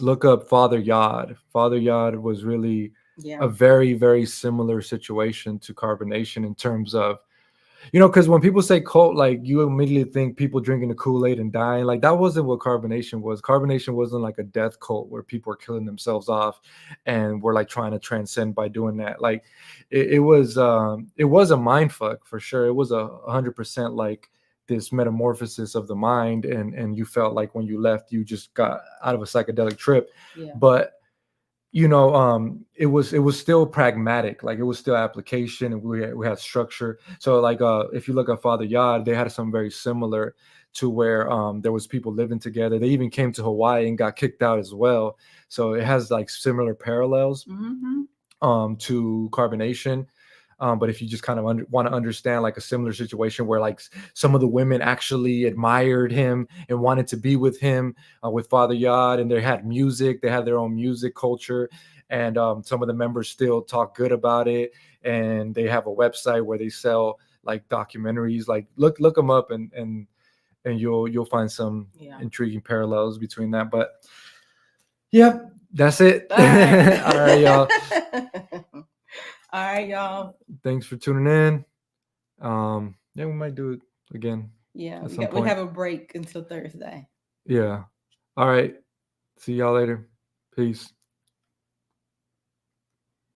Speaker 1: look up Father Yod. Father Yod was really a very, very similar situation to carbonation in terms of, you know, because when people say cult, like, you immediately think people drinking the Kool-Aid and dying. Like, that wasn't what carbonation was. Carbonation wasn't like a death cult where people are killing themselves off and we're like trying to transcend by doing that. Like, it was a mind fuck for sure. It was 100% like this metamorphosis of the mind, and you felt like when you left you just got out of a psychedelic trip.
Speaker 2: Yeah.
Speaker 1: But it was still pragmatic, like it was still application, and we had structure. So like if you look at Father Yod, they had something very similar to where there was people living together. They even came to Hawaii and got kicked out as well. So it has like similar parallels to carbonation. But if you just kind of want to understand like a similar situation where like some of the women actually admired him and wanted to be with him, with Father Yod, and they had music, they had their own music culture, and some of the members still talk good about it, and they have a website where they sell like documentaries. Like look them up, and you'll find some intriguing parallels between that. But yep, that's it.
Speaker 2: All right.
Speaker 1: All right, y'all.
Speaker 2: All right, y'all.
Speaker 1: Thanks for tuning in. Yeah, we might do it again.
Speaker 2: Yeah,
Speaker 1: at some point.
Speaker 2: we have a break until Thursday.
Speaker 1: Yeah. All right. See y'all later. Peace.